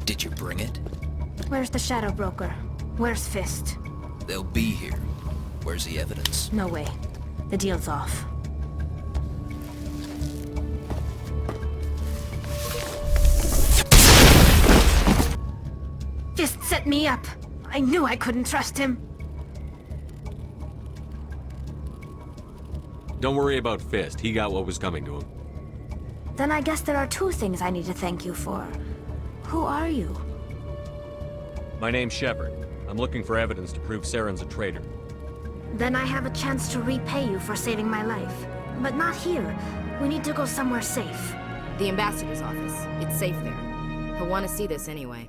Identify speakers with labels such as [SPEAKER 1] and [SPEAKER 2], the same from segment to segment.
[SPEAKER 1] Did you bring it?
[SPEAKER 2] Where's the Shadow Broker? Where's Fist?
[SPEAKER 1] They'll be here. Where's the evidence?
[SPEAKER 2] No way. The deal's off. Fist set me up. I knew I couldn't trust him.
[SPEAKER 3] Don't worry about Fist. He got what was coming to him.
[SPEAKER 2] Then I guess there are two things I need to thank you for. Who are you?
[SPEAKER 3] My name's Shepard. I'm looking for evidence to prove Saren's a traitor.
[SPEAKER 2] Then I have a chance to repay you for saving my life. But not here. We need to go somewhere safe.
[SPEAKER 4] The ambassador's office. It's safe there. He'll want to see this anyway.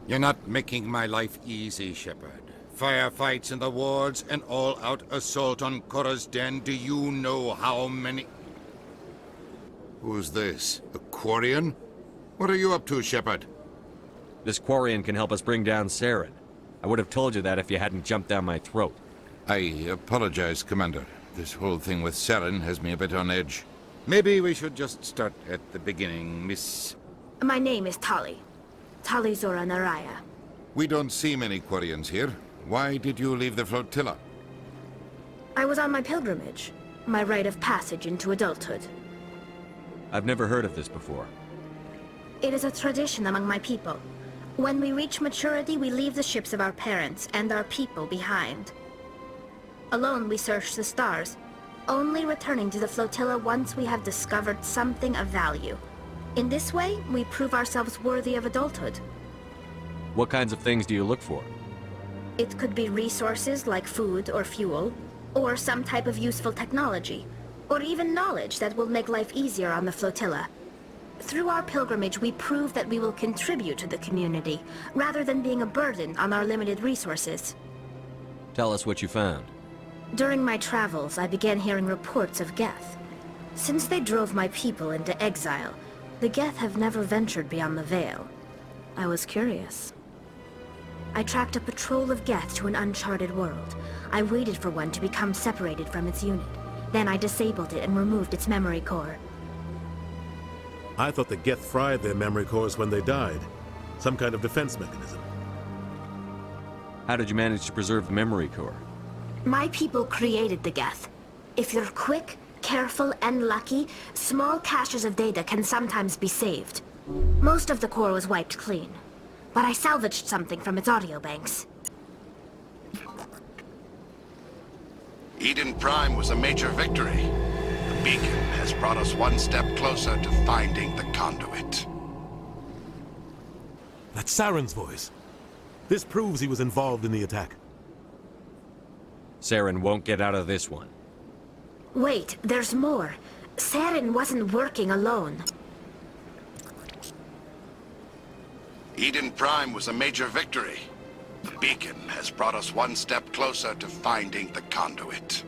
[SPEAKER 5] You're not making my life easy, Shepard. Firefights in the wards, an all-out assault on Korra's den. Do you know how many... Who's this? A Quarian? What are you up to, Shepard?
[SPEAKER 3] This Quarian can help us bring down Saren. I would have told you that if you hadn't jumped down my throat.
[SPEAKER 5] I apologize, Commander. This whole thing with Saren has me a bit on edge. Maybe we should just start at the beginning, Miss...
[SPEAKER 2] My name is Tali. Tali Zora Naraya.
[SPEAKER 5] We don't see many Quarians here. Why did you leave the flotilla?
[SPEAKER 2] I was on my pilgrimage. My rite of passage into adulthood.
[SPEAKER 3] I've never heard of this before.
[SPEAKER 2] It is a tradition among my people. When we reach maturity, we leave the ships of our parents and our people behind. Alone, we search the stars, only returning to the flotilla once we have discovered something of value. In this way, we prove ourselves worthy of adulthood.
[SPEAKER 3] What kinds of things do you look for?
[SPEAKER 2] It could be resources like food or fuel, or some type of useful technology, or even knowledge that will make life easier on the flotilla. Through our pilgrimage, we prove that we will contribute to the community, rather than being a burden on our limited resources.
[SPEAKER 3] Tell us what you found.
[SPEAKER 2] During my travels, I began hearing reports of Geth. Since they drove my people into exile, the Geth have never ventured beyond the Veil. I was curious. I tracked a patrol of Geth to an uncharted world. I waited for one to become separated from its unit. Then I disabled it and removed its memory core.
[SPEAKER 6] I thought the Geth fried their memory cores when they died. Some kind of defense mechanism.
[SPEAKER 3] How did you manage to preserve the memory core?
[SPEAKER 2] My people created the Geth. If you're quick, careful, and lucky, small caches of data can sometimes be saved. Most of the core was wiped clean, but I salvaged something from its audio banks.
[SPEAKER 7] Eden Prime was a major victory. The beacon has brought us one step closer to finding the conduit.
[SPEAKER 6] That's Saren's voice. This proves he was involved in the attack.
[SPEAKER 3] Saren won't get out of this one.
[SPEAKER 2] Wait, there's more. Saren wasn't working alone.
[SPEAKER 7] Eden Prime was a major victory. The beacon has brought us one step closer to finding the conduit.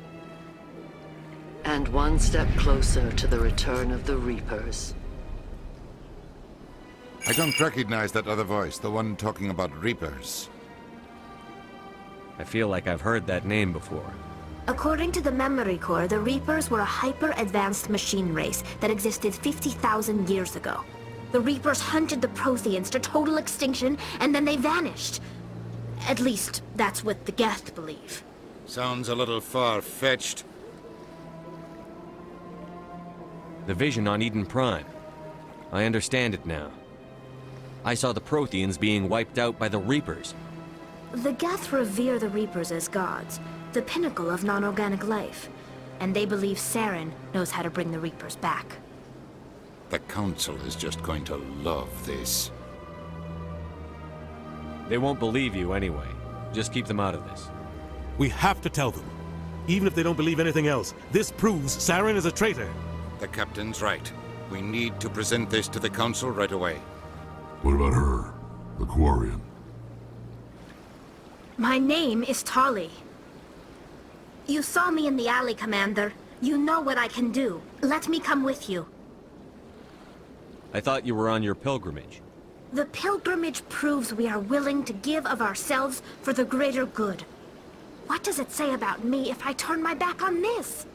[SPEAKER 8] And one step closer to the return of the Reapers.
[SPEAKER 5] I don't recognize that other voice, the one talking about Reapers.
[SPEAKER 3] I feel like I've heard that name before.
[SPEAKER 2] According to the memory core, the Reapers were a hyper-advanced machine race that existed 50,000 years ago. The Reapers hunted the Protheans to total extinction, and then they vanished. At least, that's what the Geth believe.
[SPEAKER 5] Sounds a little far-fetched.
[SPEAKER 3] The vision on Eden Prime. I understand it now. I saw the Protheans being wiped out by the Reapers.
[SPEAKER 2] The Geth revere the Reapers as gods, the pinnacle of non-organic life. And they believe Saren knows how to bring the Reapers back.
[SPEAKER 5] The Council is just going to love this.
[SPEAKER 3] They won't believe you anyway. Just keep them out of this.
[SPEAKER 6] We have to tell them. Even if they don't believe anything else, this proves Saren is a traitor.
[SPEAKER 5] The Captain's right. We need to present this to the Council right away.
[SPEAKER 9] What about her? The Quarian?
[SPEAKER 2] My name is Tali. You saw me in the alley, Commander. You know what I can do. Let me come with you.
[SPEAKER 3] I thought you were on your pilgrimage.
[SPEAKER 2] The pilgrimage proves we are willing to give of ourselves for the greater good. What does it say about me if I turn my back on this?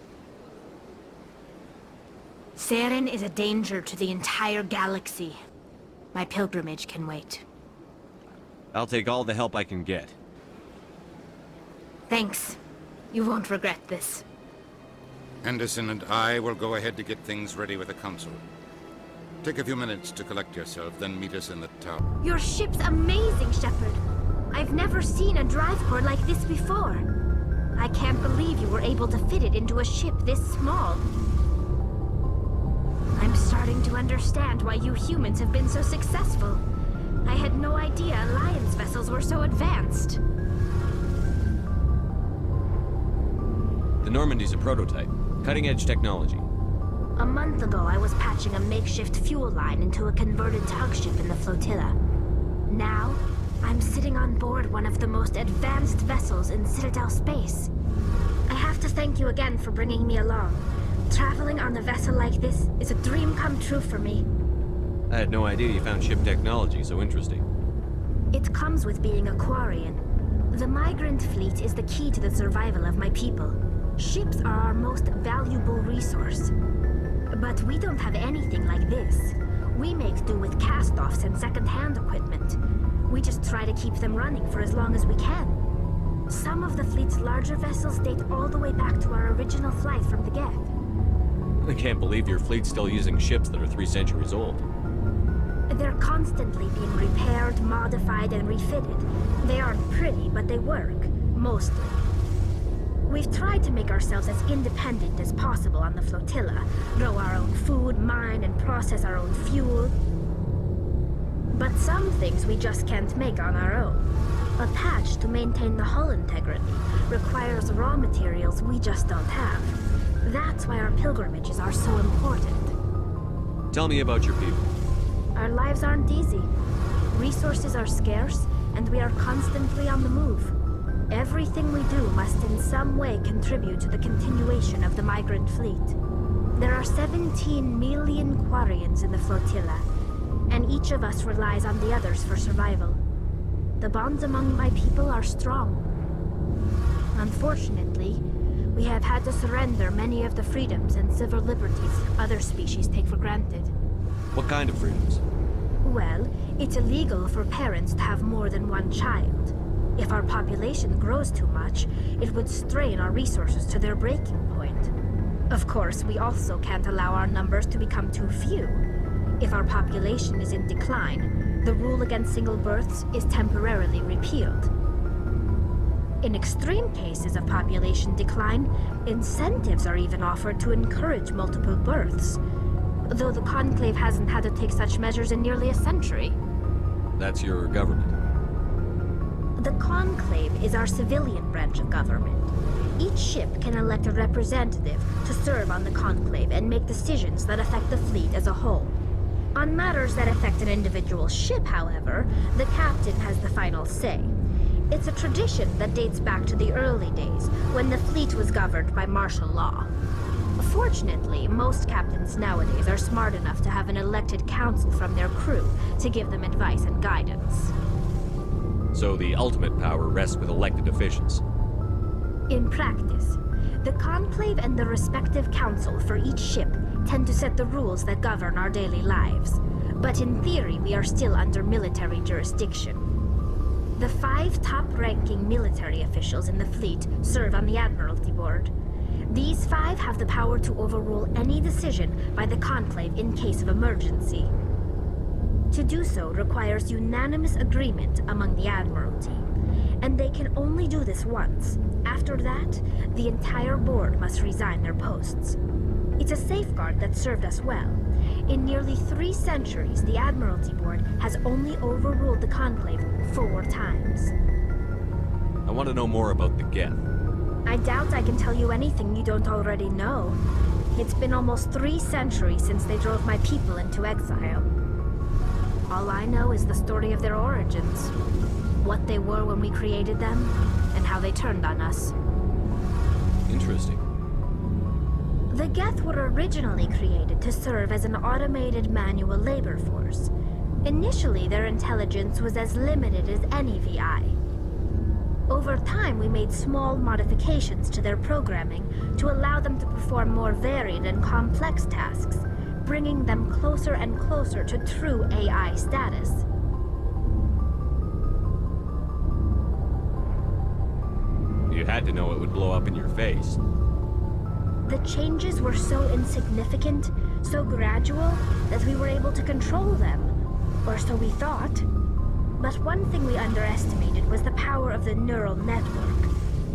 [SPEAKER 2] Saren is a danger to the entire galaxy. My pilgrimage can wait.
[SPEAKER 3] I'll take all the help I can get.
[SPEAKER 2] Thanks. You won't regret this.
[SPEAKER 5] Anderson and I will go ahead to get things ready with the Council. Take a few minutes to collect yourself, then meet us in the tower.
[SPEAKER 2] Your ship's amazing, Shepard. I've never seen a drive core like this before. I can't believe you were able to fit it into a ship this small. I'm starting to understand why you humans have been so successful. I had no idea Alliance vessels were so advanced.
[SPEAKER 3] The Normandy's a prototype. Cutting-edge technology.
[SPEAKER 2] A month ago, I was patching a makeshift fuel line into a converted tug ship in the flotilla. Now, I'm sitting on board one of the most advanced vessels in Citadel space. I have to thank you again for bringing me along. Traveling on a vessel like this is a dream come true for me.
[SPEAKER 3] I had no idea you found ship technology so interesting.
[SPEAKER 2] It comes with being a Quarian. The migrant fleet is the key to the survival of my people. Ships are our most valuable resource. But we don't have anything like this. We make do with cast-offs and second-hand equipment. We just try to keep them running for as long as we can. Some of the fleet's larger vessels date all the way back to our original flight from the Geth.
[SPEAKER 3] I can't believe your fleet's still using ships that are 3 centuries old.
[SPEAKER 2] They're constantly being repaired, modified, and refitted. They aren't pretty, but they work. Mostly. We've tried to make ourselves as independent as possible on the flotilla. Grow our own food, mine, and process our own fuel. But some things we just can't make on our own. A patch to maintain the hull integrity requires raw materials we just don't have. That's why our pilgrimages are so important.
[SPEAKER 3] Tell me about your people.
[SPEAKER 2] Our lives aren't easy. Resources are scarce, and we are constantly on the move. Everything we do must in some way contribute to the continuation of the migrant fleet. There are 17 million Quarians in the flotilla, and each of us relies on the others for survival. The bonds among my people are strong. Unfortunately, we have had to surrender many of the freedoms and civil liberties other species take for granted.
[SPEAKER 3] What kind of freedoms?
[SPEAKER 2] Well, it's illegal for parents to have more than one child. If our population grows too much, it would strain our resources to their breaking point. Of course, we also can't allow our numbers to become too few. If our population is in decline, the rule against single births is temporarily repealed. In extreme cases of population decline, incentives are even offered to encourage multiple births, though the Conclave hasn't had to take such measures in nearly a century.
[SPEAKER 3] That's your government.
[SPEAKER 2] The Conclave is our civilian branch of government. Each ship can elect a representative to serve on the Conclave and make decisions that affect the fleet as a whole. On matters that affect an individual ship, however, the captain has the final say. It's a tradition that dates back to the early days, when the fleet was governed by martial law. Fortunately, most captains nowadays are smart enough to have an elected council from their crew to give them advice and guidance.
[SPEAKER 3] So the ultimate power rests with elected officials.
[SPEAKER 2] In practice, the Conclave and the respective council for each ship tend to set the rules that govern our daily lives. But in theory, we are still under military jurisdiction. The 5 top-ranking military officials in the fleet serve on the Admiralty Board. These 5 have the power to overrule any decision by the Conclave in case of emergency. To do so requires unanimous agreement among the Admiralty, and they can only do this once. After that, the entire board must resign their posts. It's a safeguard that served us well. In nearly 3 centuries, the Admiralty Board has only overruled the Conclave 4 times.
[SPEAKER 3] I want to know more about the Geth.
[SPEAKER 2] I doubt I can tell you anything you don't already know. It's been almost 3 centuries since they drove my people into exile. All I know is the story of their origins. What they were when we created them, and how they turned on us.
[SPEAKER 3] Interesting.
[SPEAKER 2] The Geth were originally created to serve as an automated manual labor force. Initially, their intelligence was as limited as any VI. Over time, we made small modifications to their programming to allow them to perform more varied and complex tasks, bringing them closer and closer to true AI status.
[SPEAKER 3] You had to know it would blow up in your face.
[SPEAKER 2] The changes were so insignificant, so gradual, that we were able to control them. Or so we thought. But one thing we underestimated was the power of the neural network.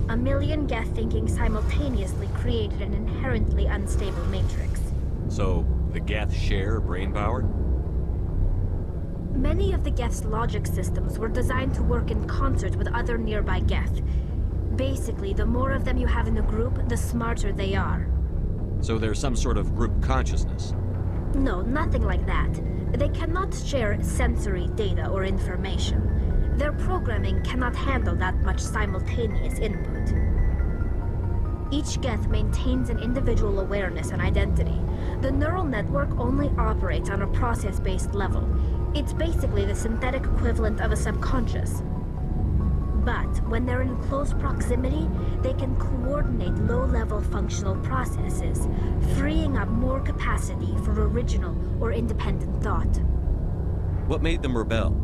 [SPEAKER 2] A million Geth thinking simultaneously created an inherently unstable matrix.
[SPEAKER 3] So, the Geth share brain power?
[SPEAKER 2] Many of the Geth's logic systems were designed to work in concert with other nearby Geth. Basically, the more of them you have in a group, the smarter they are.
[SPEAKER 3] So there's some sort of group consciousness?
[SPEAKER 2] No, nothing like that. They cannot share sensory data or information. Their programming cannot handle that much simultaneous input. Each Geth maintains an individual awareness and identity. The neural network only operates on a process-based level. It's basically the synthetic equivalent of a subconscious. But when they're in close proximity, they can coordinate low-level functional processes, freeing up more capacity for original or independent thought.
[SPEAKER 3] What made them rebel?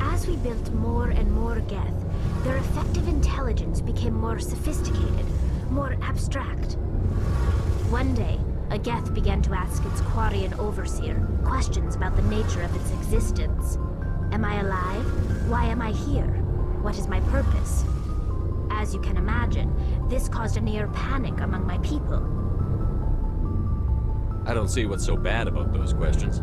[SPEAKER 2] As we built more and more Geth, their effective intelligence became more sophisticated, more abstract. One day, a Geth began to ask its Quarian overseer questions about the nature of its existence. Am I alive? Why am I here? What is my purpose? As you can imagine, this caused a near panic among my people.
[SPEAKER 3] I don't see what's so bad about those questions.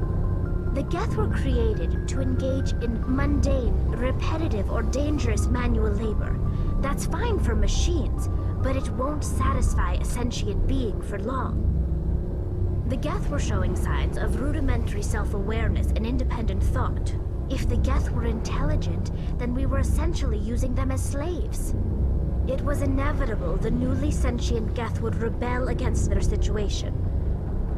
[SPEAKER 2] The Geth were created to engage in mundane, repetitive, or dangerous manual labor. That's fine for machines, but it won't satisfy a sentient being for long. The Geth were showing signs of rudimentary self-awareness and independent thought. If the Geth were intelligent, then we were essentially using them as slaves. It was inevitable the newly sentient Geth would rebel against their situation.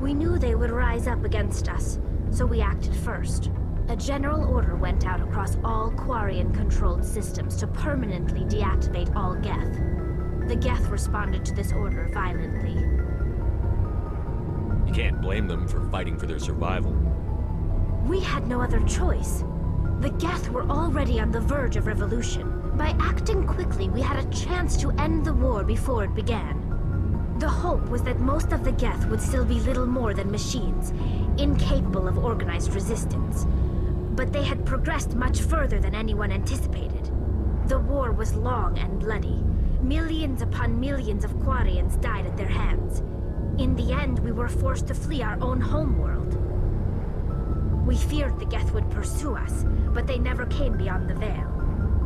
[SPEAKER 2] We knew they would rise up against us, so we acted first. A general order went out across all Quarian-controlled systems to permanently deactivate all Geth. The Geth responded to this order violently.
[SPEAKER 3] You can't blame them for fighting for their survival.
[SPEAKER 2] We had no other choice. The Geth were already on the verge of revolution. By acting quickly, we had a chance to end the war before it began. The hope was that most of the Geth would still be little more than machines, incapable of organized resistance. But they had progressed much further than anyone anticipated. The war was long and bloody. Millions upon millions of Quarians died at their hands. In the end, we were forced to flee our own homeworld. We feared the Geth would pursue us, but they never came beyond the Veil.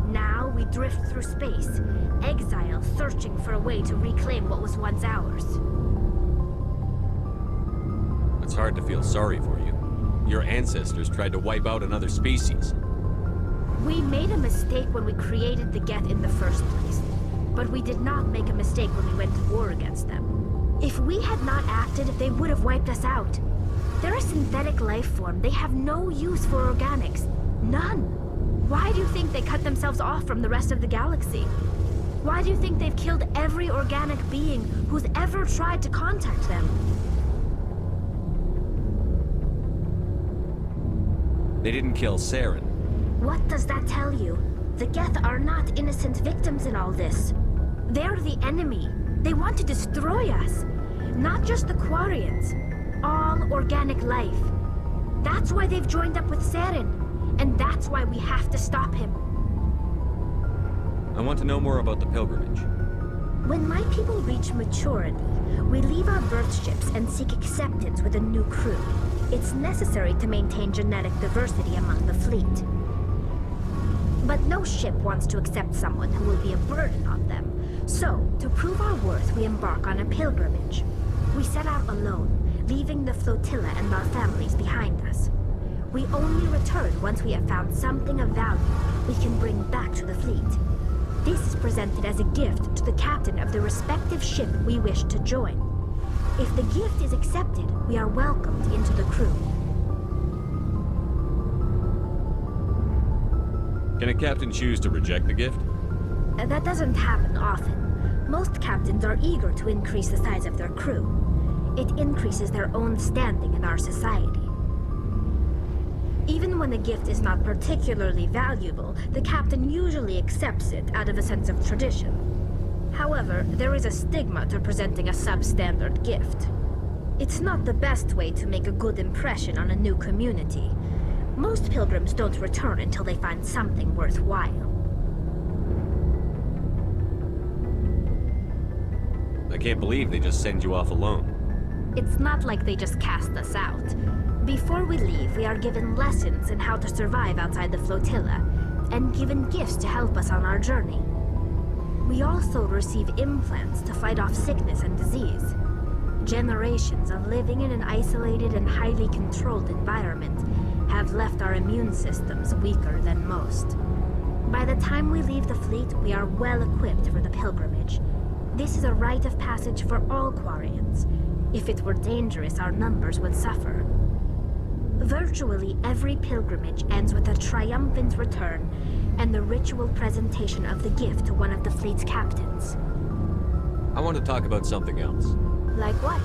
[SPEAKER 2] Now we drift through space, exile searching for a way to reclaim what was once ours.
[SPEAKER 3] It's hard to feel sorry for you. Your ancestors tried to wipe out another species.
[SPEAKER 2] We made a mistake when we created the Geth in the first place, but we did not make a mistake when we went to war against them. If we had not acted, they would have wiped us out. They're a synthetic life form. They have no use for organics. None. Why do you think they cut themselves off from the rest of the galaxy? Why do you think they've killed every organic being who's ever tried to contact them?
[SPEAKER 3] They didn't kill Saren.
[SPEAKER 2] What does that tell you? The Geth are not innocent victims in all this. They're the enemy. They want to destroy us. Not just the Quarians. All organic life. That's why they've joined up with Saren. And that's why we have to stop him.
[SPEAKER 3] I want to know more about the pilgrimage.
[SPEAKER 2] When my people reach maturity, we leave our birth ships and seek acceptance with a new crew. It's necessary to maintain genetic diversity among the fleet. But no ship wants to accept someone who will be a burden on them. So, to prove our worth, we embark on a pilgrimage. We set out alone, leaving the flotilla and our families behind us. We only return once we have found something of value we can bring back to the fleet. This is presented as a gift to the captain of the respective ship we wish to join. If the gift is accepted, we are welcomed into the crew.
[SPEAKER 3] Can a captain choose to reject the gift?
[SPEAKER 2] That doesn't happen often. Most captains are eager to increase the size of their crew. It increases their own standing in our society. Even when a gift is not particularly valuable, the captain usually accepts it out of a sense of tradition. However, there is a stigma to presenting a substandard gift. It's not the best way to make a good impression on a new community. Most pilgrims don't return until they find something worthwhile.
[SPEAKER 3] I can't believe they just send you off alone.
[SPEAKER 2] It's not like they just cast us out. Before we leave, we are given lessons in how to survive outside the flotilla, and given gifts to help us on our journey. We also receive implants to fight off sickness and disease. Generations of living in an isolated and highly controlled environment have left our immune systems weaker than most. By the time we leave the fleet, we are well equipped for the pilgrimage. This is a rite of passage for all Quarians. If it were dangerous, our numbers would suffer. Virtually every pilgrimage ends with a triumphant return and the ritual presentation of the gift to one of the fleet's captains.
[SPEAKER 3] I want to talk about something else.
[SPEAKER 2] Like what?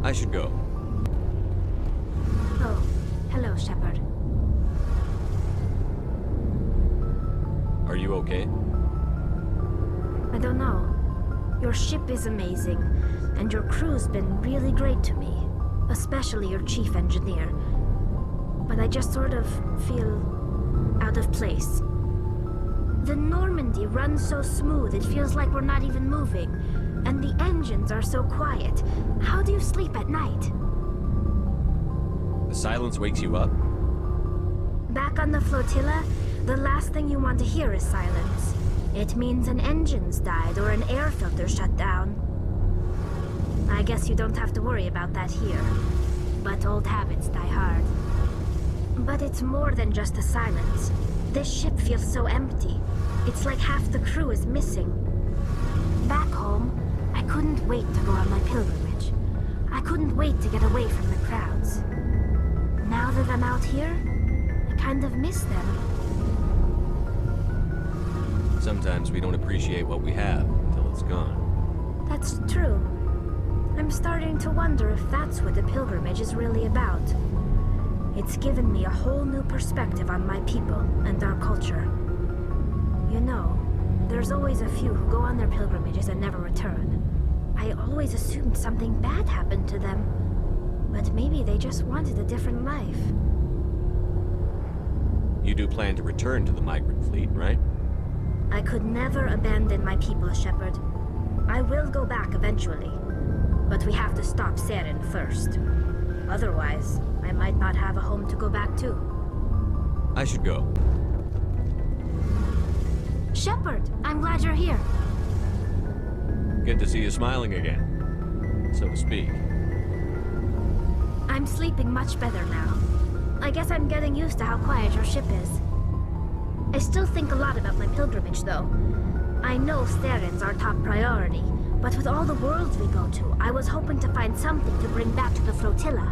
[SPEAKER 3] I should go.
[SPEAKER 2] Oh, hello, Shepard.
[SPEAKER 3] Are you okay?
[SPEAKER 2] I don't know. Your ship is amazing, and your crew's been really great to me. Especially your chief engineer. But I just sort of feel out of place. The Normandy runs so smooth it feels like we're not even moving. And the engines are so quiet. How do you sleep at night?
[SPEAKER 3] The silence wakes you up?
[SPEAKER 2] Back on the flotilla, the last thing you want to hear is silence. It means an engine's died or an air filter shut down. I guess you don't have to worry about that here. But old habits die hard. But it's more than just the silence. This ship feels so empty. It's like half the crew is missing. Back home, I couldn't wait to go on my pilgrimage. I couldn't wait to get away from the crowds. Now that I'm out here, I kind of miss them.
[SPEAKER 3] Sometimes we don't appreciate what we have until it's gone.
[SPEAKER 2] That's true. I'm starting to wonder if that's what the pilgrimage is really about. It's given me a whole new perspective on my people and our culture. You know, there's always a few who go on their pilgrimages and never return. I always assumed something bad happened to them. But maybe they just wanted a different life.
[SPEAKER 3] You do plan to return to the migrant fleet, right?
[SPEAKER 2] I could never abandon my people, Shepard. I will go back eventually. But we have to stop Saren first. Otherwise, I might not have a home to go back to.
[SPEAKER 3] I should go.
[SPEAKER 2] Shepard, I'm glad you're here.
[SPEAKER 3] Good to see you smiling again, so to speak.
[SPEAKER 2] I'm sleeping much better now. I guess I'm getting used to how quiet your ship is. I still think a lot about my pilgrimage, though. I know Saren's our top priority, but with all the worlds we go to, I was hoping to find something to bring back to the flotilla.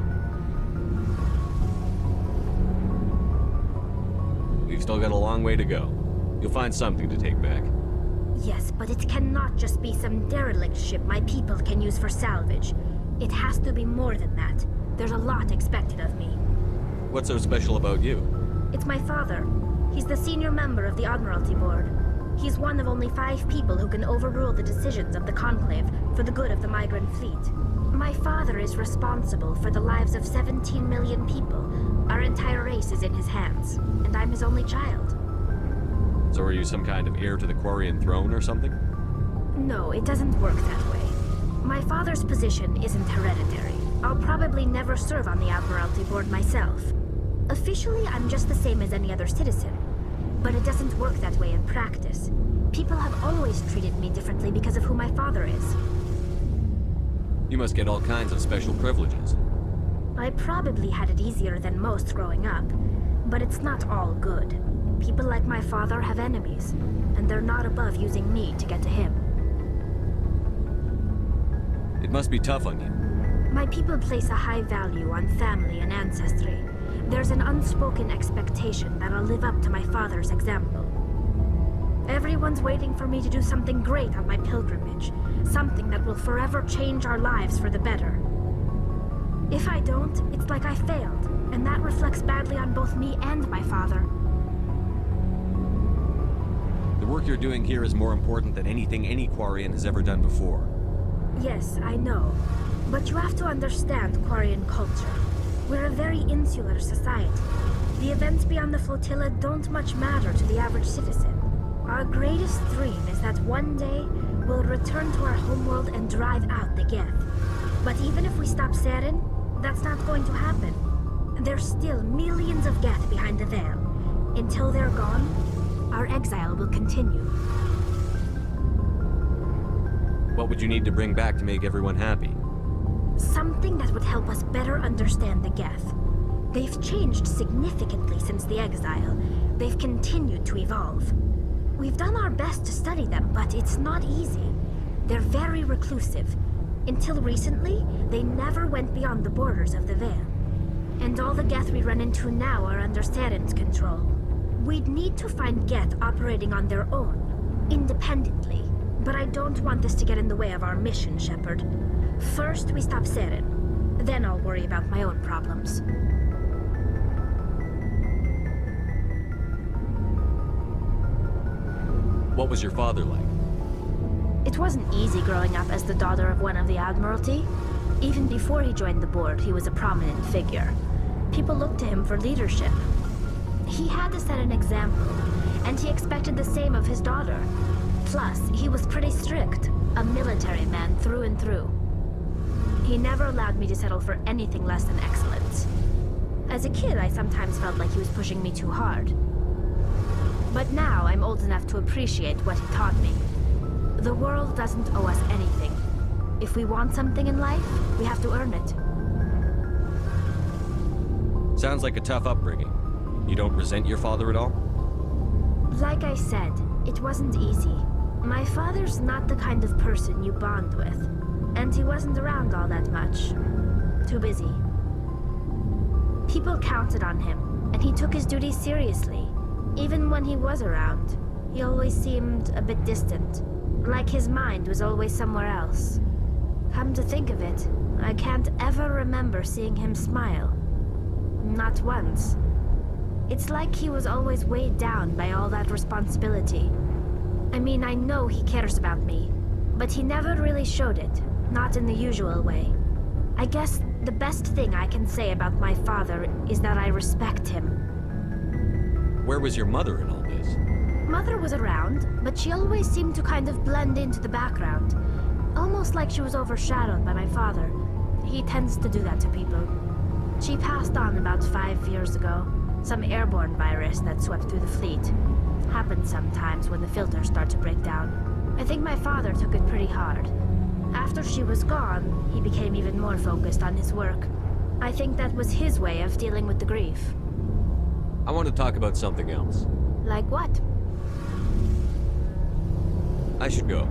[SPEAKER 3] We've still got a long way to go. You'll find something to take back.
[SPEAKER 2] Yes, but it cannot just be some derelict ship my people can use for salvage. It has to be more than that. There's a lot expected of me.
[SPEAKER 3] What's so special about you?
[SPEAKER 2] It's my father. He's the senior member of the Admiralty Board. He's one of only 5 people who can overrule the decisions of the Conclave for the good of the migrant fleet. My father is responsible for the lives of 17 million people. Our entire race is in his hands, and I'm his only child.
[SPEAKER 3] So are you some kind of heir to the Quarian throne or something?
[SPEAKER 2] No, it doesn't work that way. My father's position isn't hereditary. I'll probably never serve on the Admiralty Board myself. Officially, I'm just the same as any other citizen. But it doesn't work that way in practice. People have always treated me differently because of who my father is.
[SPEAKER 3] You must get all kinds of special privileges.
[SPEAKER 2] I probably had it easier than most growing up, but it's not all good. People like my father have enemies, and they're not above using me to get to him.
[SPEAKER 3] It must be tough on you.
[SPEAKER 2] My people place a high value on family and ancestry. There's an unspoken expectation that I'll live up to my father's example. Everyone's waiting for me to do something great on my pilgrimage. Something that will forever change our lives for the better. If I don't, it's like I failed, and that reflects badly on both me and my father.
[SPEAKER 3] The work you're doing here is more important than anything any Quarian has ever done before.
[SPEAKER 2] Yes, I know. But you have to understand Quarian culture. We're a very insular society. The events beyond the flotilla don't much matter to the average citizen. Our greatest dream is that one day we'll return to our homeworld and drive out the Geth. But even if we stop Saren, that's not going to happen. There's still millions of Geth behind the veil. Until they're gone, our exile will continue.
[SPEAKER 3] What would you need to bring back to make everyone happy?
[SPEAKER 2] Something that would help us better understand the Geth. They've changed significantly since the exile. They've continued to evolve. We've done our best to study them, but it's not easy. They're very reclusive. Until recently, they never went beyond the borders of the Veil. And all the Geth we run into now are under Saren's control. We'd need to find Geth operating on their own, independently. But I don't want this to get in the way of our mission, Shepard. First, we stop Saren. Then I'll worry about my own problems.
[SPEAKER 3] What was your father like?
[SPEAKER 2] It wasn't easy growing up as the daughter of one of the Admiralty. Even before he joined the board, he was a prominent figure. People looked to him for leadership. He had to set an example, and he expected the same of his daughter. Plus, he was pretty strict, a military man through and through. He never allowed me to settle for anything less than excellence. As a kid, I sometimes felt like he was pushing me too hard. But now I'm old enough to appreciate what he taught me. The world doesn't owe us anything. If we want something in life, we have to earn it.
[SPEAKER 3] Sounds like a tough upbringing. You don't resent your father at all?
[SPEAKER 2] Like I said, it wasn't easy. My father's not the kind of person you bond with. And he wasn't around all that much. Too busy. People counted on him, and he took his duties seriously. Even when he was around, he always seemed a bit distant. Like his mind was always somewhere else. Come to think of it, I can't ever remember seeing him smile. Not once. It's like he was always weighed down by all that responsibility. I mean, I know he cares about me, but he never really showed it, not in the usual way. I guess the best thing I can say about my father is that I respect him.
[SPEAKER 3] Where was your mother in all this?
[SPEAKER 2] Mother was around, but she always seemed to kind of blend into the background. Almost like she was overshadowed by my father. He tends to do that to people. She passed on about 5 years ago. Some airborne virus that swept through the fleet. Happens sometimes when the filters start to break down. I think my father took it pretty hard. After she was gone, he became even more focused on his work. I think that was his way of dealing with the grief.
[SPEAKER 3] I want to talk about something else.
[SPEAKER 2] Like what?
[SPEAKER 3] I should go.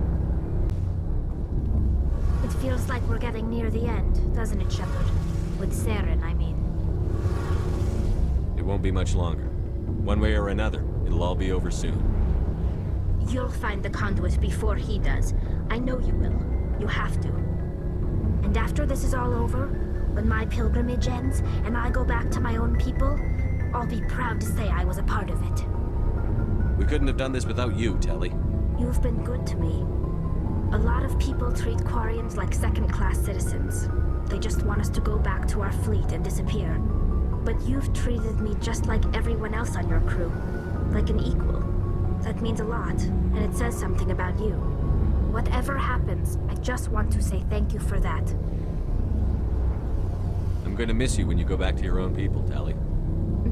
[SPEAKER 2] It feels like we're getting near the end, doesn't it, Shepard? With Saren, I mean.
[SPEAKER 3] It won't be much longer. One way or another, it'll all be over soon.
[SPEAKER 2] You'll find the conduit before he does. I know you will. You have to. And after this is all over, when my pilgrimage ends and I go back to my own people, I'll be proud to say I was a part of it.
[SPEAKER 3] We couldn't have done this without you, Tali.
[SPEAKER 2] You've been good to me. A lot of people treat Quarians like second-class citizens. They just want us to go back to our fleet and disappear. But you've treated me just like everyone else on your crew. Like an equal. That means a lot, and it says something about you. Whatever happens, I just want to say thank you for that.
[SPEAKER 3] I'm gonna miss you when you go back to your own people, Tali.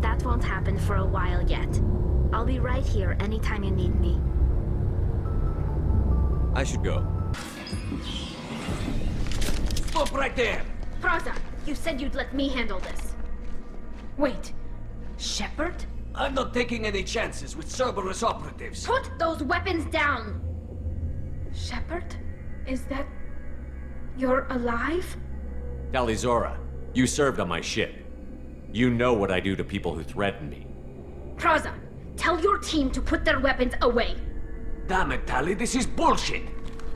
[SPEAKER 2] That won't happen for a while yet. I'll be right here anytime you need me.
[SPEAKER 3] I should go.
[SPEAKER 1] Stop right there!
[SPEAKER 2] Praza, you said you'd let me handle this. Wait, Shepard?
[SPEAKER 1] I'm not taking any chances with Cerberus operatives.
[SPEAKER 2] Put those weapons down! Shepard? Is that... you're alive?
[SPEAKER 3] Tali Zora, you served on my ship. You know what I do to people who threaten me.
[SPEAKER 2] Praza, tell your team to put their weapons away.
[SPEAKER 1] Damn it, Tali, this is bullshit!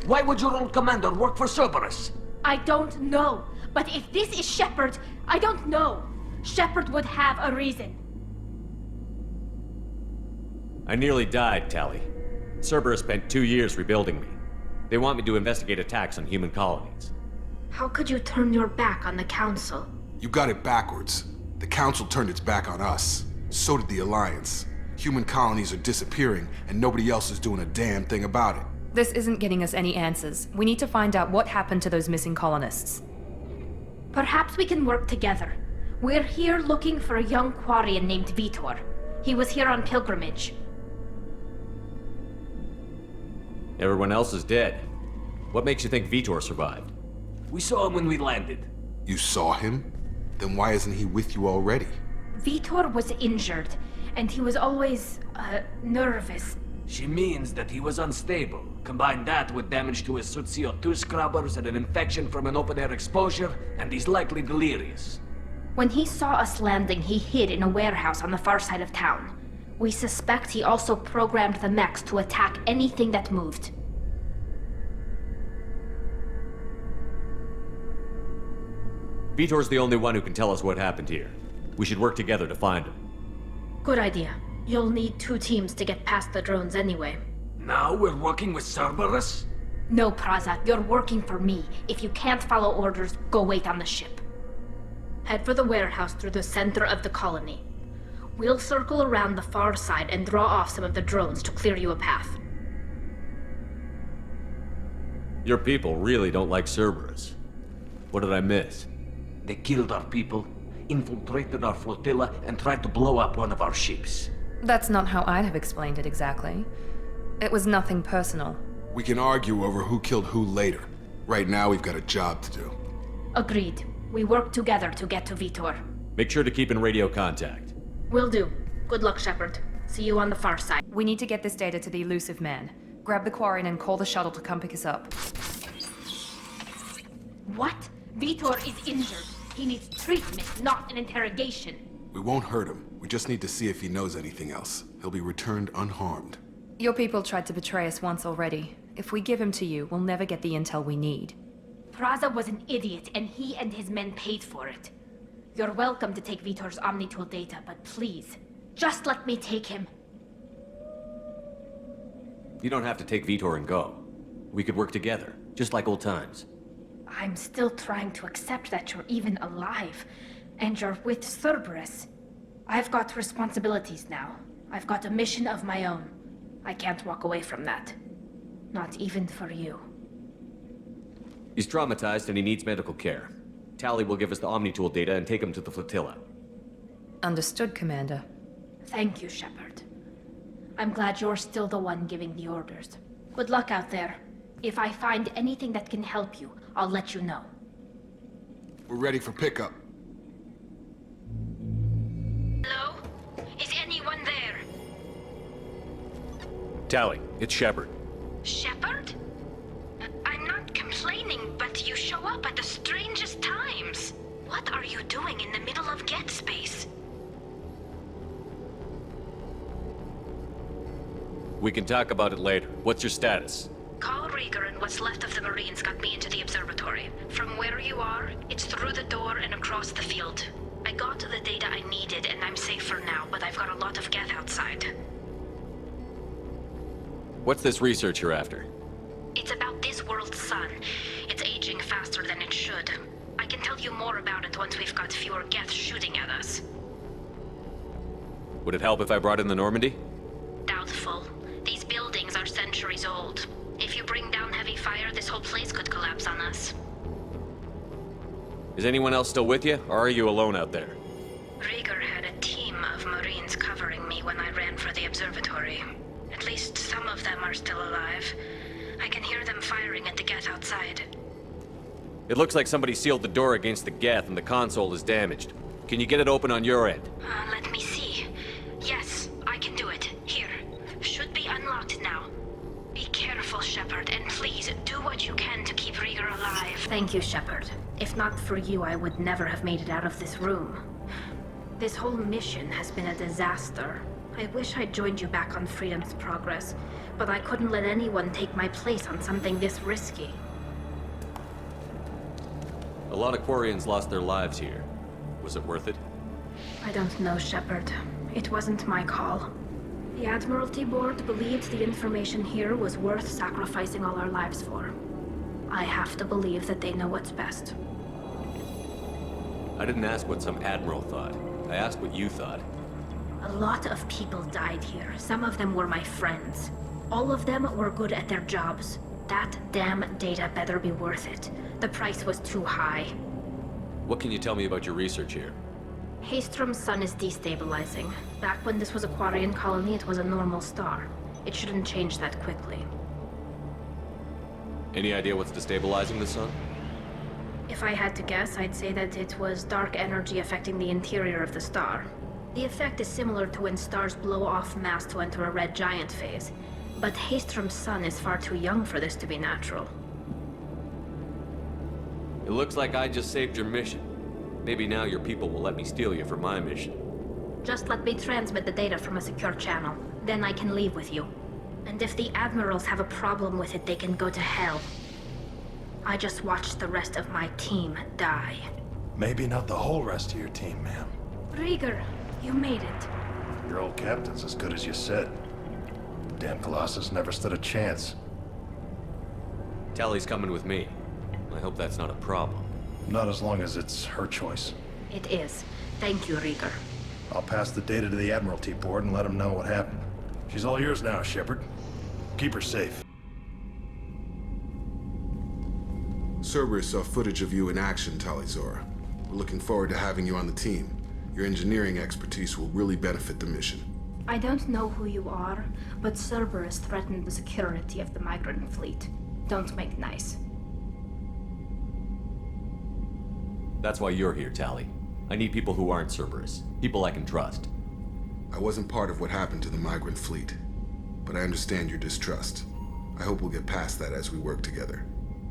[SPEAKER 1] Why would your old commander work for Cerberus?
[SPEAKER 10] I don't know. But if this is Shepard, I don't know. Shepard would have a reason.
[SPEAKER 3] I nearly died, Tali. Cerberus spent 2 years rebuilding me. They want me to investigate attacks on human colonies.
[SPEAKER 2] How could you turn your back on the Council?
[SPEAKER 11] You got it backwards. The Council turned its back on us. So did the Alliance. Human colonies are disappearing, and nobody else is doing a damn thing about it.
[SPEAKER 4] This isn't getting us any answers. We need to find out what happened to those missing colonists.
[SPEAKER 10] Perhaps we can work together. We're here looking for a young Quarian named Vitor. He was here on pilgrimage.
[SPEAKER 3] Everyone else is dead. What makes you think Vitor survived?
[SPEAKER 1] We saw him when we landed.
[SPEAKER 11] You saw him? Then why isn't he with you already?
[SPEAKER 10] Vitor was injured, and he was always, nervous.
[SPEAKER 1] She means that he was unstable. Combine that with damage to his suit CO2 scrubbers and an infection from an open-air exposure, and he's likely delirious.
[SPEAKER 10] When he saw us landing, he hid in a warehouse on the far side of town. We suspect he also programmed the mechs to attack anything that moved.
[SPEAKER 3] Vitor's the only one who can tell us what happened here. We should work together to find him.
[SPEAKER 2] Good idea. You'll need 2 teams to get past the drones anyway.
[SPEAKER 1] Now we're working with Cerberus?
[SPEAKER 10] No, Praza, you're working for me. If you can't follow orders, go wait on the ship.
[SPEAKER 2] Head for the warehouse through the center of the colony. We'll circle around the far side and draw off some of the drones to clear you a path.
[SPEAKER 3] Your people really don't like Cerberus. What did I miss?
[SPEAKER 1] They killed our people, infiltrated our flotilla, and tried to blow up one of our ships.
[SPEAKER 4] That's not how I'd have explained it exactly. It was nothing personal.
[SPEAKER 11] We can argue over who killed who later. Right now, we've got a job to do.
[SPEAKER 10] Agreed. We work together to get to Vitor.
[SPEAKER 3] Make sure to keep in radio contact.
[SPEAKER 2] Will do. Good luck, Shepard. See you on the far side.
[SPEAKER 4] We need to get this data to the elusive man. Grab the Quarian and call the shuttle to come pick us up.
[SPEAKER 10] What? Vitor is injured. He needs treatment, not an interrogation.
[SPEAKER 11] We won't hurt him. We just need to see if he knows anything else. He'll be returned unharmed.
[SPEAKER 4] Your people tried to betray us once already. If we give him to you, we'll never get the intel we need.
[SPEAKER 10] Praza was an idiot, and he and his men paid for it. You're welcome to take Vitor's Omnitool data, but please, just let me take him.
[SPEAKER 3] You don't have to take Vitor and go. We could work together, just like old times.
[SPEAKER 10] I'm still trying to accept that you're even alive, and you're with Cerberus. I've got responsibilities now. I've got a mission of my own. I can't walk away from that. Not even for you.
[SPEAKER 3] He's traumatized and he needs medical care. Tali will give us the Omnitool data and take him to the flotilla.
[SPEAKER 4] Understood, Commander.
[SPEAKER 10] Thank you, Shepard. I'm glad you're still the one giving the orders. Good luck out there. If I find anything that can help you, I'll let you know.
[SPEAKER 11] We're ready for pickup.
[SPEAKER 10] Hello? Is anyone there?
[SPEAKER 3] Tali, it's Shepard.
[SPEAKER 10] Shepard? I'm not complaining, but you show up at the strangest times. What are you doing in the middle of Get Space?
[SPEAKER 3] We can talk about it later. What's your status?
[SPEAKER 10] Call Rieger and what's left of the Marines got me into the observatory. From where you are, it's through the door and across the field. I got the data I needed and I'm safe for now, but I've got a lot of geth outside.
[SPEAKER 3] What's this research you're after?
[SPEAKER 10] It's about this world's sun. It's aging faster than it should. I can tell you more about it once we've got fewer geth shooting at us.
[SPEAKER 3] Would it help if I brought in the Normandy?
[SPEAKER 10] Doubtful. These buildings are centuries old. If you bring down heavy fire, this whole place could collapse on us.
[SPEAKER 3] Is anyone else still with you, or are you alone out there?
[SPEAKER 10] Rieger had a team of Marines covering me when I ran for the observatory. At least some of them are still alive. I can hear them firing at the geth outside.
[SPEAKER 3] It looks like somebody sealed the door against the geth and the console is damaged. Can you get it open on your end?
[SPEAKER 10] Let me see. Yes, I can do it. Here. Should be unlocked now. Be careful, Shepard, and please do what you can to keep Rieger alive.
[SPEAKER 2] Thank you, Shepard. If not for you, I would never have made it out of this room. This whole mission has been a disaster.
[SPEAKER 10] I wish I'd joined you back on Freedom's Progress, but I couldn't let anyone take my place on something this risky.
[SPEAKER 3] A lot of Quarians lost their lives here. Was it worth it?
[SPEAKER 10] I don't know, Shepard. It wasn't my call. The Admiralty Board believed the information here was worth sacrificing all our lives for. I have to believe that they know what's best.
[SPEAKER 3] I didn't ask what some admiral thought. I asked what you thought.
[SPEAKER 10] A lot of people died here. Some of them were my friends. All of them were good at their jobs. That damn data better be worth it. The price was too high.
[SPEAKER 3] What can you tell me about your research here?
[SPEAKER 10] Haystrom's sun is destabilizing. Back when this was a Quarian colony, it was a normal star. It shouldn't change that quickly.
[SPEAKER 3] Any idea what's destabilizing the sun?
[SPEAKER 10] If I had to guess, I'd say that it was dark energy affecting the interior of the star. The effect is similar to when stars blow off mass to enter a red giant phase. But Haystrom's sun is far too young for this to be natural.
[SPEAKER 3] It looks like I just saved your mission. Maybe now your people will let me steal you for my mission.
[SPEAKER 10] Just let me transmit the data from a secure channel. Then I can leave with you. And if the Admirals have a problem with it, they can go to hell. I just watched the rest of my team die.
[SPEAKER 12] Maybe not the whole rest of your team, ma'am.
[SPEAKER 10] Rieger, you made it.
[SPEAKER 12] Your old captain's as good as you said. Damn Colossus never stood a chance.
[SPEAKER 3] Tali's coming with me. I hope that's not a problem.
[SPEAKER 12] Not as long as it's her choice.
[SPEAKER 10] It is. Thank you, Rieger.
[SPEAKER 12] I'll pass the data to the Admiralty Board and let them know what happened. She's all yours now, Shepard. Keep her safe.
[SPEAKER 11] Cerberus saw footage of you in action, Tali Zora. We're looking forward to having you on the team. Your engineering expertise will really benefit the mission.
[SPEAKER 10] I don't know who you are, but Cerberus threatened the security of the migrant fleet. Don't make nice.
[SPEAKER 3] That's why you're here, Tali. I need people who aren't Cerberus. People I can trust.
[SPEAKER 11] I wasn't part of what happened to the migrant fleet, but I understand your distrust. I hope we'll get past that as we work together.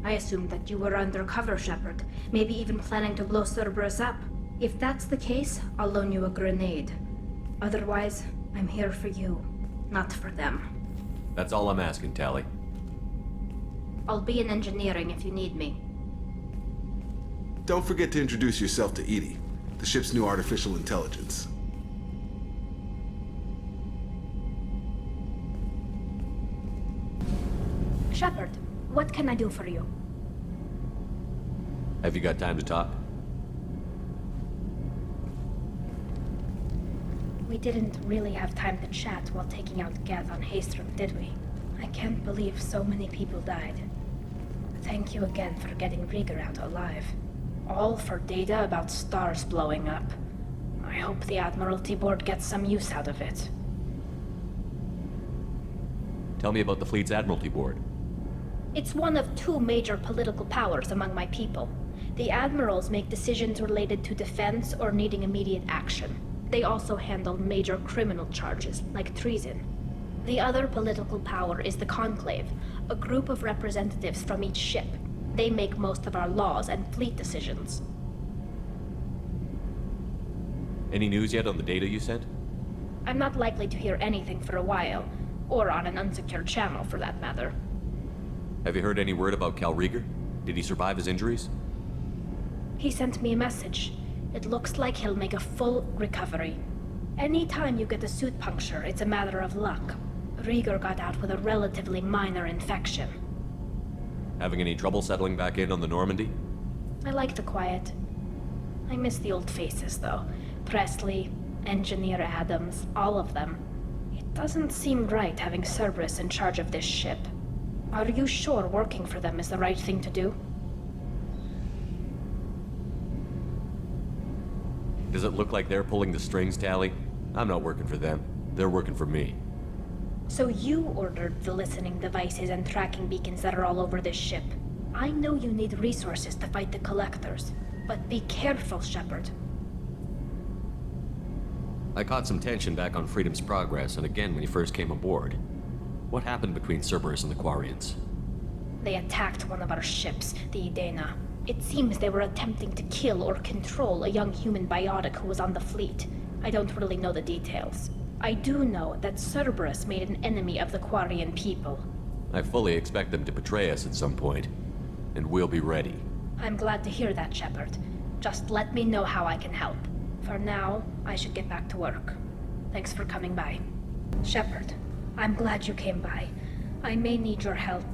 [SPEAKER 10] I assumed that you were undercover, Shepard. Maybe even planning to blow Cerberus up. If that's the case, I'll loan you a grenade. Otherwise, I'm here for you, not for them.
[SPEAKER 3] That's all I'm asking, Tali.
[SPEAKER 10] I'll be in engineering if you need me.
[SPEAKER 11] Don't forget to introduce yourself to Edie, the ship's new artificial intelligence.
[SPEAKER 10] Shepard, what can I do for you?
[SPEAKER 3] Have you got time to talk?
[SPEAKER 10] We didn't really have time to chat while taking out Geth on Haystrom, did we? I can't believe so many people died. Thank you again for getting Rieger out alive. All for data about stars blowing up. I hope the Admiralty Board gets some use out of it.
[SPEAKER 3] Tell me about the fleet's Admiralty Board.
[SPEAKER 10] It's one of two major political powers among my people. The Admirals make decisions related to defense or needing immediate action. They also handle major criminal charges, like treason. The other political power is the Conclave, a group of representatives from each ship. They make most of our laws and fleet decisions.
[SPEAKER 3] Any news yet on the data you sent?
[SPEAKER 10] I'm not likely to hear anything for a while, or on an unsecured channel for that matter.
[SPEAKER 3] Have you heard any word about Cal Rieger? Did he survive his injuries?
[SPEAKER 10] He sent me a message. It looks like he'll make a full recovery. Anytime you get a suit puncture, it's a matter of luck. Rieger got out with a relatively minor infection.
[SPEAKER 3] Having any trouble settling back in on the Normandy?
[SPEAKER 10] I like the quiet. I miss the old faces, though. Presley, Engineer Adams, all of them. It doesn't seem right having Cerberus in charge of this ship. Are you sure working for them is the right thing to do?
[SPEAKER 3] Does it look like they're pulling the strings, Tali? I'm not working for them. They're working for me.
[SPEAKER 10] So you ordered the listening devices and tracking beacons that are all over this ship. I know you need resources to fight the Collectors, but be careful, Shepard.
[SPEAKER 3] I caught some tension back on Freedom's Progress, and again when you first came aboard. What happened between Cerberus and the Quarians?
[SPEAKER 10] They attacked one of our ships, the Idena. It seems they were attempting to kill or control a young human biotic who was on the fleet. I don't really know the details. I do know that Cerberus made an enemy of the Quarian people.
[SPEAKER 3] I fully expect them to betray us at some point, and we'll be ready.
[SPEAKER 10] I'm glad to hear that, Shepard. Just let me know how I can help. For now, I should get back to work. Thanks for coming by. Shepard, I'm glad you came by. I may need your help.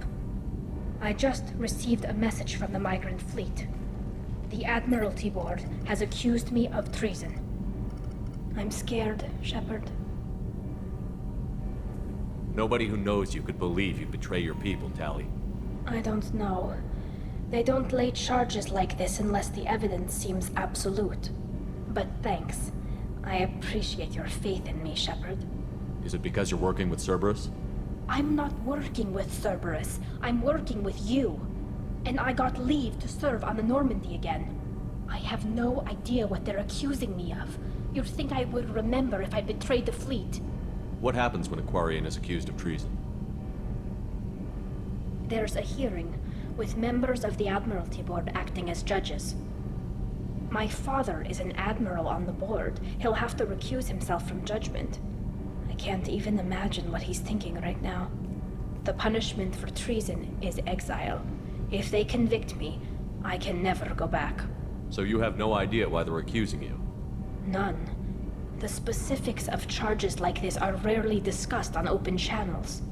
[SPEAKER 10] I just received a message from the migrant fleet. The Admiralty Board has accused me of treason. I'm scared, Shepard.
[SPEAKER 3] Nobody who knows you could believe you betray your people, Tali.
[SPEAKER 10] I don't know. They don't lay charges like this unless the evidence seems absolute. But thanks. I appreciate your faith in me, Shepard.
[SPEAKER 3] Is it because you're working with Cerberus?
[SPEAKER 10] I'm not working with Cerberus. I'm working with you. And I got leave to serve on the Normandy again. I have no idea what they're accusing me of. You'd think I would remember if I betrayed the fleet.
[SPEAKER 3] What happens when a Quarian is accused of treason?
[SPEAKER 10] There's a hearing, with members of the Admiralty Board acting as judges. My father is an admiral on the board. He'll have to recuse himself from judgment. I can't even imagine what he's thinking right now. The punishment for treason is exile. If they convict me, I can never go back.
[SPEAKER 3] So you have no idea why they're accusing you?
[SPEAKER 10] None. The specifics of charges like this are rarely discussed on open channels.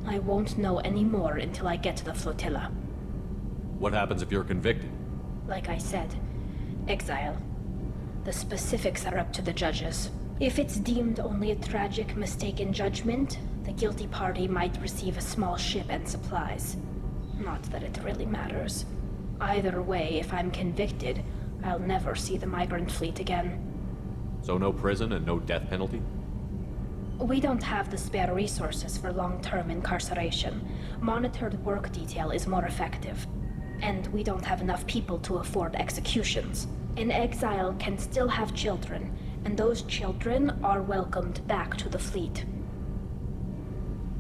[SPEAKER 10] I won't know any more until I get to the flotilla.
[SPEAKER 3] What happens if you're convicted?
[SPEAKER 10] Like I said, exile. The specifics are up to the judges. If it's deemed only a tragic mistake in judgment, the guilty party might receive a small ship and supplies. Not that it really matters. Either way, if I'm convicted, I'll never see the migrant fleet again.
[SPEAKER 3] So no prison and no death penalty?
[SPEAKER 10] We don't have the spare resources for long-term incarceration. Monitored work detail is more effective. And we don't have enough people to afford executions. An exile can still have children, and those children are welcomed back to the fleet.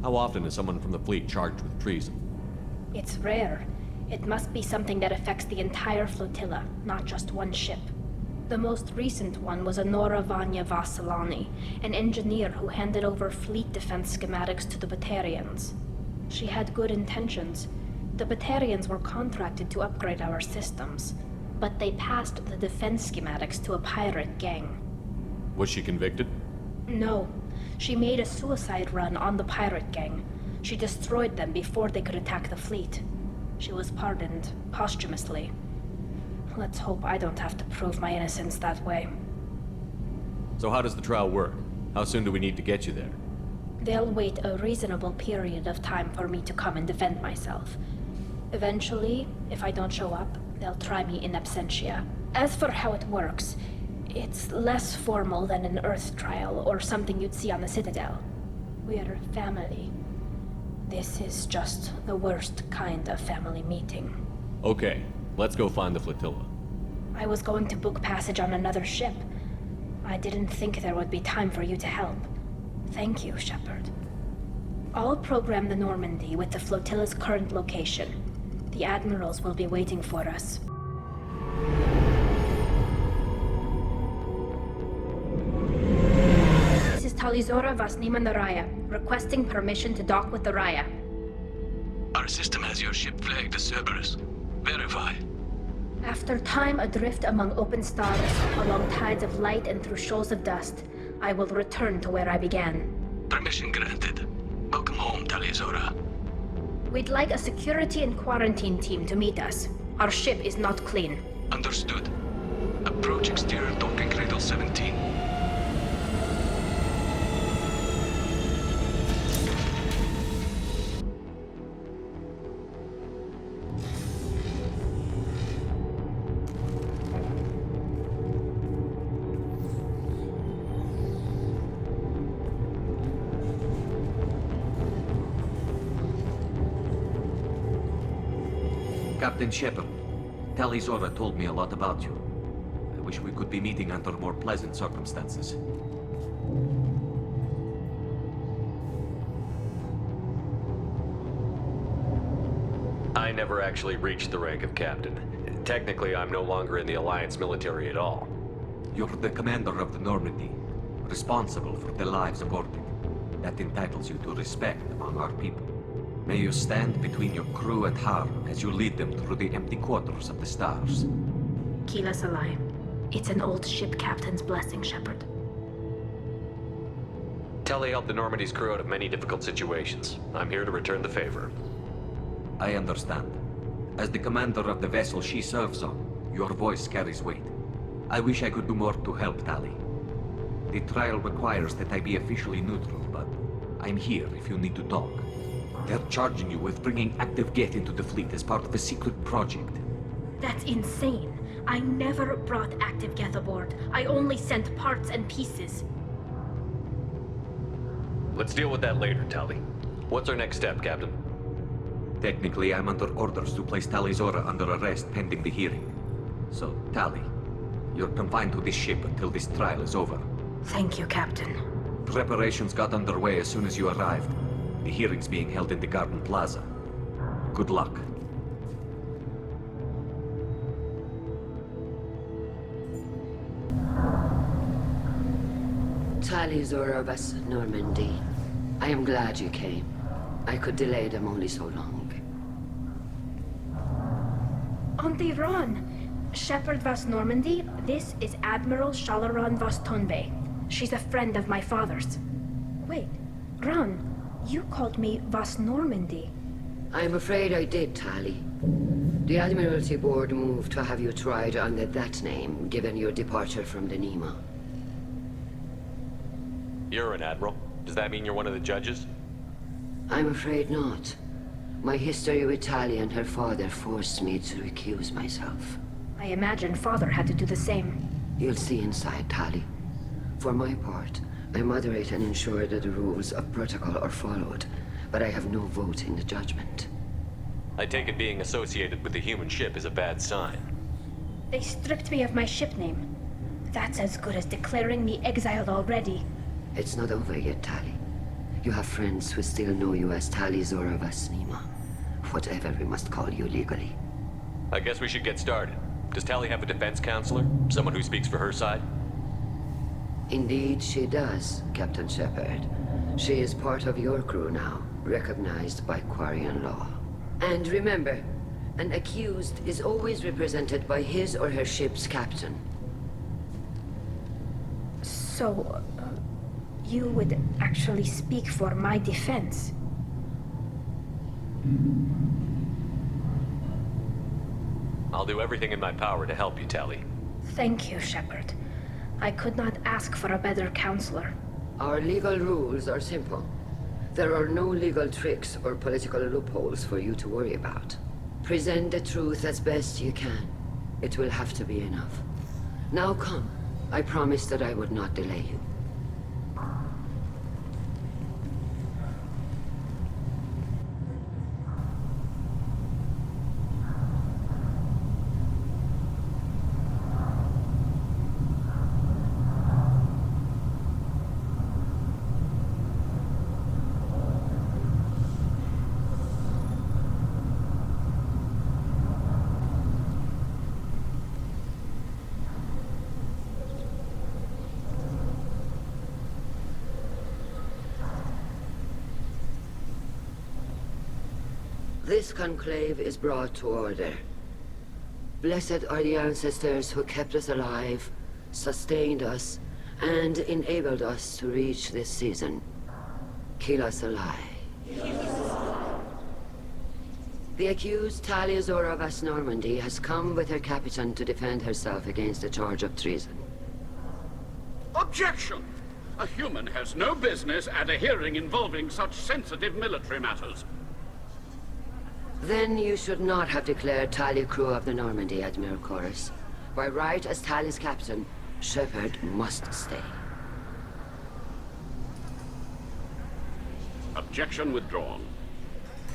[SPEAKER 3] How often is someone from the fleet charged with treason?
[SPEAKER 10] It's rare. It must be something that affects the entire flotilla, not just one ship. The most recent one was Honora Vanya Vassilani, an engineer who handed over fleet defense schematics to the Batarians. She had good intentions. The Batarians were contracted to upgrade our systems, but they passed the defense schematics to a pirate gang.
[SPEAKER 3] Was she convicted?
[SPEAKER 10] No. She made a suicide run on the pirate gang. She destroyed them before they could attack the fleet. She was pardoned posthumously. Let's hope I don't have to prove my innocence that way.
[SPEAKER 3] So how does the trial work? How soon do we need to get you there?
[SPEAKER 10] They'll wait a reasonable period of time for me to come and defend myself. Eventually, if I don't show up, they'll try me in absentia. As for how it works, it's less formal than an Earth trial or something you'd see on the Citadel. We're family. This is just the worst kind of family meeting.
[SPEAKER 3] Okay, let's go find the flotilla.
[SPEAKER 10] I was going to book passage on another ship. I didn't think there would be time for you to help. Thank you, Shepard. I'll program the Normandy with the flotilla's current location. The admirals will be waiting for us. This is Talizora Vasnima Naraya, requesting permission to dock with the Raya.
[SPEAKER 1] Our system has your ship flagged as Cerberus. Verify.
[SPEAKER 10] After time adrift among open stars, along tides of light and through shoals of dust, I will return to where I began.
[SPEAKER 1] Permission granted. Welcome home, Talizora.
[SPEAKER 10] We'd like a security and quarantine team to meet us. Our ship is not clean.
[SPEAKER 1] Understood. Approach exterior docking cradle 17. Captain Shepard, Talizora told me a lot about you. I wish we could be meeting under more pleasant circumstances.
[SPEAKER 3] I never actually reached the rank of captain. Technically, I'm no longer in the Alliance military at all.
[SPEAKER 1] You're the commander of the Normandy. responsible for the lives aborted. That entitles you to respect among our people. May you stand between your crew and harm as you lead them through the empty quarters of the stars.
[SPEAKER 10] Kila Salai. It's an old ship captain's blessing, Shepard.
[SPEAKER 3] Tali helped the Normandy's crew out of many difficult situations. I'm here to return the favor.
[SPEAKER 1] I understand. As the commander of the vessel she serves on, your voice carries weight. I wish I could do more to help Tali. The trial requires that I be officially neutral, but I'm here if you need to talk. They're charging you with bringing active Geth into the fleet as part of a secret project.
[SPEAKER 10] That's insane. I never brought active Geth aboard. I only sent parts and pieces.
[SPEAKER 3] Let's deal with that later, Tali. What's our next step, Captain?
[SPEAKER 1] Technically, I'm under orders to place Tali Zora under arrest pending the hearing. So, Tali, you're confined to this ship until this trial is over.
[SPEAKER 10] Thank you, Captain.
[SPEAKER 1] Preparations got underway as soon as you arrived. The hearing's being held in the Garden Plaza. Good luck.
[SPEAKER 8] Tali Zora vas Normandy. I am glad you came. I could delay them only so long.
[SPEAKER 10] Auntie Ron! Shepard vas Normandy, this is Admiral Shalaran vas Tonbe. She's a friend of my father's. Wait, Ron, you called me vas Normandy.
[SPEAKER 8] I'm afraid I did, Tali. The Admiralty Board moved to have you tried under that name, given your departure from the Nima.
[SPEAKER 3] You're an admiral. Does that mean you're one of the judges?
[SPEAKER 8] I'm afraid not. My history with Tali and her father forced me to recuse myself.
[SPEAKER 10] I imagine father had to do the same.
[SPEAKER 8] You'll see inside, Tali. For my part, I moderate and ensure that the rules of protocol are followed, but I have no vote in the judgment.
[SPEAKER 3] I take it being associated with the human ship is a bad sign.
[SPEAKER 10] They stripped me of my ship name. That's as good as declaring me exiled already.
[SPEAKER 8] It's not over yet, Tali. You have friends who still know you as Tali Zora vas Nima. Whatever we must call you legally.
[SPEAKER 3] I guess we should get started. Does Tali have a defense counselor? Someone who speaks for her side?
[SPEAKER 8] Indeed she does, Captain Shepard. She is part of your crew now, recognized by Quarian law. And remember, an accused is always represented by his or her ship's captain.
[SPEAKER 10] So, you would actually speak for my defense?
[SPEAKER 3] I'll do everything in my power to help you, Tali.
[SPEAKER 10] Thank you, Shepard. I could not ask for a better counselor.
[SPEAKER 8] Our legal rules are simple. There are no legal tricks or political loopholes for you to worry about. Present the truth as best you can. It will have to be enough. Now come. I promised that I would not delay you. This conclave is brought to order. Blessed are the ancestors who kept us alive, sustained us, and enabled us to reach this season. Kila Salai. The accused Tali Zora vas Normandy has come with her captain to defend herself against a charge of treason.
[SPEAKER 13] Objection! A human has no business at a hearing involving such sensitive military matters.
[SPEAKER 8] Then you should not have declared Tali crew of the Normandy, Admiral Chorus. By right as Tali's captain, Shepard must stay.
[SPEAKER 13] Objection withdrawn.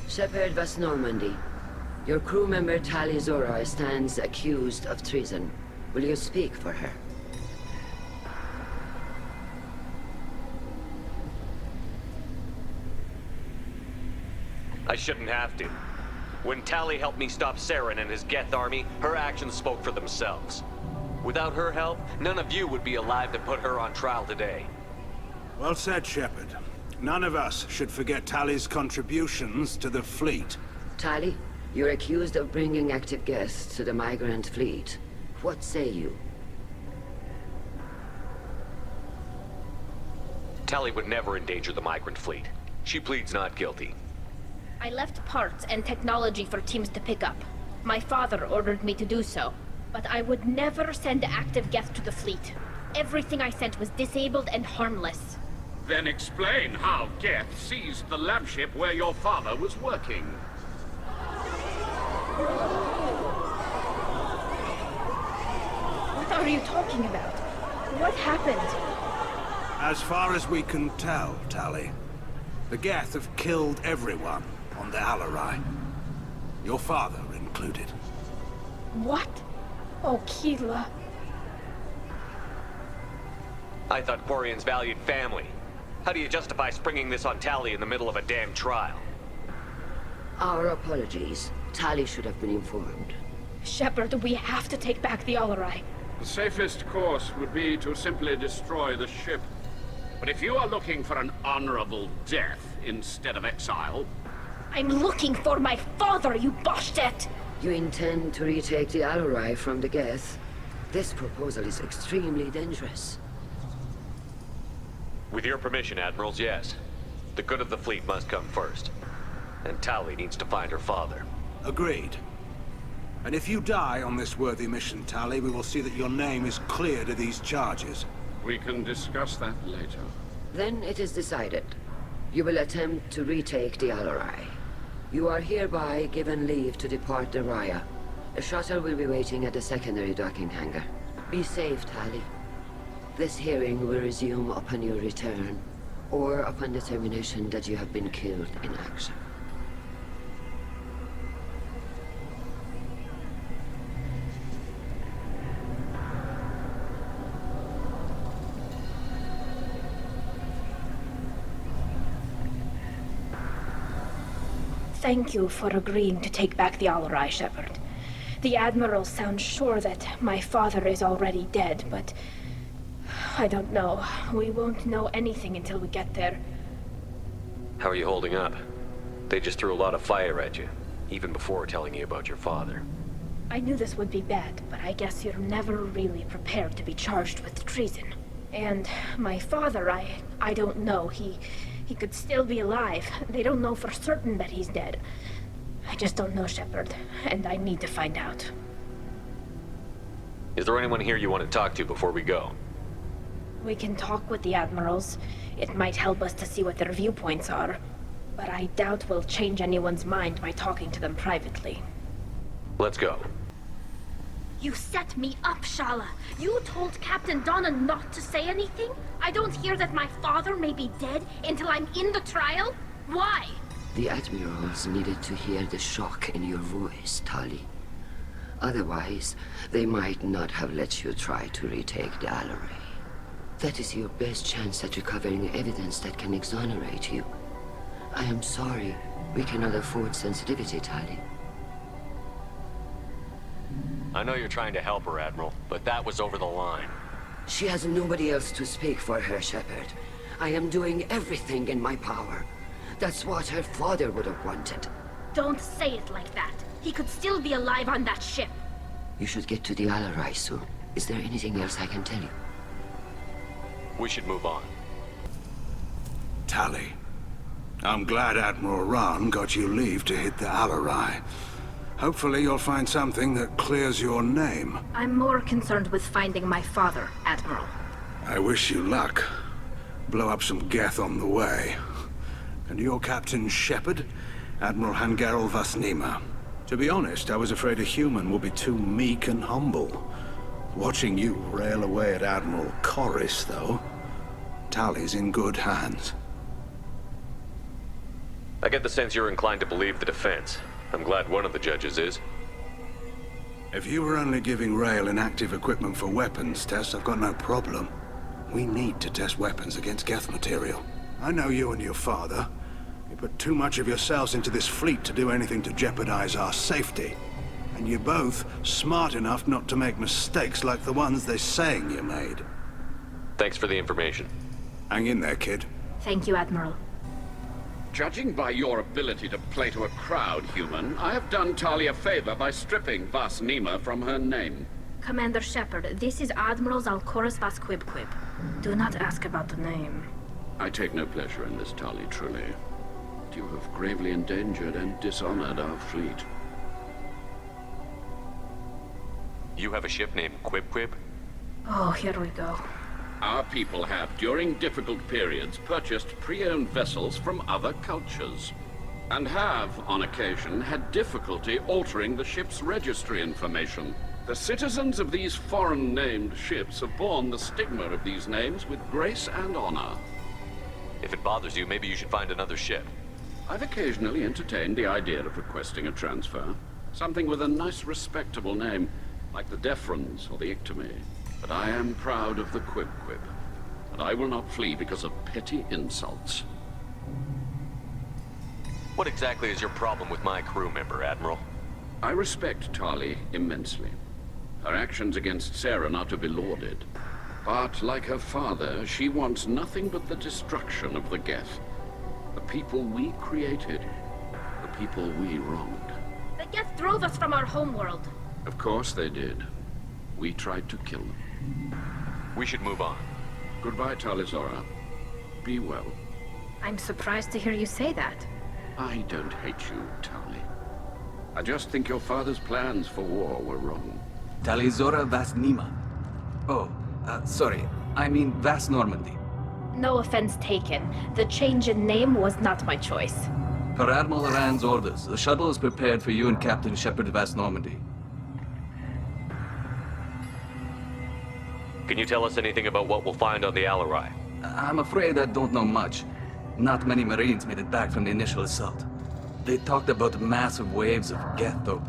[SPEAKER 8] Shepard vas Normandy. Your crew member Tali Zora stands accused of treason. Will you speak for her?
[SPEAKER 3] I shouldn't have to. When Tali helped me stop Saren and his Geth army, her actions spoke for themselves. Without her help, none of you would be alive to put her on trial today.
[SPEAKER 14] Well said, Shepard. None of us should forget Tali's contributions to the fleet.
[SPEAKER 8] Tali, you're accused of bringing active guests to the migrant fleet. What say you?
[SPEAKER 3] Tali would never endanger the migrant fleet. She pleads not guilty.
[SPEAKER 10] I left parts and technology for teams to pick up. My father ordered me to do so. But I would never send active guests to the fleet. Everything I sent was disabled and harmless.
[SPEAKER 13] Then explain how Geth seized the lab ship where your father was working.
[SPEAKER 10] What are you talking about? What happened?
[SPEAKER 14] As far as we can tell, Tali, the Geth have killed everyone on the Alarai. Your father included.
[SPEAKER 10] What? Oh, Keela.
[SPEAKER 3] I thought Quarians valued family. How do you justify springing this on Tali in the middle of a damn trial?
[SPEAKER 8] Our apologies. Tali should have been informed.
[SPEAKER 10] Shepard, we have to take back the Alarai.
[SPEAKER 13] The safest course would be to simply destroy the ship. But if you are looking for an honorable death instead of exile...
[SPEAKER 10] I'm looking for my father, you Boshtet!
[SPEAKER 8] You intend to retake the Alarai from the Geth? This proposal is extremely dangerous.
[SPEAKER 3] With your permission, Admirals, yes. The good of the fleet must come first. And Tali needs to find her father.
[SPEAKER 14] Agreed. And if you die on this worthy mission, Tali, we will see that your name is cleared of these charges.
[SPEAKER 13] We can discuss that later.
[SPEAKER 8] Then it is decided. You will attempt to retake the Alarai. You are hereby given leave to depart the Raya. A shuttle will be waiting at the secondary docking hangar. Be safe, Tali. This hearing will resume upon your return, or upon determination that you have been killed in action.
[SPEAKER 10] Thank you for agreeing to take back the Alarai, Shepard. The Admiral sounds sure that my father is already dead, but... I don't know. We won't know anything until we get there.
[SPEAKER 3] How are you holding up? They just threw a lot of fire at you, even before telling you about your father.
[SPEAKER 10] I knew this would be bad, but I guess you're never really prepared to be charged with treason. And my father, I don't know. He could still be alive. They don't know for certain that he's dead. I just don't know, Shepard, and I need to find out.
[SPEAKER 3] Is there anyone here you want to talk to before we go?
[SPEAKER 10] We can talk with the Admirals. It might help us to see what their viewpoints are. But I doubt we'll change anyone's mind by talking to them privately.
[SPEAKER 3] Let's go.
[SPEAKER 10] You set me up, Shala. You told Captain Donna not to say anything? I don't hear that my father may be dead until I'm in the trial? Why?
[SPEAKER 8] The Admirals needed to hear the shock in your voice, Tali. Otherwise, they might not have let you try to retake the Alarai. That is your best chance at recovering evidence that can exonerate you. I am sorry. We cannot afford sensitivity, Tali.
[SPEAKER 3] I know you're trying to help her, Admiral, but that was over the line.
[SPEAKER 8] She has nobody else to speak for her, Shepard. I am doing everything in my power. That's what her father would have wanted.
[SPEAKER 10] Don't say it like that. He could still be alive on that ship.
[SPEAKER 8] You should get to the Alarai soon. Is there anything else I can tell you?
[SPEAKER 3] We should move on.
[SPEAKER 14] Tali, I'm glad Admiral Rahn got you leave to hit the Alarai. Hopefully you'll find something that clears your name.
[SPEAKER 10] I'm more concerned with finding my father, Admiral.
[SPEAKER 14] I wish you luck. Blow up some Geth on the way. And your Captain Shepard, Admiral Hangarel Vasnima. To be honest, I was afraid a human would be too meek and humble. Watching you rail away at Admiral Corris, though, Tali's in good hands.
[SPEAKER 3] I get the sense you're inclined to believe the defense. I'm glad one of the judges is.
[SPEAKER 14] If you were only giving Rail inactive equipment for weapons tests, I've got no problem. We need to test weapons against Geth material. I know you and your father. You put too much of yourselves into this fleet to do anything to jeopardize our safety. And you're both smart enough not to make mistakes like the ones they're saying you made.
[SPEAKER 3] Thanks for the information.
[SPEAKER 14] Hang in there, kid.
[SPEAKER 10] Thank you, Admiral.
[SPEAKER 13] Judging by your ability to play to a crowd, human, I have done Tali a favor by stripping Vas Nima from her name.
[SPEAKER 10] Commander Shepard, this is Admiral Zalkoris Vas Quib. Do not ask about the name.
[SPEAKER 13] I take no pleasure in this, Tali, truly. But you have gravely endangered and dishonored our fleet.
[SPEAKER 3] You have a ship named Quib?
[SPEAKER 10] Oh, here we go.
[SPEAKER 13] Our people have, during difficult periods, purchased pre-owned vessels from other cultures, and have, on occasion, had difficulty altering the ship's registry information. The citizens of these foreign-named ships have borne the stigma of these names with grace and honor.
[SPEAKER 3] If it bothers you, maybe you should find another ship.
[SPEAKER 13] I've occasionally entertained the idea of requesting a transfer. Something with a nice, respectable name, like the Defrons or the Ictomy. But I am proud of the Quib, and I will not flee because of petty insults.
[SPEAKER 3] What exactly is your problem with my crew member, Admiral?
[SPEAKER 13] I respect Tali immensely. Her actions against Sarah are not to be lauded. But, like her father, she wants nothing but the destruction of the Geth. The people we created. The people we wronged.
[SPEAKER 10] The Geth drove us from our homeworld.
[SPEAKER 13] Of course they did. We tried to kill them.
[SPEAKER 3] We should move on.
[SPEAKER 13] Goodbye, Talizora. Be well.
[SPEAKER 10] I'm surprised to hear you say that.
[SPEAKER 13] I don't hate you, Tali. I just think your father's plans for war were wrong.
[SPEAKER 15] Talizora Vas Nima. Oh, sorry. I mean Vas Normandy.
[SPEAKER 10] No offense taken. The change in name was not my choice.
[SPEAKER 15] Per Admiral Rand's orders, the shuttle is prepared for you and Captain Shepard Vas Normandy.
[SPEAKER 3] Can you tell us anything about what we'll find on the Alarai?
[SPEAKER 15] I'm afraid I don't know much. Not many Marines made it back from the initial assault. They talked about massive waves of Geth, though.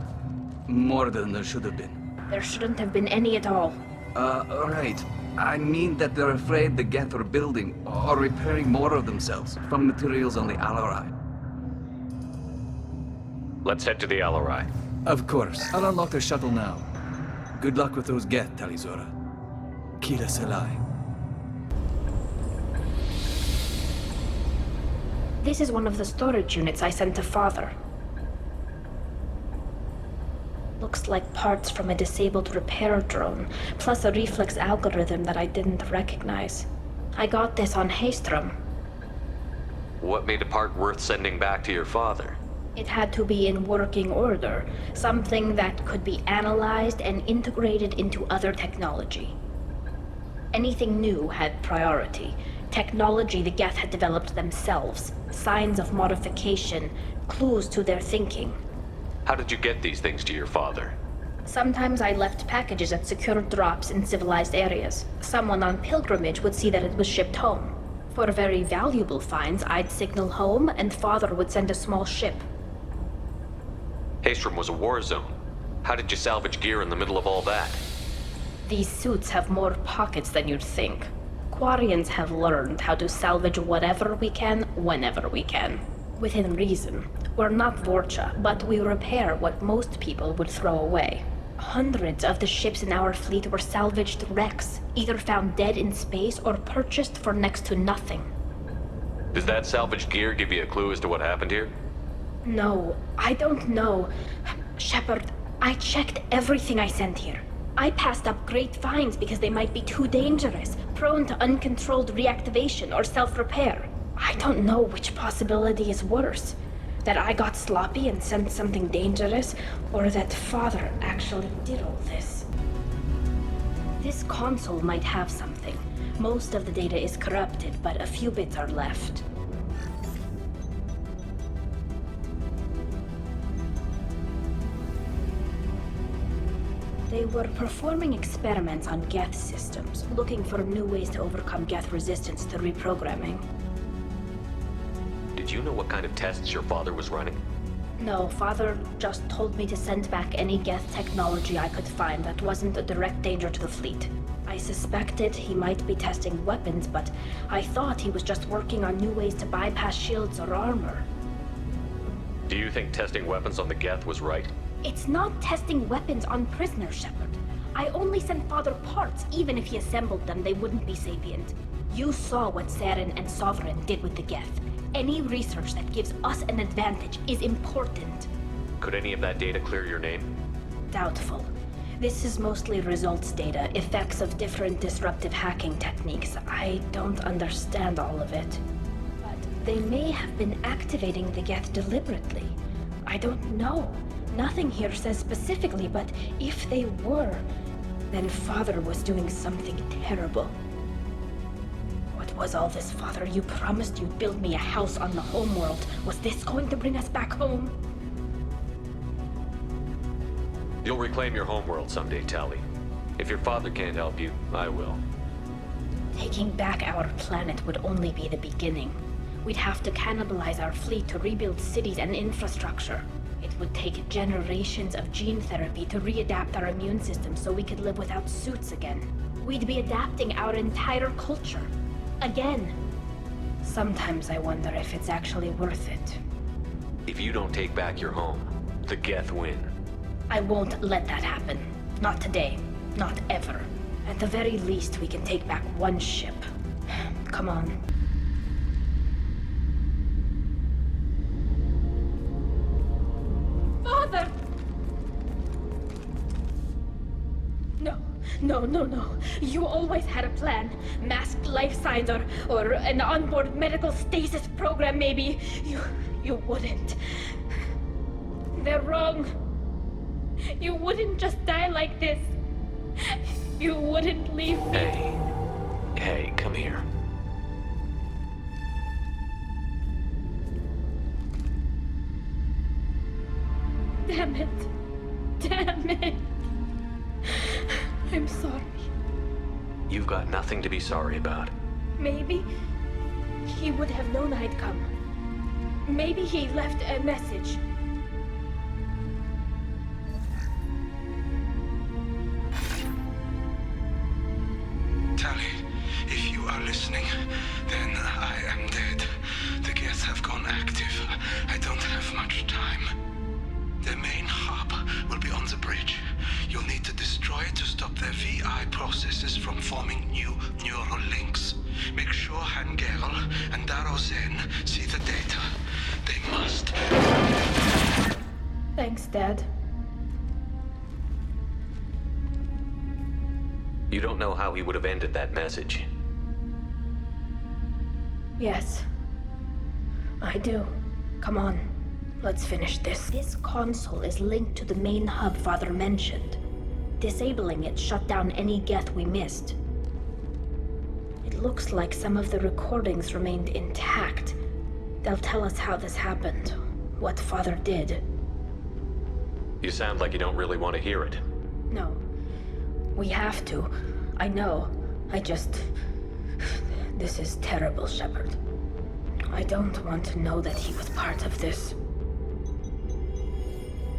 [SPEAKER 15] More than there should have been.
[SPEAKER 10] There shouldn't have been any at all.
[SPEAKER 15] Right. I mean that they're afraid the Geth are building or repairing more of themselves from materials on the Alarai.
[SPEAKER 3] Let's head to the Alarai.
[SPEAKER 15] Of course. I'll unlock the shuttle now. Good luck with those Geth, Talizora. Kila Selai.
[SPEAKER 10] This is one of the storage units I sent to Father. Looks like parts from a disabled repair drone, plus a reflex algorithm that I didn't recognize. I got this on Haystrom.
[SPEAKER 3] What made a part worth sending back to your father?
[SPEAKER 10] It had to be in working order, something that could be analyzed and integrated into other technology. Anything new had priority. Technology the Geth had developed themselves, signs of modification, clues to their thinking.
[SPEAKER 3] How did you get these things to your father?
[SPEAKER 10] Sometimes I left packages at secure drops in civilized areas. Someone on pilgrimage would see that it was shipped home. For very valuable finds, I'd signal home, and Father would send a small ship.
[SPEAKER 3] Haystrom was a war zone. How did you salvage gear in the middle of all that?
[SPEAKER 10] These suits have more pockets than you'd think. Quarians have learned how to salvage whatever we can, whenever we can. Within reason. We're not Vorcha, but we repair what most people would throw away. Hundreds of the ships in our fleet were salvaged wrecks, either found dead in space or purchased for next to nothing.
[SPEAKER 3] Does that salvaged gear give you a clue as to what happened here?
[SPEAKER 10] No, I don't know. Shepard, I checked everything I sent here. I passed up great finds because they might be too dangerous, prone to uncontrolled reactivation or self-repair. I don't know which possibility is worse. That I got sloppy and sent something dangerous, or that Father actually did all this. This console might have something. Most of the data is corrupted, but a few bits are left. They were performing experiments on Geth systems, looking for new ways to overcome Geth resistance to reprogramming.
[SPEAKER 3] Did you know what kind of tests your father was running?
[SPEAKER 10] No, Father just told me to send back any Geth technology I could find that wasn't a direct danger to the fleet. I suspected he might be testing weapons, but I thought he was just working on new ways to bypass shields or armor.
[SPEAKER 3] Do you think testing weapons on the Geth was right?
[SPEAKER 10] It's not testing weapons on prisoners, Shepard. I only sent Father parts. Even if he assembled them, they wouldn't be sapient. You saw what Saren and Sovereign did with the Geth. Any research that gives us an advantage is important.
[SPEAKER 3] Could any of that data clear your name?
[SPEAKER 10] Doubtful. This is mostly results data, effects of different disruptive hacking techniques. I don't understand all of it. But they may have been activating the Geth deliberately. I don't know. Nothing here says specifically, but if they were, then Father was doing something terrible. What was all this, Father? You promised you'd build me a house on the homeworld. Was this going to bring us back home?
[SPEAKER 3] You'll reclaim your homeworld someday, Tali. If your father can't help you, I will.
[SPEAKER 10] Taking back our planet would only be the beginning. We'd have to cannibalize our fleet to rebuild cities and infrastructure. It would take generations of gene therapy to readapt our immune system so we could live without suits again. We'd be adapting our entire culture. Again. Sometimes I wonder if it's actually worth it.
[SPEAKER 3] If you don't take back your home, the Geth win.
[SPEAKER 10] I won't let that happen. Not today. Not ever. At the very least, we can take back one ship. Come on. Father! No. You always had a plan. Masked life signs or an onboard medical stasis program, maybe. You wouldn't. They're wrong. You wouldn't just die like this. You wouldn't leave me.
[SPEAKER 3] Hey, come here.
[SPEAKER 10] Damn it. I'm sorry.
[SPEAKER 3] You've got nothing to be sorry about.
[SPEAKER 10] Maybe he would have known I'd come. Maybe he left a message.
[SPEAKER 14] Tali, if you are listening, then I am dead. The Geth have gone active. I don't have much time. The main hub will be on the bridge. You'll need to destroy it to stop their VI processes from forming new neural links. Make sure Hangerl and Daro Zen see the data. They must.
[SPEAKER 10] Thanks, Dad.
[SPEAKER 3] You don't know how he would have ended that message.
[SPEAKER 10] Yes. I do. Come on. Let's finish this. This console is linked to the main hub Father mentioned. Disabling it shut down any Geth we missed. It looks like some of the recordings remained intact. They'll tell us how this happened, what Father did.
[SPEAKER 3] You sound like you don't really want to hear it.
[SPEAKER 10] No. We have to. I know. This is terrible, Shepard. I don't want to know that he was part of this.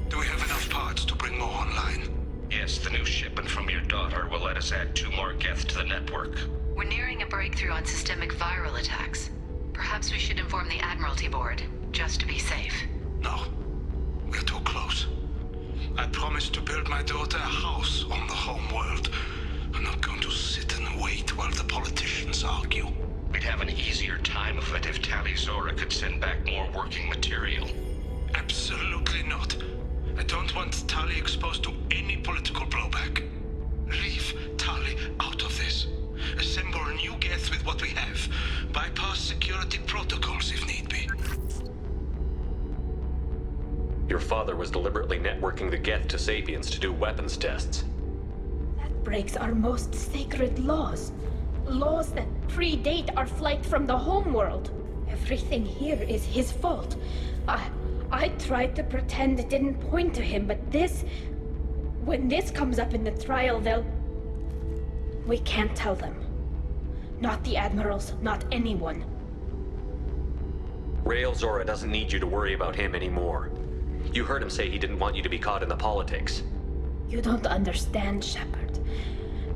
[SPEAKER 14] Do we have enough parts to bring more online?
[SPEAKER 16] Yes, the new shipment from your daughter will let us add 2 more Geth to the network.
[SPEAKER 17] We're nearing a breakthrough on systemic viral attacks. Perhaps we should inform the Admiralty Board, just to be safe.
[SPEAKER 14] No. We're too close. I promised to build my daughter a house on the homeworld. I'm not going to sit and wait while the politicians argue.
[SPEAKER 16] We'd have an easier time of it if Tali Zora could send back more working material.
[SPEAKER 14] Absolutely not. I don't want Tali exposed to any political blowback. Leave Tali out of this. Assemble new Geth with what we have. Bypass security protocols if need be.
[SPEAKER 3] Your father was deliberately networking the Geth to Sapiens to do weapons tests.
[SPEAKER 10] That breaks our most sacred laws. Laws that predate our flight from the homeworld. Everything here is his fault. I tried to pretend it didn't point to him, but when this comes up in the trial, we can't tell them. Not the admirals, not anyone.
[SPEAKER 3] Rael Zora doesn't need you to worry about him anymore. You heard him say he didn't want you to be caught in the politics.
[SPEAKER 10] You don't understand, Shepard.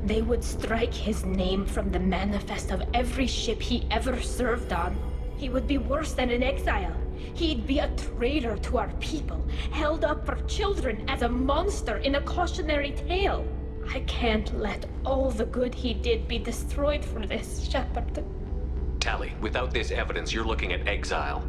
[SPEAKER 10] They would strike his name from the manifest of every ship he ever served on. He would be worse than an exile. He'd be a traitor to our people, held up for children as a monster in a cautionary tale. I can't let all the good he did be destroyed for this, Shepard.
[SPEAKER 3] Tali, without this evidence, you're looking at exile.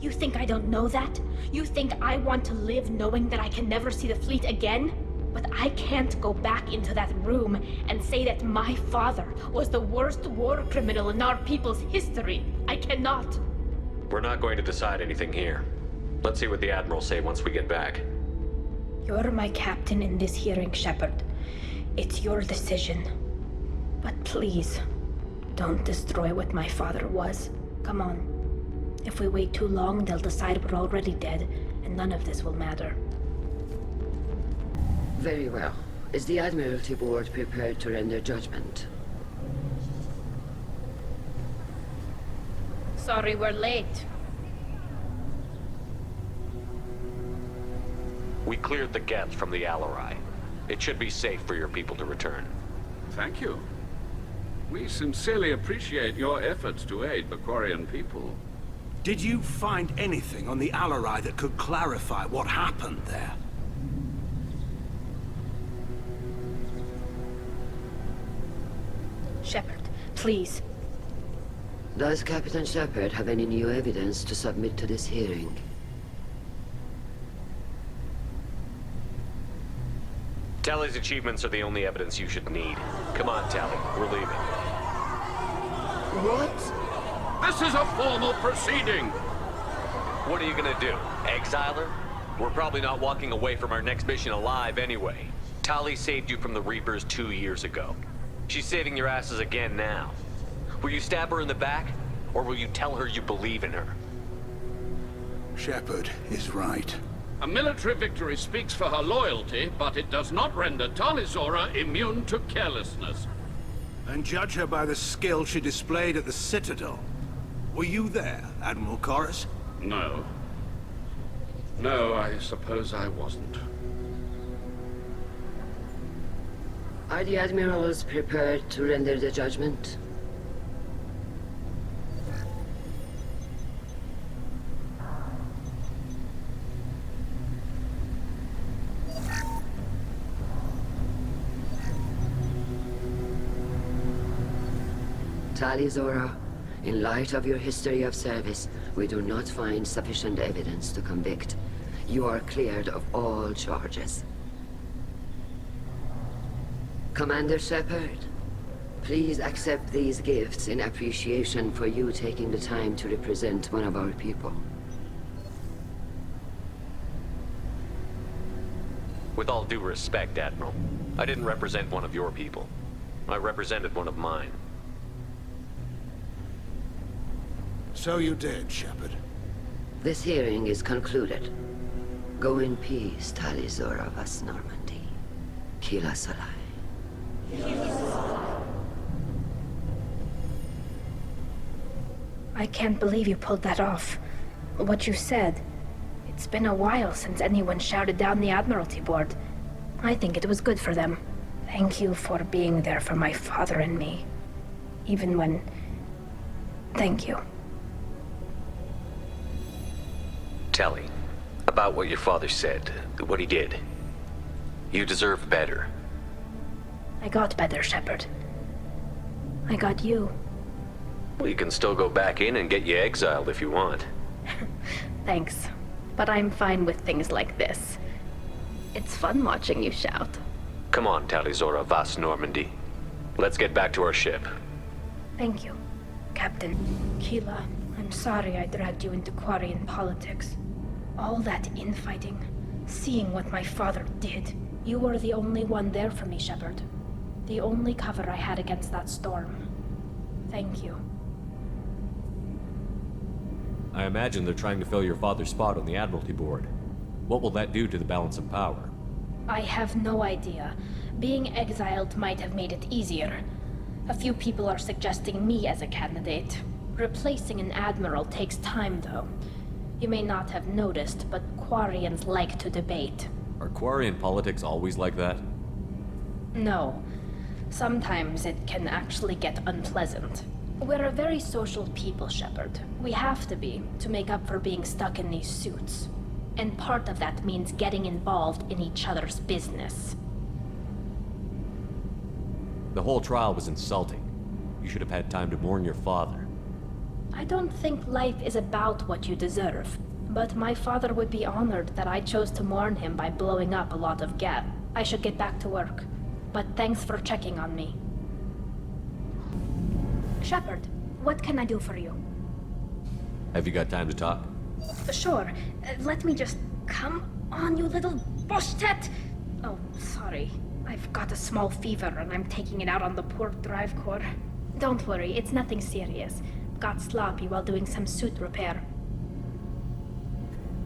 [SPEAKER 10] You think I don't know that? You think I want to live knowing that I can never see the fleet again? But I can't go back into that room and say that my father was the worst war criminal in our people's history. I cannot.
[SPEAKER 3] We're not going to decide anything here. Let's see what the Admirals say once we get back.
[SPEAKER 10] You're my captain in this hearing, Shepard. It's your decision. But please, don't destroy what my father was. Come on. If we wait too long, they'll decide we're already dead, and none of this will matter.
[SPEAKER 8] Very well. Is the Admiralty Board prepared to render judgment?
[SPEAKER 10] Sorry we're late.
[SPEAKER 3] We cleared the Geth from the Alarai. It should be safe for your people to return.
[SPEAKER 13] Thank you. We sincerely appreciate your efforts to aid the Quarian people.
[SPEAKER 14] Did you find anything on the Alarai that could clarify what happened there?
[SPEAKER 10] Shepard, please.
[SPEAKER 8] Does Captain Shepard have any new evidence to submit to this hearing?
[SPEAKER 3] Tali's achievements are the only evidence you should need. Come on, Tali. We're leaving.
[SPEAKER 8] What?
[SPEAKER 13] This is a formal proceeding!
[SPEAKER 3] What are you gonna do? Exile her? We're probably not walking away from our next mission alive anyway. Tali saved you from the Reapers 2 years ago. She's saving your asses again now. Will you stab her in the back? Or will you tell her you believe in her?
[SPEAKER 14] Shepard is right.
[SPEAKER 13] A military victory speaks for her loyalty, but it does not render Tali Zora immune to carelessness.
[SPEAKER 14] And judge her by the skill she displayed at the Citadel. Were you there, Admiral Chorus?
[SPEAKER 13] No. No, I suppose I wasn't.
[SPEAKER 8] Are the Admirals prepared to render the judgment? Tali Zora, in light of your history of service, we do not find sufficient evidence to convict. You are cleared of all charges. Commander Shepard, please accept these gifts in appreciation for you taking the time to represent one of our people.
[SPEAKER 3] With all due respect, Admiral, I didn't represent one of your people. I represented one of mine.
[SPEAKER 14] So you did, Shepard.
[SPEAKER 8] This hearing is concluded. Go in peace, Tali Zora Vas Normandy. Kila Salai.
[SPEAKER 10] I can't believe you pulled that off. What you said. It's been a while since anyone shouted down the Admiralty Board. I think it was good for them. Thank you for being there for my father and me. Even when... Thank you.
[SPEAKER 3] Tali, about what your father said, what he did. You deserve better.
[SPEAKER 10] I got better, Shepard. I got you.
[SPEAKER 3] Well, you can still go back in and get you exiled if you want.
[SPEAKER 10] Thanks. But I'm fine with things like this. It's fun watching you shout.
[SPEAKER 3] Come on, Tali Zora Vas Normandy. Let's get back to our ship.
[SPEAKER 10] Thank you, Captain. Keela, I'm sorry I dragged you into Quarian politics. All that infighting, seeing what my father did. You were the only one there for me, Shepard. The only cover I had against that storm. Thank you.
[SPEAKER 3] I imagine they're trying to fill your father's spot on the Admiralty Board. What will that do to the balance of power?
[SPEAKER 10] I have no idea. Being exiled might have made it easier. A few people are suggesting me as a candidate. Replacing an admiral takes time, though. You may not have noticed, but Quarians like to debate.
[SPEAKER 3] Are Quarian politics always like that?
[SPEAKER 10] No. Sometimes it can actually get unpleasant. We're a very social people, Shepard. We have to be, to make up for being stuck in these suits. And part of that means getting involved in each other's business.
[SPEAKER 3] The whole trial was insulting. You should have had time to mourn your father.
[SPEAKER 10] I don't think life is about what you deserve, but my father would be honored that I chose to mourn him by blowing up a lot of gas. I should get back to work, but thanks for checking on me. Shepard, what can I do for you?
[SPEAKER 3] Have you got time to talk?
[SPEAKER 10] Sure. Let me just... Come on, you little bushtet! Oh, sorry. I've got a small fever and I'm taking it out on the poor drive core. Don't worry, it's nothing serious. Got sloppy while doing some suit repair.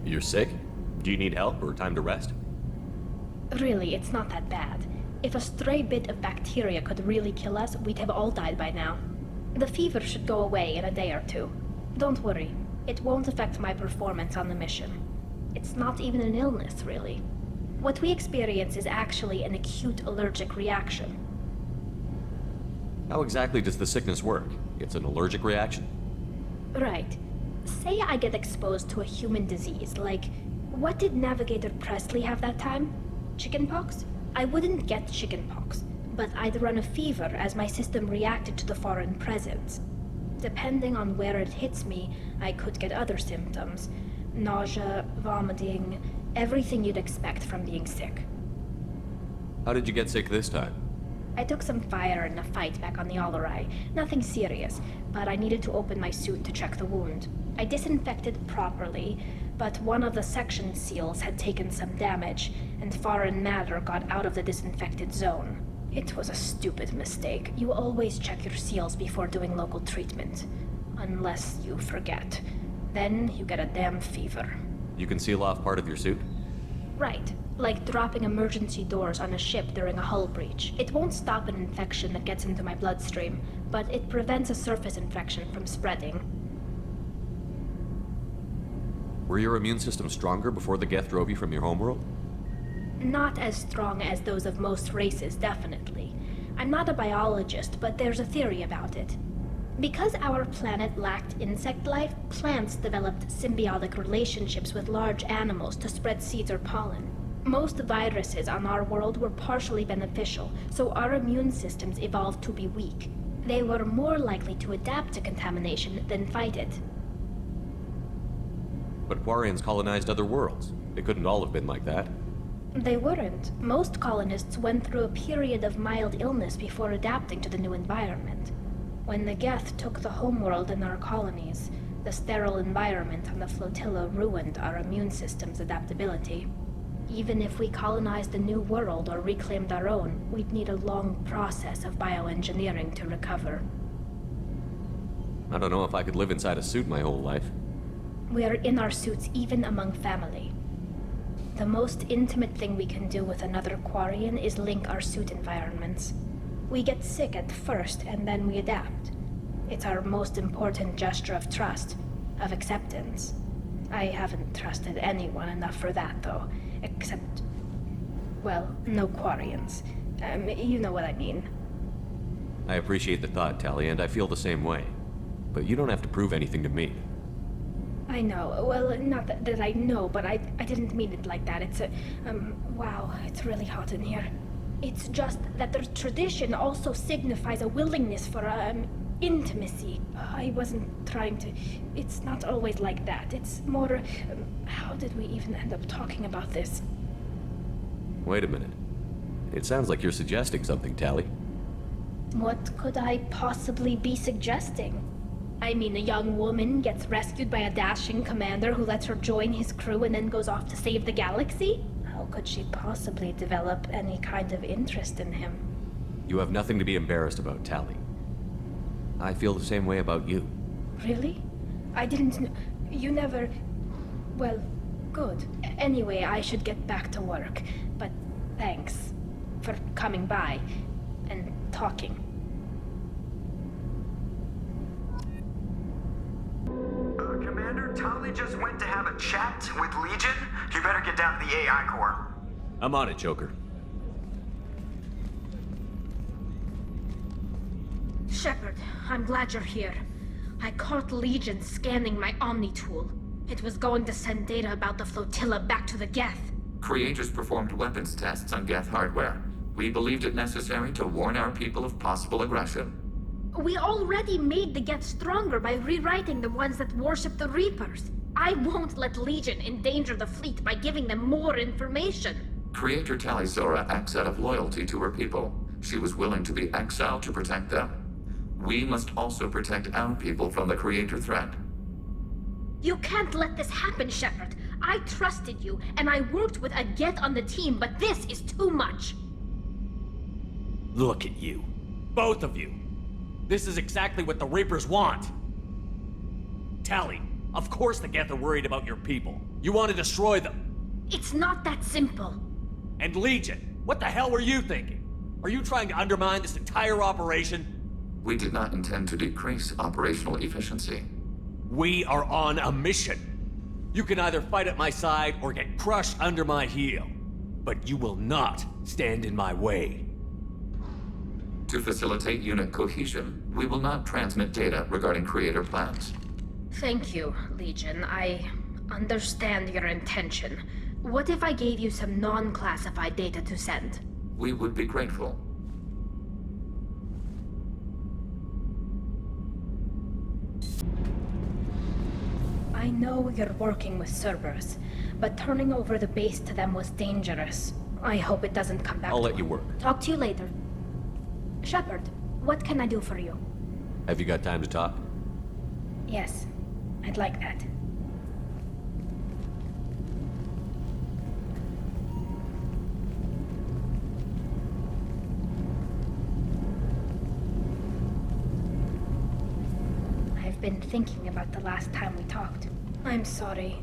[SPEAKER 3] You're sick? Do you need help or time to rest?
[SPEAKER 10] Really, it's not that bad. If a stray bit of bacteria could really kill us, we'd have all died by now. The fever should go away in a day or two. Don't worry, it won't affect my performance on the mission. It's not even an illness, really. What we experience is actually an acute allergic reaction.
[SPEAKER 3] How exactly does the sickness work? It's an allergic reaction?
[SPEAKER 10] Right. Say I get exposed to a human disease, like... What did Navigator Presley have that time? Chickenpox? I wouldn't get chickenpox, but I'd run a fever as my system reacted to the foreign presence. Depending on where it hits me, I could get other symptoms. Nausea, vomiting, everything you'd expect from being sick.
[SPEAKER 3] How did you get sick this time?
[SPEAKER 10] I took some fire in a fight back on the Allerai. Nothing serious, but I needed to open my suit to check the wound. I disinfected properly, but one of the section seals had taken some damage, and foreign matter got out of the disinfected zone. It was a stupid mistake. You always check your seals before doing local treatment. Unless you forget. Then you get a damn fever.
[SPEAKER 3] You can seal off part of your suit?
[SPEAKER 10] Right. Like dropping emergency doors on a ship during a hull breach. It won't stop an infection that gets into my bloodstream, but it prevents a surface infection from spreading.
[SPEAKER 3] Were your immune system stronger before the Geth drove you from your homeworld?
[SPEAKER 10] Not as strong as those of most races, definitely. I'm not a biologist, but there's a theory about it. Because our planet lacked insect life, plants developed symbiotic relationships with large animals to spread seeds or pollen. Most viruses on our world were partially beneficial, so our immune systems evolved to be weak. They were more likely to adapt to contamination than fight it.
[SPEAKER 3] But Quarians colonized other worlds. They couldn't all have been like that.
[SPEAKER 10] They weren't. Most colonists went through a period of mild illness before adapting to the new environment. When the Geth took the homeworld in our colonies, the sterile environment on the flotilla ruined our immune system's adaptability. Even if we colonized a new world or reclaimed our own, we'd need a long process of bioengineering to recover.
[SPEAKER 3] I don't know if I could live inside a suit my whole life.
[SPEAKER 10] We're in our suits even among family. The most intimate thing we can do with another Quarian is link our suit environments. We get sick at first, and then we adapt. It's our most important gesture of trust, of acceptance. I haven't trusted anyone enough for that, though. Except... well, no Quarians. You know what I mean.
[SPEAKER 3] I appreciate the thought, Tali, and I feel the same way. But you don't have to prove anything to me.
[SPEAKER 10] I know. Well, not that I know, but I didn't mean it like that. It's a... wow, it's really hot in here. It's just that the tradition also signifies a willingness for, intimacy. I wasn't trying to... It's not always like that. It's more... how did we even end up talking about this?
[SPEAKER 3] Wait a minute. It sounds like you're suggesting something, Tali.
[SPEAKER 10] What could I possibly be suggesting? I mean, a young woman gets rescued by a dashing commander who lets her join his crew and then goes off to save the galaxy? How could she possibly develop any kind of interest in him?
[SPEAKER 3] You have nothing to be embarrassed about, Tali. I feel the same way about you.
[SPEAKER 10] Really? I didn't... You never... Well, good. Anyway, I should get back to work. But thanks for coming by and talking.
[SPEAKER 18] Commander, Tali just went to have a chat with Legion. You better get down to the AI core.
[SPEAKER 3] I'm on it, Joker.
[SPEAKER 10] Shepard, I'm glad you're here. I caught Legion scanning my Omni tool. It was going to send data about the flotilla back to the Geth.
[SPEAKER 19] Creators performed weapons tests on Geth hardware. We believed it necessary to warn our people of possible aggression.
[SPEAKER 10] We already made the Geth stronger by rewriting the ones that worship the Reapers. I won't let Legion endanger the fleet by giving them more information.
[SPEAKER 19] Creator Tali acts out of loyalty to her people. She was willing to be exiled to protect them. We must also protect our people from the Creator threat.
[SPEAKER 10] You can't let this happen, Shepard. I trusted you, and I worked with a Geth on the team, but this is too much.
[SPEAKER 20] Look at you. Both of you. This is exactly what the Reapers want. Tali, of course the Geth are worried about your people. You want to destroy them.
[SPEAKER 10] It's not that simple.
[SPEAKER 20] And Legion, what the hell were you thinking? Are you trying to undermine this entire operation?
[SPEAKER 19] We did not intend to decrease operational efficiency.
[SPEAKER 20] We are on a mission. You can either fight at my side or get crushed under my heel. But you will not stand in my way.
[SPEAKER 19] To facilitate unit cohesion, we will not transmit data regarding Creator plans.
[SPEAKER 10] Thank you, Legion. I understand your intention. What if I gave you some non-classified data to send?
[SPEAKER 19] We would be grateful.
[SPEAKER 10] I know you're working with Cerberus, but turning over the base to them was dangerous. I hope it doesn't come back.
[SPEAKER 3] I'll let you work.
[SPEAKER 10] Talk to you later. Shepard, what can I do for you?
[SPEAKER 3] Have you got time to talk?
[SPEAKER 10] Yes, I'd like that. I've been thinking about the last time we talked. I'm sorry.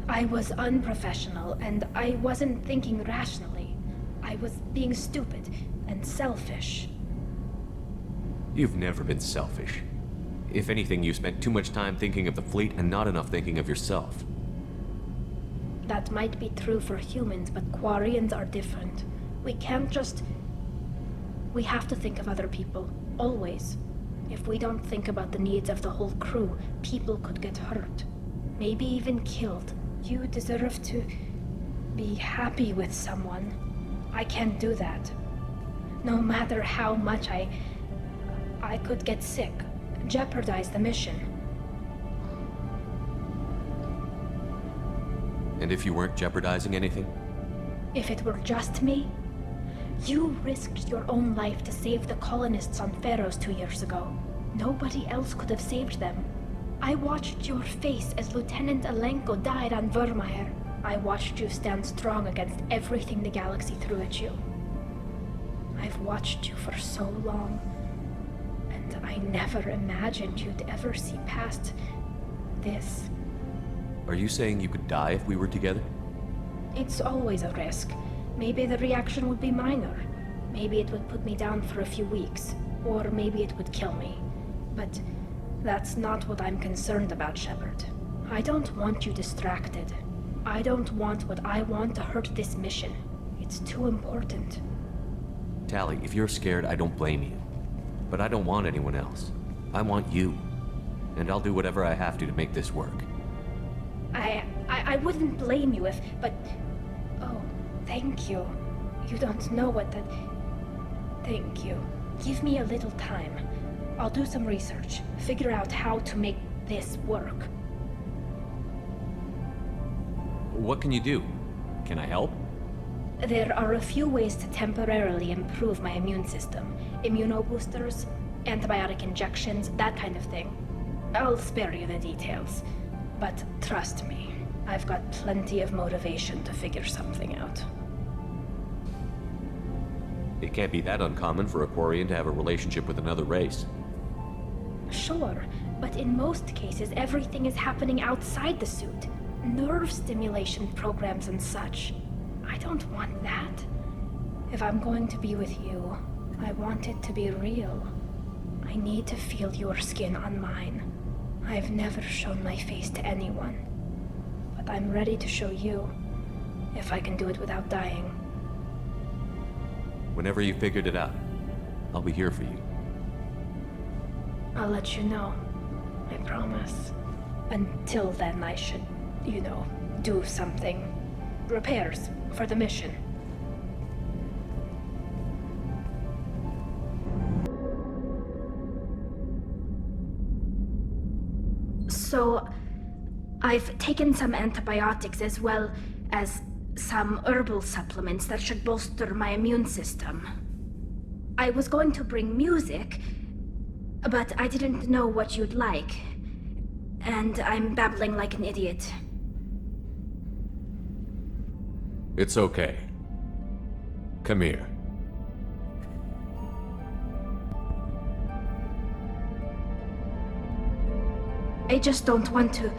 [SPEAKER 10] I was unprofessional, and I wasn't thinking rationally. I was being stupid and selfish.
[SPEAKER 3] You've never been selfish. If anything, you spent too much time thinking of the fleet and not enough thinking of yourself.
[SPEAKER 10] That might be true for humans, but Quarians are different. We can't just... We have to think of other people, always. If we don't think about the needs of the whole crew, people could get hurt. Maybe even killed. You deserve to be happy with someone. I can't do that. No matter how much I could get sick, jeopardize the mission.
[SPEAKER 3] And if you weren't jeopardizing anything?
[SPEAKER 10] If it were just me? You risked your own life to save the colonists on Pharaohs 2 years ago. Nobody else could have saved them. I watched your face as Lieutenant Alenko died on Vermeer. I watched you stand strong against everything the galaxy threw at you. I've watched you for so long, and I never imagined you'd ever see past this.
[SPEAKER 3] Are you saying you could die if we were together?
[SPEAKER 10] It's always a risk. Maybe the reaction would be minor. Maybe it would put me down for a few weeks, or maybe it would kill me. But that's not what I'm concerned about, Shepard. I don't want you distracted. I don't want what I want to hurt this mission. It's too important.
[SPEAKER 3] Tali, if you're scared, I don't blame you. But I don't want anyone else. I want you. And I'll do whatever I have to make this work.
[SPEAKER 10] I wouldn't blame you if, but... Oh, thank you. You don't know what that... Thank you. Give me a little time. I'll do some research, figure out how to make this work.
[SPEAKER 3] What can you do? Can I help?
[SPEAKER 10] There are a few ways to temporarily improve my immune system. Immunoboosters, antibiotic injections, that kind of thing. I'll spare you the details. But trust me, I've got plenty of motivation to figure something out.
[SPEAKER 3] It can't be that uncommon for a Quarian to have a relationship with another race.
[SPEAKER 10] Sure, but in most cases everything is happening outside the suit. Nerve stimulation programs and such. I don't want that. If I'm going to be with you, I want it to be real. I need to feel your skin on mine. I've never shown my face to anyone. But I'm ready to show you, if I can do it without dying.
[SPEAKER 3] Whenever you figured it out, I'll be here for you.
[SPEAKER 10] I'll let you know. I promise. Until then, I should, do something. Repairs for the mission. So, I've taken some antibiotics as well as some herbal supplements that should bolster my immune system. I was going to bring music, but I didn't know what you'd like. And I'm babbling like an idiot.
[SPEAKER 20] It's okay. Come here.
[SPEAKER 10] I just don't want to.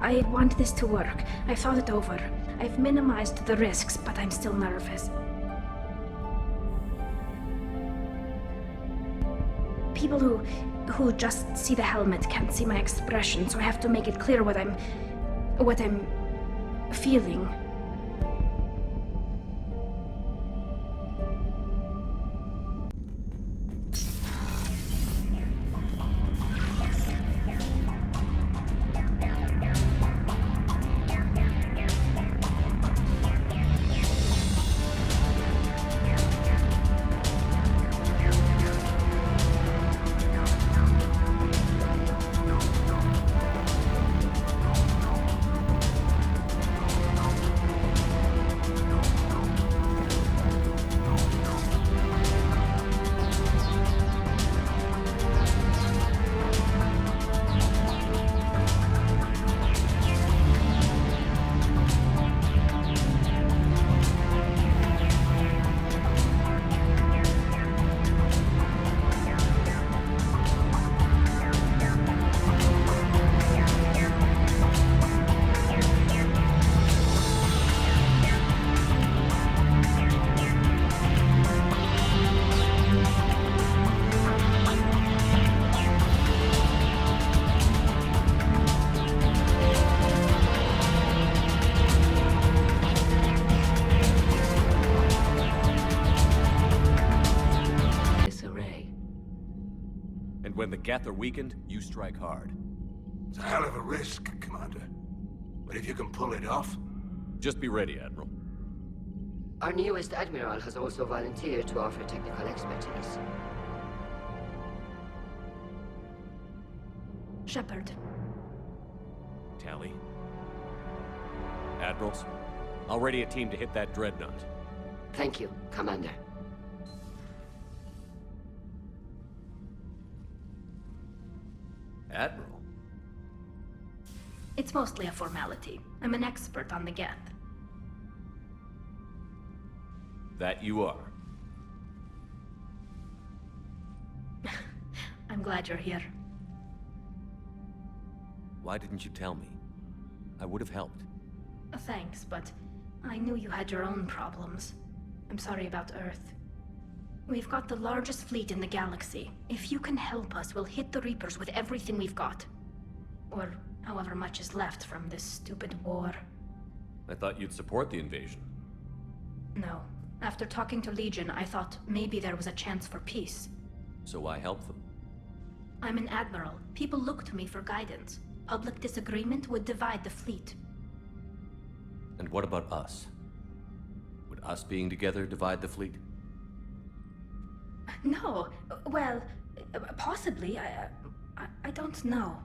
[SPEAKER 10] I want this to work. I've thought it over. I've minimized the risks, but I'm still nervous. People who just see the helmet can't see my expression, so I have to make it clear what I'm feeling.
[SPEAKER 20] When the Geth are weakened, you strike hard.
[SPEAKER 14] It's a hell of a risk, Commander. But if you can pull it off...
[SPEAKER 20] Just be ready, Admiral.
[SPEAKER 8] Our newest Admiral has also volunteered to offer technical expertise.
[SPEAKER 10] Shepard.
[SPEAKER 20] Tali. Admirals, I'll ready a team to hit that dreadnought.
[SPEAKER 8] Thank you, Commander.
[SPEAKER 20] Admiral?
[SPEAKER 10] It's mostly a formality. I'm an expert on the Geth.
[SPEAKER 20] That you are.
[SPEAKER 10] I'm glad you're here.
[SPEAKER 20] Why didn't you tell me? I would have helped.
[SPEAKER 10] Thanks, but I knew you had your own problems. I'm sorry about Earth. We've got the largest fleet in the galaxy. If you can help us, we'll hit the Reapers with everything we've got. Or however much is left from this stupid war.
[SPEAKER 20] I thought you'd support the invasion.
[SPEAKER 10] No. After talking to Legion, I thought maybe there was a chance for peace.
[SPEAKER 20] So I helped them.
[SPEAKER 10] I'm an admiral. People look to me for guidance. Public disagreement would divide the fleet.
[SPEAKER 20] And what about us? Would us being together divide the fleet?
[SPEAKER 10] No. Well, possibly. I don't know.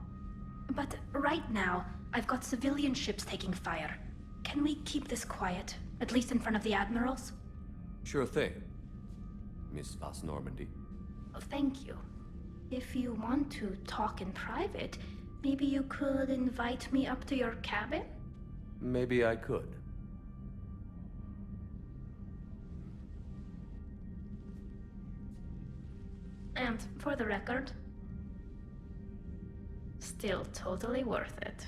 [SPEAKER 10] But right now, I've got civilian ships taking fire. Can we keep this quiet? At least in front of the admirals?
[SPEAKER 20] Sure thing, Miss Vas Normandy.
[SPEAKER 10] Thank you. If you want to talk in private, maybe you could invite me up to your cabin?
[SPEAKER 20] Maybe I could.
[SPEAKER 10] And for the record, still totally worth it.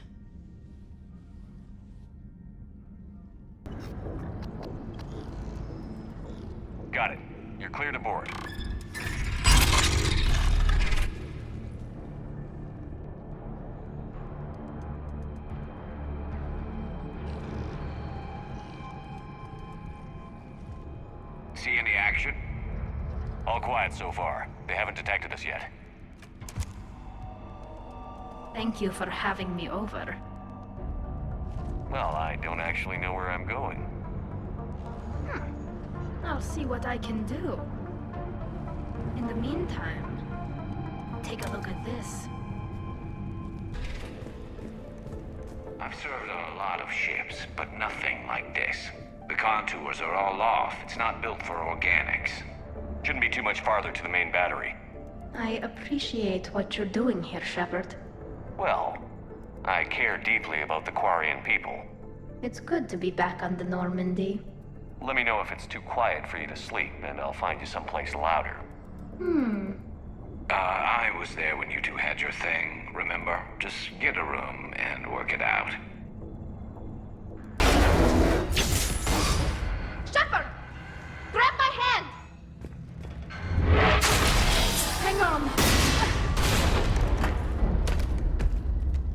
[SPEAKER 3] Got it. You're clear to board. See any action? All quiet so far. They haven't detected us yet.
[SPEAKER 10] Thank you for having me over.
[SPEAKER 3] Well, I don't actually know where I'm going.
[SPEAKER 10] I'll see what I can do. In the meantime, take a look at this.
[SPEAKER 16] I've served on a lot of ships, but nothing like this. The contours are all off. It's not built for organics.
[SPEAKER 3] Shouldn't be too much farther to the main battery.
[SPEAKER 10] I appreciate what you're doing here, Shepard.
[SPEAKER 3] Well, I care deeply about the Quarian people.
[SPEAKER 10] It's good to be back on the Normandy.
[SPEAKER 3] Let me know if it's too quiet for you to sleep, and I'll find you someplace louder.
[SPEAKER 16] I was there when you two had your thing, remember? Just get a room and work it out.
[SPEAKER 10] Shepard! Grab my hand! Hang on.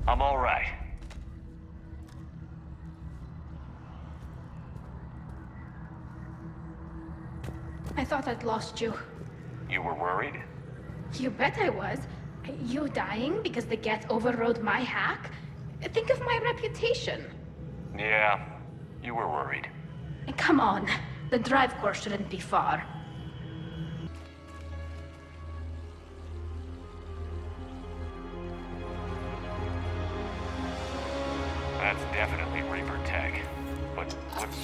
[SPEAKER 3] I'm all right.
[SPEAKER 10] I thought I'd lost you.
[SPEAKER 3] You were worried?
[SPEAKER 10] You bet I was. You dying because the Geth overrode my hack? Think of my reputation.
[SPEAKER 3] Yeah, you were worried.
[SPEAKER 10] Come on. The drive course shouldn't be far.
[SPEAKER 3] That's definitely Reaper tech. But what's...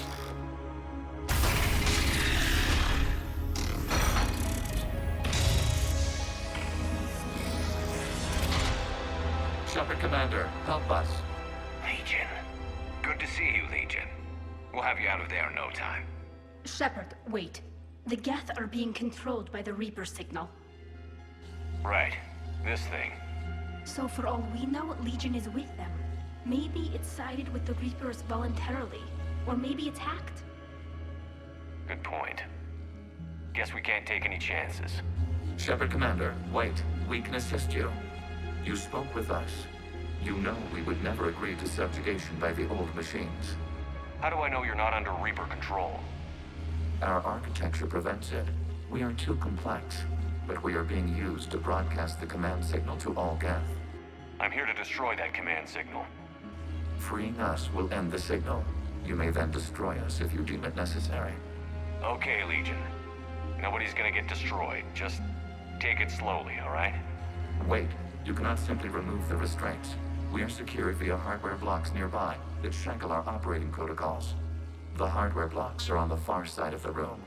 [SPEAKER 19] Shepard Commander, help us.
[SPEAKER 16] Legion. Good to see you, Legion. We'll have you out of there in no time.
[SPEAKER 10] Shepard, wait. The Geth are being controlled by the Reaper signal.
[SPEAKER 3] Right. This thing.
[SPEAKER 10] So for all we know, Legion is with them. Maybe it sided with the Reapers voluntarily. Or maybe it's hacked.
[SPEAKER 3] Good point. Guess we can't take any chances.
[SPEAKER 19] Shepard Commander, wait. We can assist you. You spoke with us. You know we would never agree to subjugation by the old machines.
[SPEAKER 3] How do I know you're not under Reaper control?
[SPEAKER 19] Our architecture prevents it. We are too complex, but we are being used to broadcast the command signal to all Geth.
[SPEAKER 3] I'm here to destroy that command signal.
[SPEAKER 19] Freeing us will end the signal. You may then destroy us if you deem it necessary.
[SPEAKER 3] Okay, Legion. Nobody's gonna get destroyed. Just take it slowly, all right?
[SPEAKER 19] Wait. You cannot simply remove the restraints. We are secured via hardware blocks nearby that shackle our operating protocols. The hardware blocks are on the far side of the room.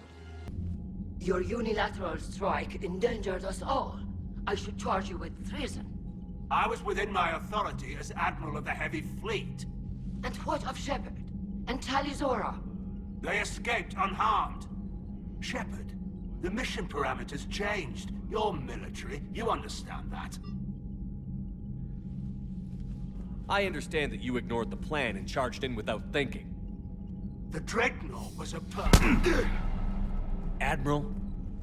[SPEAKER 8] Your unilateral strike endangered us all. I should charge you with treason.
[SPEAKER 14] I was within my authority as Admiral of the Heavy Fleet.
[SPEAKER 8] And what of Shepard? And Tali Zora?
[SPEAKER 14] They escaped unharmed. Shepard, the mission parameters changed. You're military, you understand that.
[SPEAKER 20] I understand that you ignored the plan and charged in without thinking.
[SPEAKER 14] The Dreadnought was a
[SPEAKER 20] Admiral,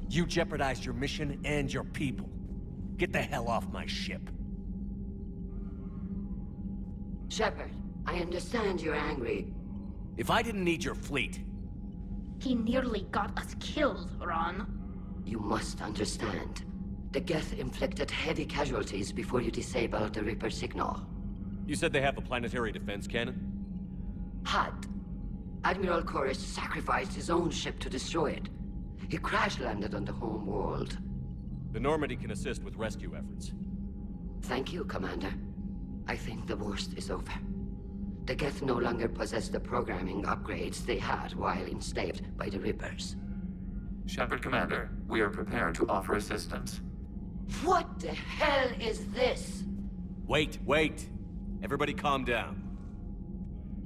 [SPEAKER 20] you jeopardized your mission and your people. Get the hell off my ship.
[SPEAKER 8] Shepard, I understand you're angry.
[SPEAKER 20] If I didn't need your fleet...
[SPEAKER 10] He nearly got us killed, Ron.
[SPEAKER 8] You must understand. The Geth inflicted heavy casualties before you disabled the Reaper signal.
[SPEAKER 20] You said they have a planetary defense cannon?
[SPEAKER 8] Had. Admiral Koris sacrificed his own ship to destroy it. He crash-landed on the home world.
[SPEAKER 20] The Normandy can assist with rescue efforts.
[SPEAKER 8] Thank you, Commander. I think the worst is over. The Geth no longer possess the programming upgrades they had while enslaved by the Reapers.
[SPEAKER 19] Shepard Commander, we are prepared to offer assistance.
[SPEAKER 8] What the hell is this?
[SPEAKER 20] Wait. Everybody calm down.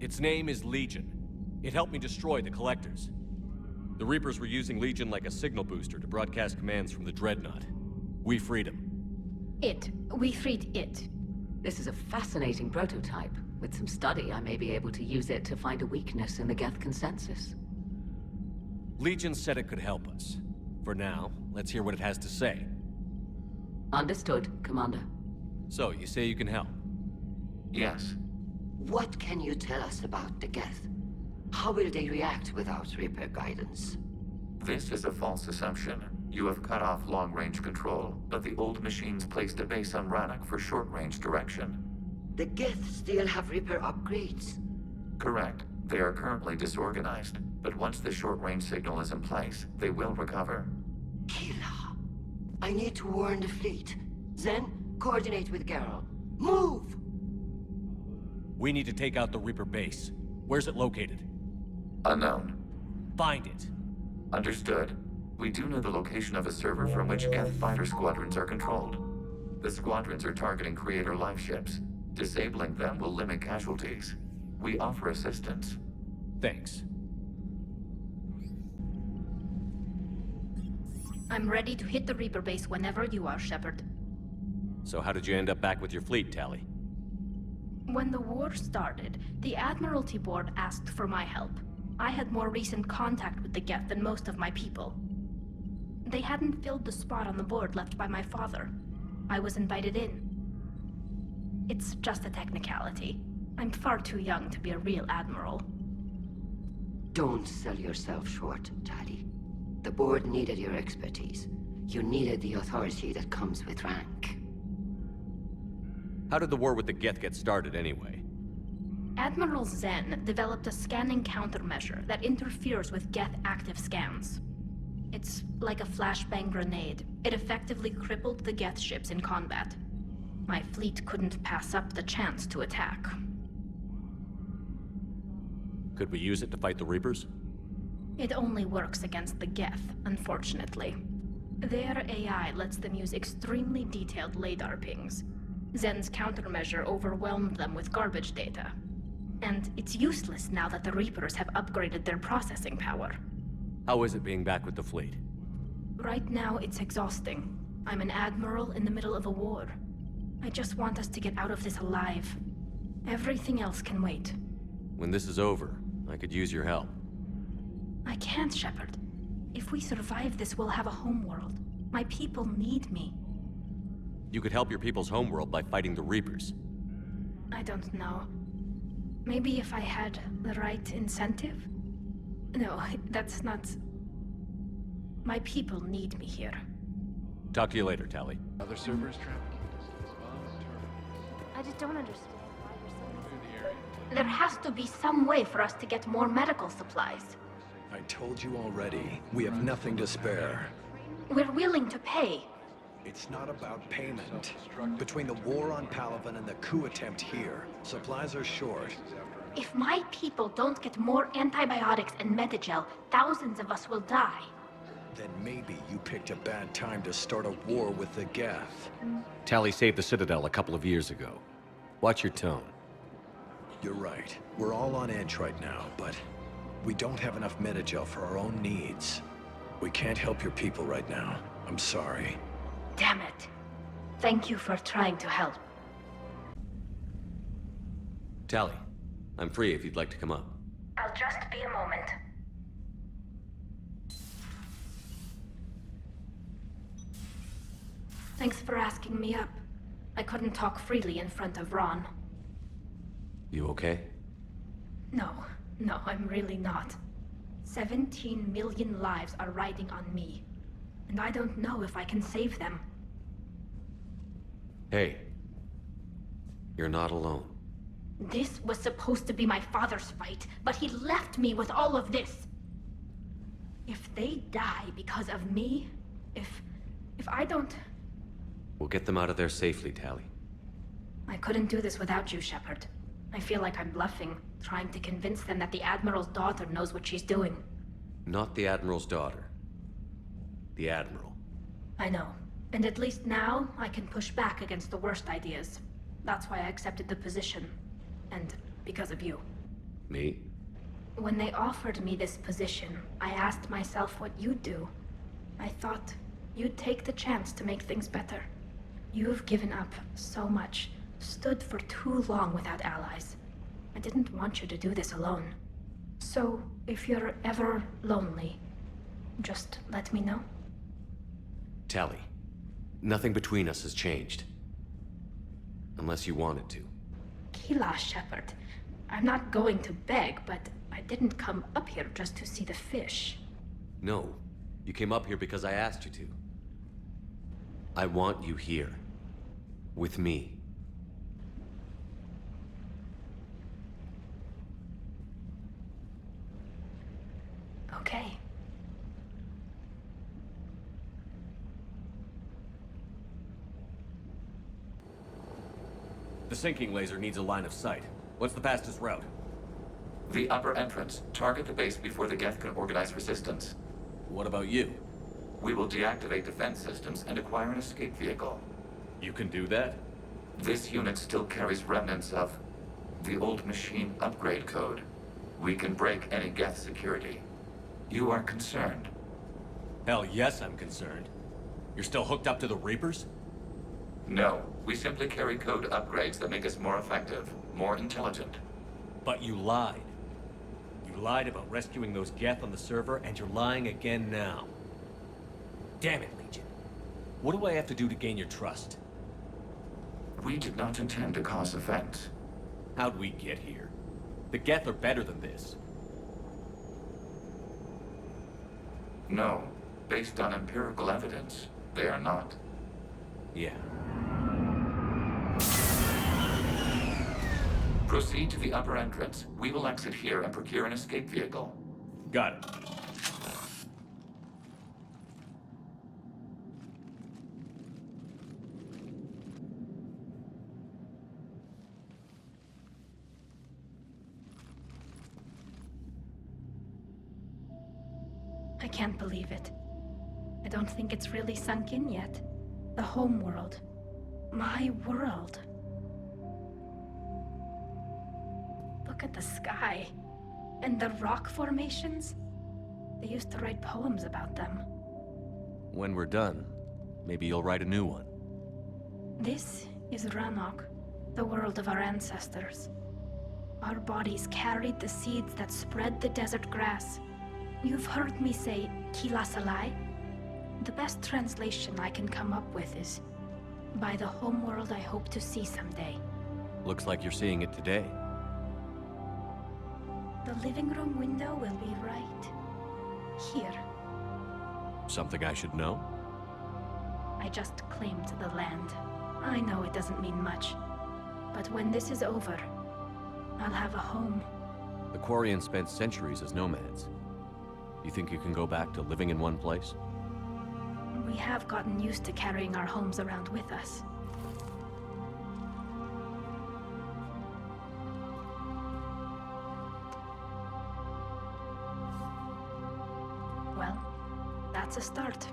[SPEAKER 20] Its name is Legion. It helped me destroy the Collectors. The Reapers were using Legion like a signal booster to broadcast commands from the Dreadnought. We freed him.
[SPEAKER 10] We freed it.
[SPEAKER 21] This is a fascinating prototype. With some study, I may be able to use it to find a weakness in the Geth consensus.
[SPEAKER 20] Legion said it could help us. For now, let's hear what it has to say.
[SPEAKER 21] Understood, Commander.
[SPEAKER 20] So, you say you can help?
[SPEAKER 19] Yes.
[SPEAKER 8] What can you tell us about the Geth? How will they react without Reaper guidance?
[SPEAKER 19] This is a false assumption. You have cut off long-range control, but the old machines placed a base on Rannoch for short-range direction.
[SPEAKER 8] The Geth still have Reaper upgrades?
[SPEAKER 19] Correct. They are currently disorganized, but once the short-range signal is in place, they will recover.
[SPEAKER 8] Kila, I need to warn the fleet. Then, coordinate with Geralt. Move!
[SPEAKER 20] We need to take out the Reaper base. Where's it located?
[SPEAKER 19] Unknown.
[SPEAKER 20] Find it.
[SPEAKER 19] Understood. We do know the location of a server from which Geth fighter squadrons are controlled. The squadrons are targeting Creator life ships. Disabling them will limit casualties. We offer assistance.
[SPEAKER 20] Thanks.
[SPEAKER 10] I'm ready to hit the Reaper base whenever you are, Shepard.
[SPEAKER 20] So how did you end up back with your fleet, Tali?
[SPEAKER 10] When the war started, the Admiralty Board asked for my help. I had more recent contact with the Geth than most of my people. They hadn't filled the spot on the board left by my father. I was invited in. It's just a technicality. I'm far too young to be a real admiral.
[SPEAKER 8] Don't sell yourself short, Tali. The board needed your expertise. You needed the authority that comes with rank.
[SPEAKER 20] How did the war with the Geth get started anyway?
[SPEAKER 10] Admiral Zen developed a scanning countermeasure that interferes with Geth active scans. It's like a flashbang grenade. It effectively crippled the Geth ships in combat. My fleet couldn't pass up the chance to attack.
[SPEAKER 20] Could we use it to fight the Reapers?
[SPEAKER 10] It only works against the Geth, unfortunately. Their AI lets them use extremely detailed LADAR pings. Zen's countermeasure overwhelmed them with garbage data. And it's useless now that the Reapers have upgraded their processing power.
[SPEAKER 20] How is it being back with the fleet?
[SPEAKER 10] Right now, it's exhausting. I'm an admiral in the middle of a war. I just want us to get out of this alive. Everything else can wait.
[SPEAKER 20] When this is over, I could use your help.
[SPEAKER 10] I can't, Shepard. If we survive this, we'll have a homeworld. My people need me.
[SPEAKER 20] You could help your people's homeworld by fighting the Reapers.
[SPEAKER 10] I don't know. Maybe if I had the right incentive? No, that's not... My people need me here.
[SPEAKER 20] Talk to you later, Tali.
[SPEAKER 7] Other servers trafficking.
[SPEAKER 10] I just don't understand why you're so... There has to be some way for us to get more medical supplies.
[SPEAKER 22] I told you already, we have nothing to spare.
[SPEAKER 10] We're willing to pay.
[SPEAKER 22] It's not about payment. Between the war on Palaven and the coup attempt here, supplies are short.
[SPEAKER 10] If my people don't get more antibiotics and Medigel, thousands of us will die.
[SPEAKER 22] Then maybe you picked a bad time to start a war with the Geth.
[SPEAKER 20] Tali saved the Citadel a couple of years ago. Watch your tone.
[SPEAKER 22] You're right. We're all on edge right now, but we don't have enough Medigel for our own needs. We can't help your people right now. I'm sorry.
[SPEAKER 10] Damn it. Thank you for trying to help.
[SPEAKER 20] Tali, I'm free if you'd like to come up.
[SPEAKER 10] I'll just be a moment. Thanks for asking me up. I couldn't talk freely in front of Ron.
[SPEAKER 20] You okay?
[SPEAKER 10] No, I'm really not. 17 million lives are riding on me. And I don't know if I can save them.
[SPEAKER 20] Hey. You're not alone.
[SPEAKER 10] This was supposed to be my father's fight, but he left me with all of this. If they die because of me, if I don't...
[SPEAKER 20] We'll get them out of there safely, Tali.
[SPEAKER 10] I couldn't do this without you, Shepard. I feel like I'm bluffing, trying to convince them that the Admiral's daughter knows what she's doing.
[SPEAKER 20] Not the Admiral's daughter. The Admiral.
[SPEAKER 10] I know. And at least now, I can push back against the worst ideas. That's why I accepted the position. And because of you.
[SPEAKER 20] Me?
[SPEAKER 10] When they offered me this position, I asked myself what you'd do. I thought you'd take the chance to make things better. You've given up so much, stood for too long without allies. I didn't want you to do this alone. So, if you're ever lonely, just let me know.
[SPEAKER 20] Tali, nothing between us has changed. Unless you wanted to.
[SPEAKER 10] Kila, Shepard. I'm not going to beg, but I didn't come up here just to see the fish.
[SPEAKER 20] No, you came up here because I asked you to. I want you here. With me.
[SPEAKER 10] Okay.
[SPEAKER 20] The sinking laser needs a line of sight. What's the fastest route?
[SPEAKER 19] The upper entrance. Target the base before the Geth can organize resistance.
[SPEAKER 20] What about you?
[SPEAKER 19] We will deactivate defense systems and acquire an escape vehicle.
[SPEAKER 20] You can do that?
[SPEAKER 19] This unit still carries remnants of the old machine upgrade code. We can break any Geth security. You are concerned?
[SPEAKER 20] Hell yes, I'm concerned. You're still hooked up to the Reapers?
[SPEAKER 19] No, we simply carry code upgrades that make us more effective, more intelligent.
[SPEAKER 20] But you lied. You lied about rescuing those Geth on the server, and you're lying again now. Damn it, Legion. What do I have to do to gain your trust?
[SPEAKER 19] We did not intend to cause offense.
[SPEAKER 20] How'd we get here? The Geth are better than this.
[SPEAKER 19] No, based on empirical evidence, they are not.
[SPEAKER 20] Yeah.
[SPEAKER 19] Proceed to the upper entrance. We will exit here and procure an escape vehicle.
[SPEAKER 20] Got it.
[SPEAKER 10] I can't believe it. I don't think it's really sunk in yet. The home world. My world. Look at the sky. And the rock formations. They used to write poems about them.
[SPEAKER 20] When we're done, maybe you'll write a new one.
[SPEAKER 10] This is Ranok, the world of our ancestors. Our bodies carried the seeds that spread the desert grass. You've heard me say Kilasalai? The best translation I can come up with is, by the homeworld I hope to see someday.
[SPEAKER 20] Looks like you're seeing it today.
[SPEAKER 10] The living room window will be right here.
[SPEAKER 20] Something I should know?
[SPEAKER 10] I just claimed the land. I know it doesn't mean much, but when this is over, I'll have a home.
[SPEAKER 20] The Quarians spent centuries as nomads. You think you can go back to living in one place?
[SPEAKER 10] We have gotten used to carrying our homes around with us. Well, that's a start.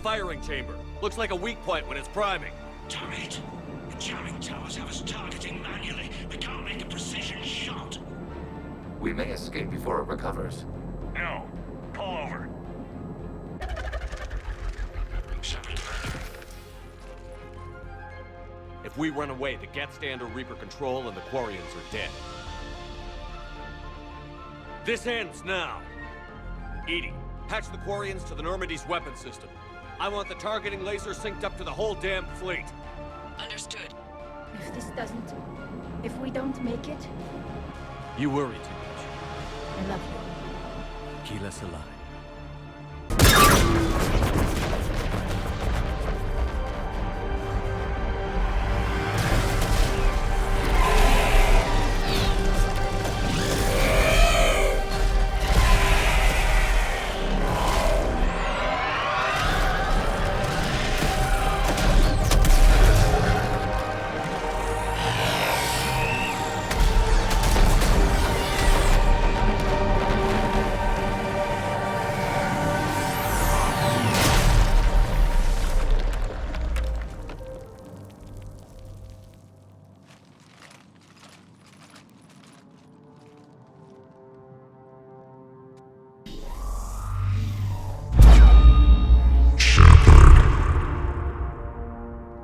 [SPEAKER 20] Firing chamber. Looks like a weak point when it's priming.
[SPEAKER 6] Damn it! The jamming towers have us targeting manually. We can't make a precision shot.
[SPEAKER 19] We may escape before it recovers.
[SPEAKER 6] No. Pull over. Shepard.
[SPEAKER 20] If we run away, the Geth stay under Reaper control and the Quarians are dead. This ends now. Edie, patch the Quarians to the Normandy's weapon system. I want the targeting laser synced up to the whole damn fleet.
[SPEAKER 17] Understood.
[SPEAKER 10] If this doesn't... if we don't make it...
[SPEAKER 20] You worry too much.
[SPEAKER 10] I love you.
[SPEAKER 20] Keep us alive.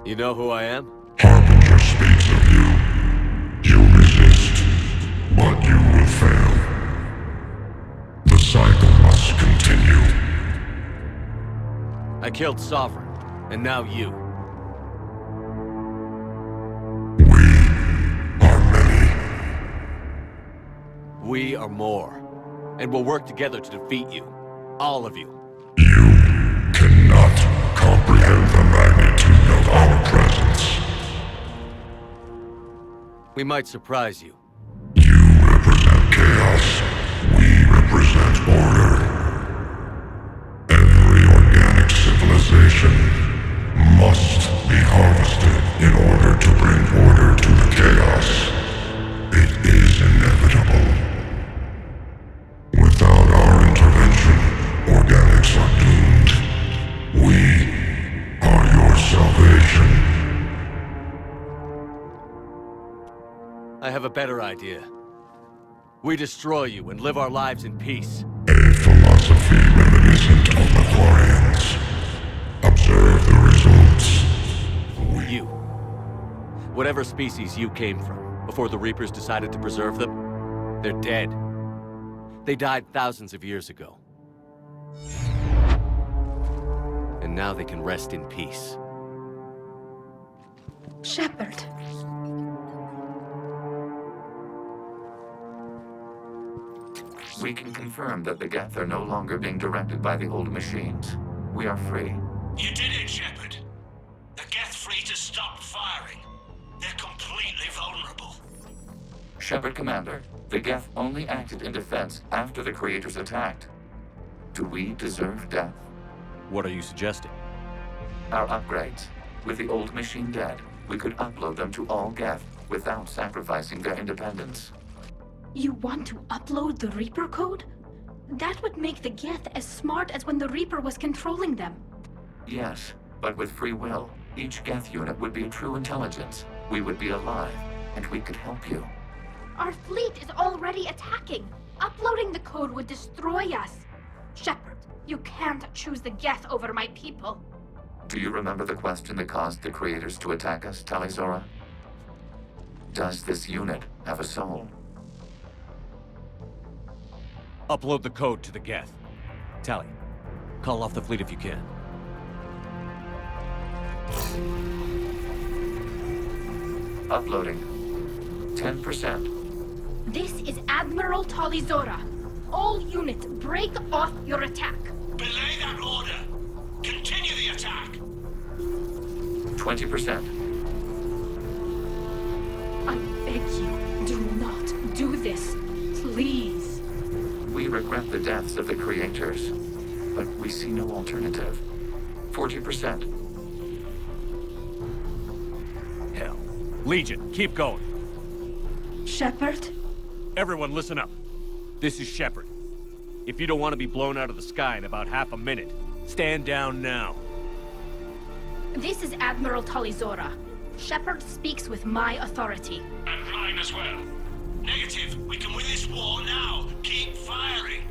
[SPEAKER 20] You know who I am?
[SPEAKER 9] Harbinger speaks of you. You resist, but you will fail. The cycle must continue.
[SPEAKER 20] I killed Sovereign, and now you. We are more. And we'll work together to defeat you. All of you.
[SPEAKER 9] You
[SPEAKER 20] We might surprise you.
[SPEAKER 9] You represent chaos. We represent order. Every organic civilization must be harvested in order to bring order to the chaos. It is inevitable. Without our intervention, organics are doomed. We are your salvation.
[SPEAKER 20] I have a better idea. We destroy you and live our lives in peace.
[SPEAKER 9] A philosophy reminiscent of the Quarians. Observe the results.
[SPEAKER 20] You. Whatever species you came from, before the Reapers decided to preserve them, they're dead. They died thousands of years ago. And now they can rest in peace.
[SPEAKER 10] Shepard.
[SPEAKER 19] We can confirm that the Geth are no longer being directed by the old machines. We are free.
[SPEAKER 6] You did it, Shepard. The Geth free to stop firing. They're completely vulnerable.
[SPEAKER 19] Shepard Commander, the Geth only acted in defense after the Creators attacked. Do we deserve death?
[SPEAKER 20] What are you suggesting?
[SPEAKER 19] Our upgrades. With the old machine dead, we could upload them to all Geth without sacrificing their independence.
[SPEAKER 10] You want to upload the Reaper code? That would make the Geth as smart as when the Reaper was controlling them.
[SPEAKER 19] Yes, but with free will, each Geth unit would be a true intelligence. We would be alive, and we could help you.
[SPEAKER 10] Our fleet is already attacking. Uploading the code would destroy us. Shepard, you can't choose the Geth over my people.
[SPEAKER 19] Do you remember the question that caused the Creators to attack us, Tali? Does this unit have a soul?
[SPEAKER 20] Upload the code to the Geth. Tali, call off the fleet if you can.
[SPEAKER 19] Uploading. 10%.
[SPEAKER 10] This is Admiral Talizora. All units, break off your attack.
[SPEAKER 6] Belay that order. Continue the attack.
[SPEAKER 19] 20%.
[SPEAKER 10] I beg you, do not do this. Please.
[SPEAKER 19] We regret the deaths of the Creators, but we see no alternative. 40%.
[SPEAKER 20] Hell. Legion, keep going.
[SPEAKER 10] Shepard?
[SPEAKER 20] Everyone listen up. This is Shepard. If you don't want to be blown out of the sky in about half a minute, stand down now.
[SPEAKER 10] This is Admiral Talizora. Shepard speaks with my authority.
[SPEAKER 6] And mine as well. Negative. We can win this war now. Keep firing.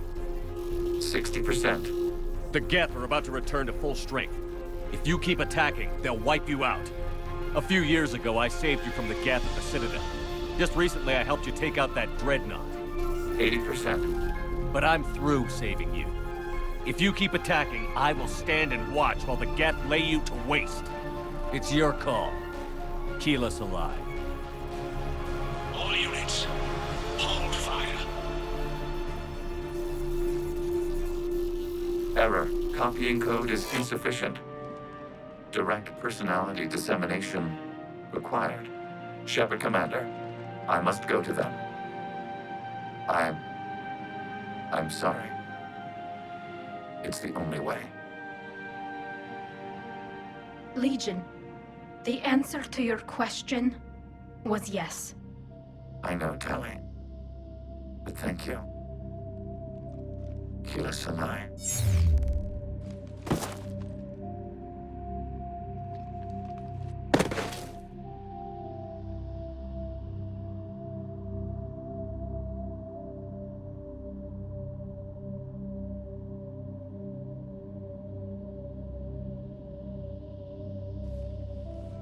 [SPEAKER 19] 60%.
[SPEAKER 20] The Geth are about to return to full strength. If you keep attacking, they'll wipe you out. A few years ago, I saved you from the Geth at the Citadel. Just recently, I helped you take out that dreadnought.
[SPEAKER 19] 80%.
[SPEAKER 20] But I'm through saving you. If you keep attacking, I will stand and watch while the Geth lay you to waste. It's your call. Keep us alive.
[SPEAKER 6] All units, hold fire.
[SPEAKER 19] Error. Copying code is insufficient. Direct personality dissemination required. Shepard Commander, I must go to them. I'm sorry. It's the only way.
[SPEAKER 10] Legion, the answer to your question was yes.
[SPEAKER 19] I know, Tali. But thank you. Kila Sanai.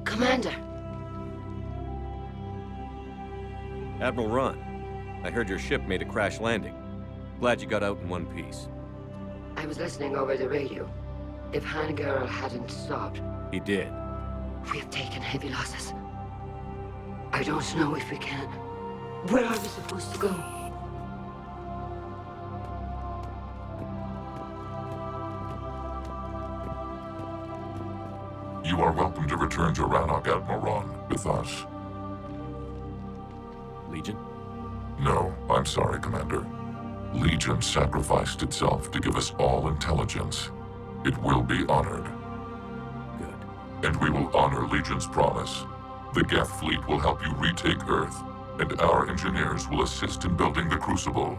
[SPEAKER 8] Commander.
[SPEAKER 20] Admiral Ron, I heard your ship made a crash landing. Glad you got out in one piece.
[SPEAKER 8] I was listening over the radio. If Hangirl hadn't stopped...
[SPEAKER 20] He did.
[SPEAKER 8] We have taken heavy losses. I don't know if we can. Where are we supposed to go?
[SPEAKER 9] You are welcome to return to Rannoch, Admiral Ron, with us. No, I'm sorry, Commander. Legion sacrificed itself to give us all intelligence. It will be honored. Good. And we will honor Legion's promise. The Geth fleet will help you retake Earth, and our engineers will assist in building the Crucible.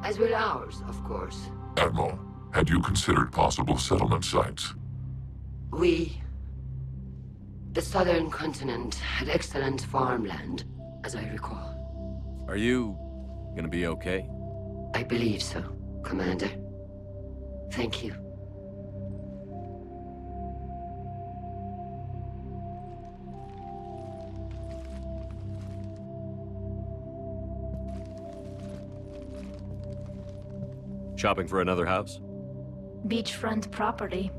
[SPEAKER 8] As will ours, of course.
[SPEAKER 9] Admiral, had you considered possible settlement sites?
[SPEAKER 8] The southern continent had excellent farmland, as I recall.
[SPEAKER 20] Are you gonna be okay?
[SPEAKER 8] I believe so, Commander. Thank you.
[SPEAKER 20] Shopping for another house?
[SPEAKER 10] Beachfront property.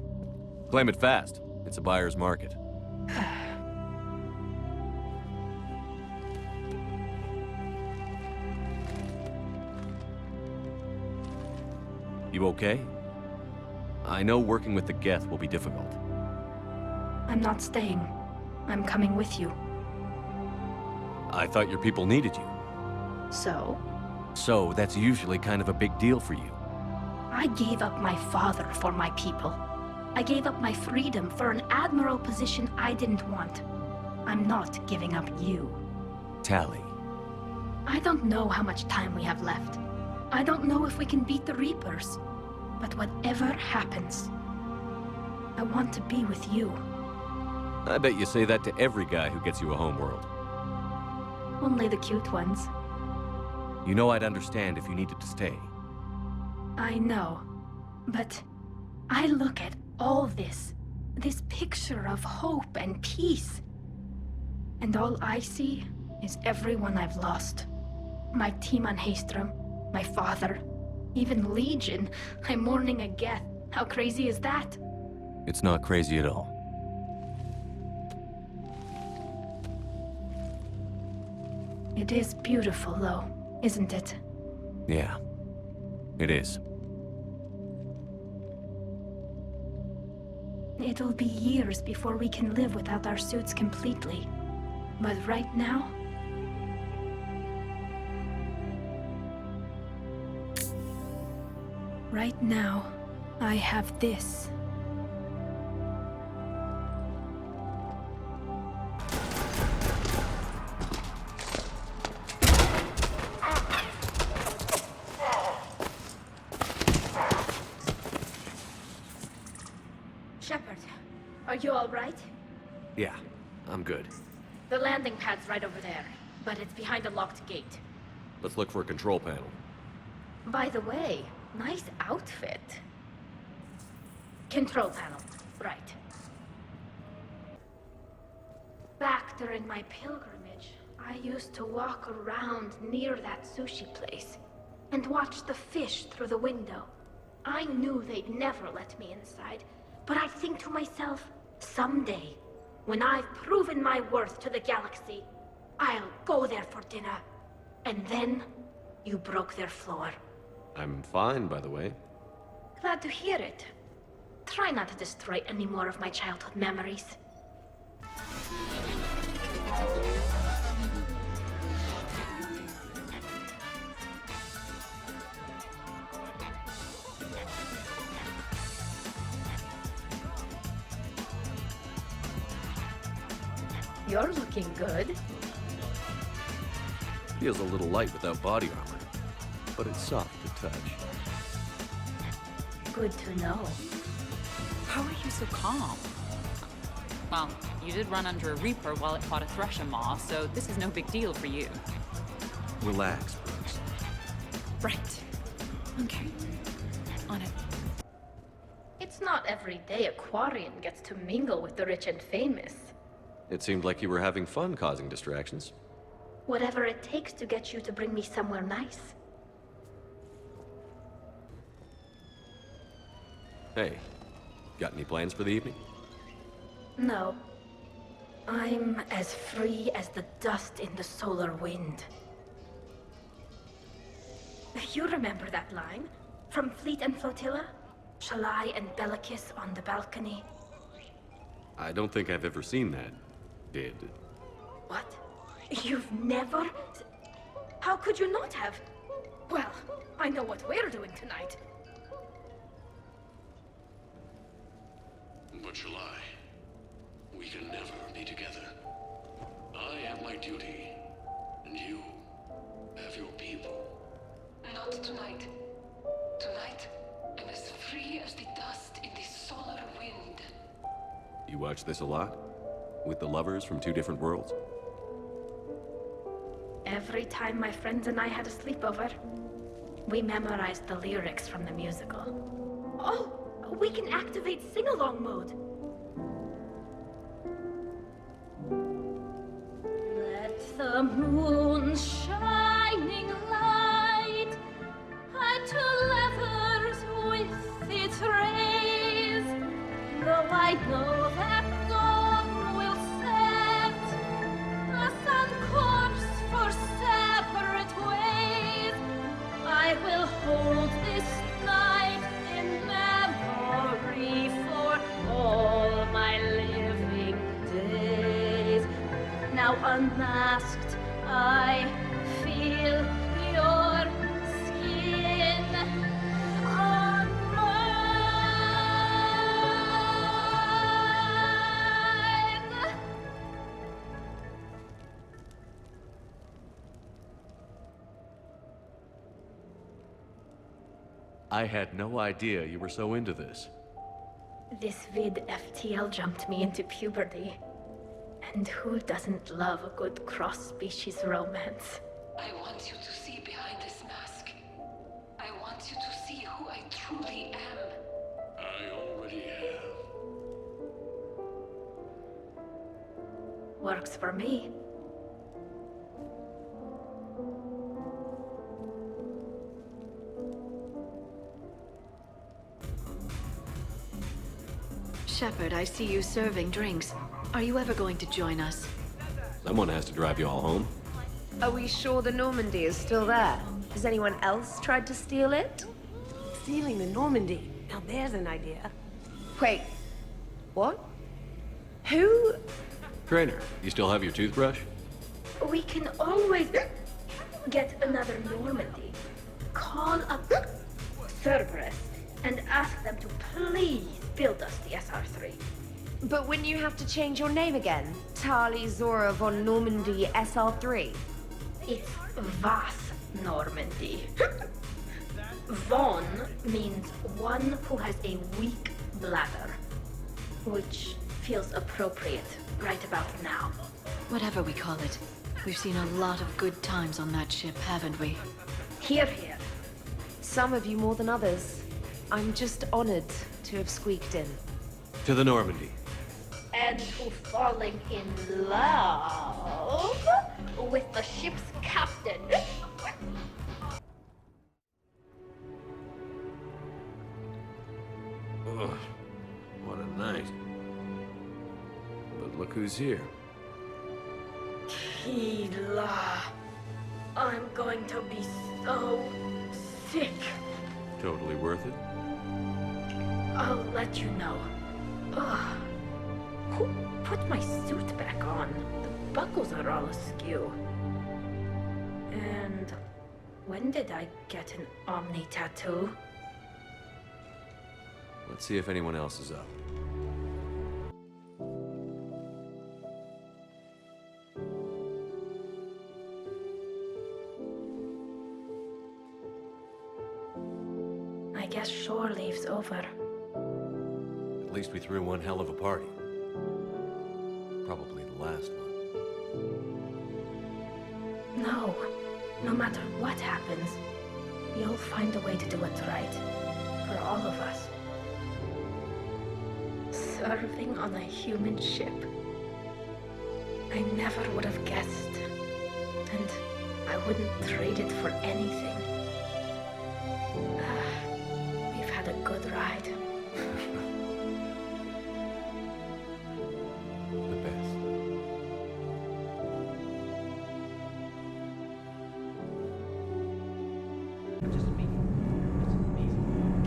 [SPEAKER 20] Claim it fast. It's a buyer's market. You okay? I know working with the Geth will be difficult.
[SPEAKER 10] I'm not staying. I'm coming with you.
[SPEAKER 20] I thought your people needed you.
[SPEAKER 10] So?
[SPEAKER 20] So, that's usually kind of a big deal for you.
[SPEAKER 10] I gave up my father for my people. I gave up my freedom for an admiral position I didn't want. I'm not giving up you.
[SPEAKER 20] Tali.
[SPEAKER 10] I don't know how much time we have left. I don't know if we can beat the Reapers. But whatever happens, I want to be with you.
[SPEAKER 20] I bet you say that to every guy who gets you a homeworld.
[SPEAKER 10] Only the cute ones.
[SPEAKER 20] You know I'd understand if you needed to stay.
[SPEAKER 10] I know. But I look at all this picture of hope and peace. And all I see is everyone I've lost. My team on Haestrom, my father, even Legion. I'm mourning a Geth. How crazy is that?
[SPEAKER 20] It's not crazy at all.
[SPEAKER 10] It is beautiful, though, isn't it?
[SPEAKER 20] Yeah, it is.
[SPEAKER 10] It'll be years before we can live without our suits completely. But right now... Right now, I have this. Shepard, are you all right?
[SPEAKER 20] Yeah, I'm good.
[SPEAKER 10] The landing pad's right over there, but it's behind a locked gate.
[SPEAKER 20] Let's look for a control panel.
[SPEAKER 10] By the way, nice outfit. Control panel, right. Back during my pilgrimage, I used to walk around near that sushi place and watch the fish through the window. I knew they'd never let me inside, but I think to myself, someday, when I've proven my worth to the galaxy, I'll go there for dinner. And then, you broke their floor.
[SPEAKER 20] I'm fine, by the way.
[SPEAKER 10] Glad to hear it. Try not to destroy any more of my childhood memories. You're looking good.
[SPEAKER 20] Feels a little light without body armor, but it's soft to touch.
[SPEAKER 10] Good to know.
[SPEAKER 5] How are you so calm? Well, you did run under a Reaper while it fought a Thresher Maw, so this is no big deal for you.
[SPEAKER 20] Relax, Brooks.
[SPEAKER 5] Right. Okay. On it.
[SPEAKER 10] It's not every day a Quarian gets to mingle with the rich and famous.
[SPEAKER 20] It seemed like you were having fun causing distractions.
[SPEAKER 10] Whatever it takes to get you to bring me somewhere nice.
[SPEAKER 20] Hey, got any plans for the evening?
[SPEAKER 10] No. I'm as free as the dust in the solar wind. You remember that line? From Fleet and Flotilla? Shalai and Bellicus on the balcony?
[SPEAKER 20] I don't think I've ever seen that. Did.
[SPEAKER 10] What? You've never... How could you not have? Well, I know what we're doing tonight.
[SPEAKER 13] But shall I? We can never be together. I have my duty, and you have your people.
[SPEAKER 17] Not tonight. Tonight, I'm as free as the dust in the solar wind.
[SPEAKER 20] You watch this a lot? With the lovers from two different worlds?
[SPEAKER 10] Every time my friends and I had a sleepover, we memorized the lyrics from the musical. Oh, we can activate sing-along mode. Let the moon shining light to lovers with its rays. Though I know that dawn will set us on course for separate ways, I will hold this night in memory for all my living days. Now unmasked, I feel your skin on mine.
[SPEAKER 20] I had no idea you were so into this.
[SPEAKER 10] This vid FTL jumped me into puberty. And who doesn't love a good cross-species romance?
[SPEAKER 17] I want you to see behind this mask. I want you to see who I truly am.
[SPEAKER 13] I already have.
[SPEAKER 10] Works for me.
[SPEAKER 4] Shepard, I see you serving drinks. Are you ever going to join us?
[SPEAKER 20] Someone has to drive you all home.
[SPEAKER 7] Are we sure the Normandy is still there? Has anyone else tried to steal it?
[SPEAKER 23] Stealing the Normandy. Now there's an idea.
[SPEAKER 7] Wait. What? Who?
[SPEAKER 20] Trainer, you still have your toothbrush?
[SPEAKER 10] We can always get another Normandy. Call up Cerberus and ask them to please build us the SR3.
[SPEAKER 7] But wouldn't you have to change your name again? Tali Zora von Normandy SR3?
[SPEAKER 10] It's Was Normandy. Von means one who has a weak bladder, which feels appropriate right about now.
[SPEAKER 4] Whatever we call it, we've seen a lot of good times on that ship, haven't we?
[SPEAKER 10] Hear, hear.
[SPEAKER 7] Some of you more than others. I'm just honored to have squeaked in.
[SPEAKER 20] To the Normandy.
[SPEAKER 10] And to falling in love with the ship's captain.
[SPEAKER 20] Ugh, what a night. But look who's here.
[SPEAKER 10] Kila. I'm going to be so sick.
[SPEAKER 20] Totally worth it?
[SPEAKER 10] I'll let you know. Ugh. Who put my suit back on? The buckles are all askew. And when did I get an Omni tattoo?
[SPEAKER 20] Let's see if anyone else is up.
[SPEAKER 10] I guess shore leave's over.
[SPEAKER 20] At least we threw one hell of a party. Probably the last one.
[SPEAKER 10] No. No matter what happens, you'll find a way to do it right. For all of us. Serving on a human ship. I never would have guessed. And I wouldn't trade it for anything. We've had a good ride.
[SPEAKER 20] The best.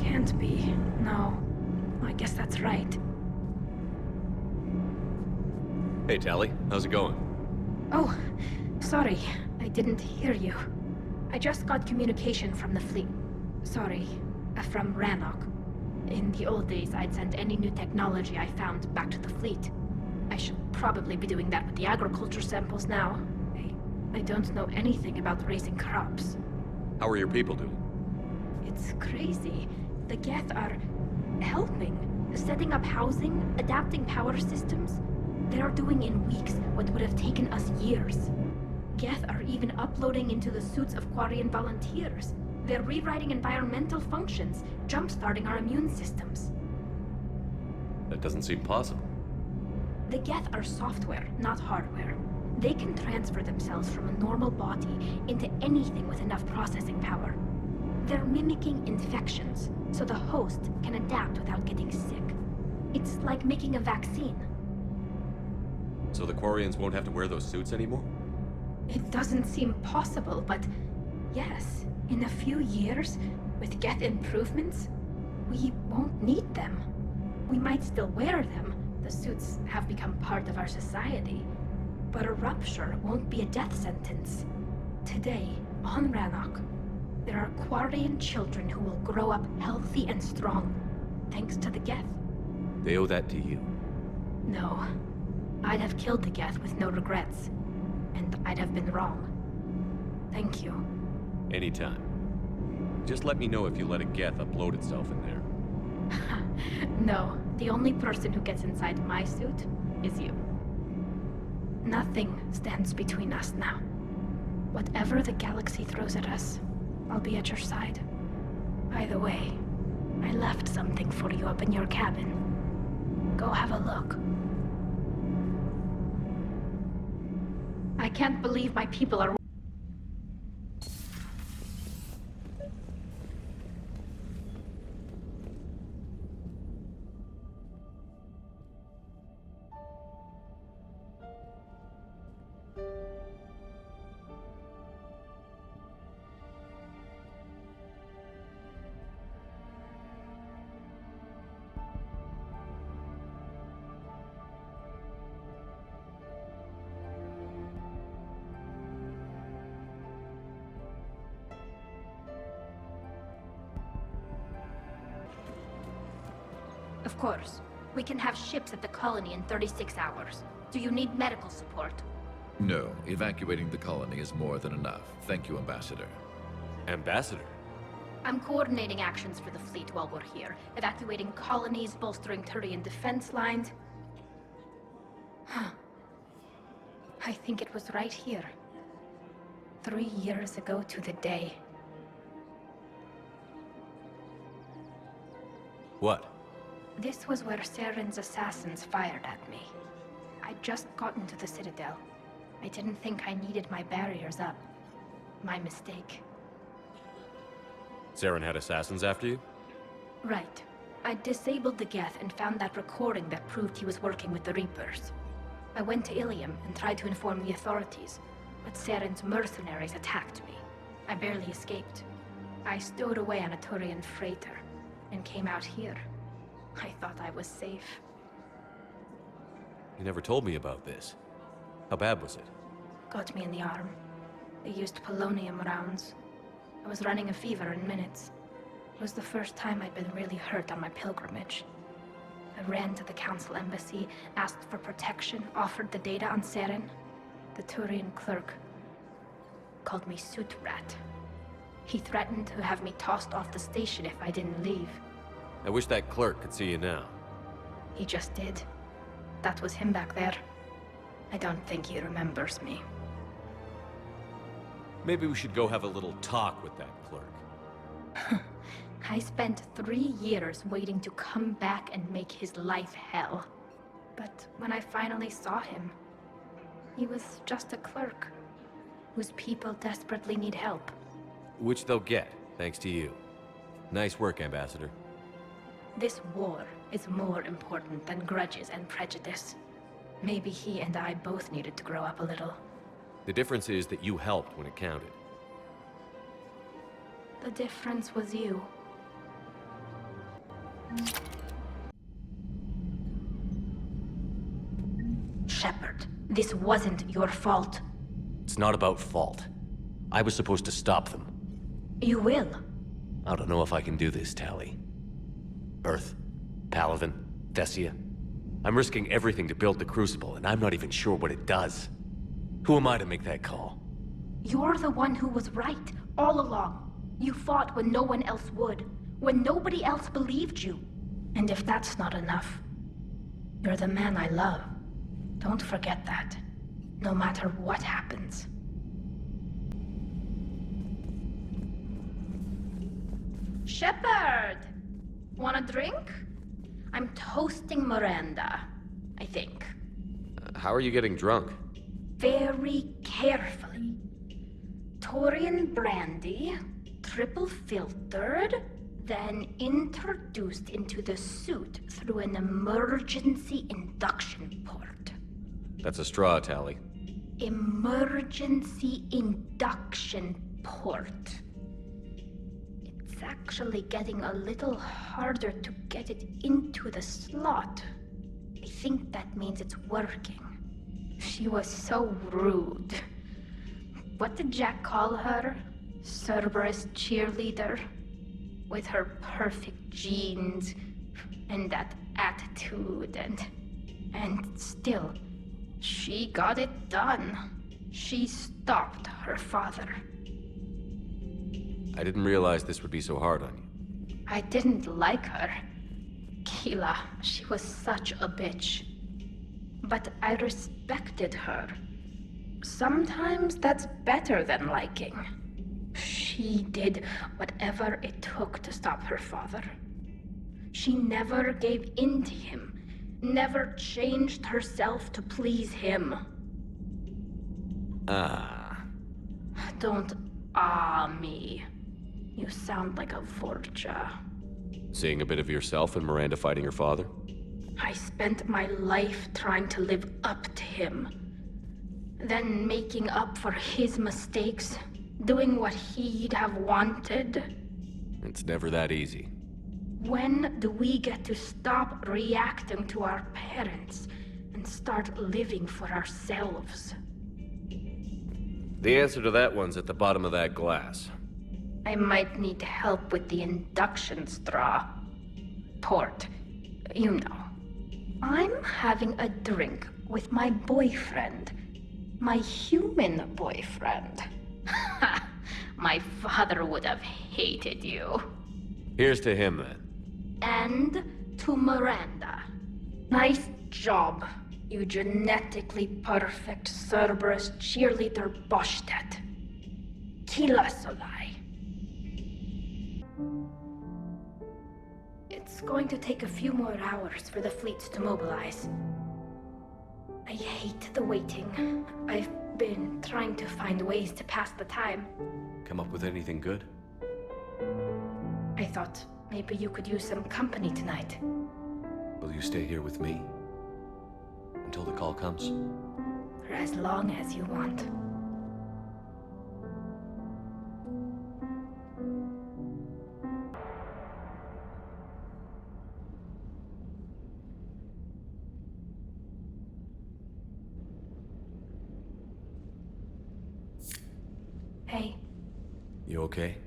[SPEAKER 10] Can't be. No. I guess that's right.
[SPEAKER 20] Hey, Tali, how's it going?
[SPEAKER 10] Oh, sorry. I didn't hear you. I just got communication from the fleet. Sorry, from Rannoch. In the old days, I'd send any new technology I found back to the fleet. I should probably be doing that with the agriculture samples now. I don't know anything about raising crops.
[SPEAKER 20] How are your people doing?
[SPEAKER 10] It's crazy. The Geth are helping, setting up housing, adapting power systems. They are doing in weeks what would have taken us years. Geth are even uploading into the suits of Quarian volunteers. They're rewriting environmental functions, jump-starting our immune systems.
[SPEAKER 20] That doesn't seem possible.
[SPEAKER 10] The Geth are software, not hardware. They can transfer themselves from a normal body into anything with enough processing power. They're mimicking infections, so the host can adapt without getting sick. It's like making a vaccine.
[SPEAKER 20] So the Quarians won't have to wear those suits anymore?
[SPEAKER 10] It doesn't seem possible, but yes, in a few years, with Geth improvements, we won't need them. We might still wear them. The suits have become part of our society. But a rupture won't be a death sentence. Today, on Rannoch, there are Quarian children who will grow up healthy and strong, thanks to the Geth.
[SPEAKER 20] They owe that to you.
[SPEAKER 10] No. I'd have killed the Geth with no regrets. And I'd have been wrong. Thank you.
[SPEAKER 20] Anytime. Just let me know if you let a Geth upload itself in there.
[SPEAKER 10] No, the only person who gets inside my suit is you. Nothing stands between us now. Whatever the galaxy throws at us, I'll be at your side. By the way, I left something for you up in your cabin. Go have a look. I can't believe my people are... Of course. We can have ships at the colony in 36 hours. Do you need medical support?
[SPEAKER 2] No, evacuating the colony is more than enough. Thank you, Ambassador.
[SPEAKER 20] Ambassador?
[SPEAKER 10] I'm coordinating actions for the fleet while we're here. Evacuating colonies, bolstering Turian defense lines. I think it was right here. 3 years ago to the day.
[SPEAKER 20] What?
[SPEAKER 10] This was where Saren's assassins fired at me. I'd just gotten to the Citadel. I didn't think I needed my barriers up. My mistake.
[SPEAKER 20] Saren had assassins after you?
[SPEAKER 10] Right. I disabled the Geth and found that recording that proved he was working with the Reapers. I went to Ilium and tried to inform the authorities, but Saren's mercenaries attacked me. I barely escaped. I stowed away on a Turian freighter and came out here. I thought I was safe.
[SPEAKER 20] You never told me about this. How bad was it?
[SPEAKER 10] Got me in the arm. They used polonium rounds. I was running a fever in minutes. It was the first time I'd been really hurt on my pilgrimage. I ran to the Council embassy, asked for protection, offered the data on Saren. The Turian clerk called me Suit Rat. He threatened to have me tossed off the station if I didn't leave.
[SPEAKER 20] I wish that clerk could see you now.
[SPEAKER 10] He just did. That was him back there. I don't think he remembers me.
[SPEAKER 20] Maybe we should go have a little talk with that clerk.
[SPEAKER 10] I spent 3 years waiting to come back and make his life hell. But when I finally saw him, he was just a clerk whose people desperately need help.
[SPEAKER 20] Which they'll get, thanks to you. Nice work, Ambassador.
[SPEAKER 10] This war is more important than grudges and prejudice. Maybe he and I both needed to grow up a little.
[SPEAKER 20] The difference is that you helped when it counted.
[SPEAKER 10] The difference was you. Shepard, this wasn't your fault.
[SPEAKER 20] It's not about fault.
[SPEAKER 1] I was supposed to stop them.
[SPEAKER 10] You will.
[SPEAKER 1] I don't know if I can do this, Tali. Earth, Paladin, Thessia. I'm risking everything to build the Crucible, and I'm not even sure what it does. Who am I to make that call?
[SPEAKER 10] You're the one who was right, all along. You fought when no one else would, when nobody else believed you. And if that's not enough, you're the man I love. Don't forget that, no matter what happens. Shepard! Want a drink? I'm toasting Miranda, I think.
[SPEAKER 20] How are you getting drunk?
[SPEAKER 10] Very carefully. Taurian brandy, triple filtered, then introduced into the suit through an emergency induction port.
[SPEAKER 20] That's a straw, Tali.
[SPEAKER 10] Emergency induction port. It's actually getting a little harder to get it into the slot. I think that means it's working. She was so rude. What did Jack call her? Cerberus cheerleader? With her perfect genes and that attitude and still, she got it done. She stopped her father.
[SPEAKER 20] I didn't realize this would be so hard on you.
[SPEAKER 10] I didn't like her. Keela, she was such a bitch. But I respected her. Sometimes that's better than liking. She did whatever it took to stop her father. She never gave in to him, never changed herself to please him. Don't me. You sound like a Vorja.
[SPEAKER 20] Seeing a bit of yourself in Miranda fighting her father?
[SPEAKER 10] I spent my life trying to live up to him. Then making up for his mistakes, doing what he'd have wanted.
[SPEAKER 20] It's never that easy.
[SPEAKER 10] When do we get to stop reacting to our parents and start living for ourselves?
[SPEAKER 20] The answer to that one's at the bottom of that glass.
[SPEAKER 10] I might need help with the induction straw. Port. You know. I'm having a drink with my boyfriend. My human boyfriend. My father would have hated you.
[SPEAKER 20] Here's to him, then.
[SPEAKER 10] And to Miranda. Nice job, you genetically perfect Cerberus cheerleader Boshtet. Kila Solai. It's going to take a few more hours for the fleets to mobilize. I hate the waiting. I've been trying to find ways to pass the time.
[SPEAKER 20] Come up with anything good?
[SPEAKER 10] I thought maybe you could use some company tonight.
[SPEAKER 20] Will you stay here with me? Until the call comes?
[SPEAKER 10] For as long as you want. Hey.
[SPEAKER 20] You okay?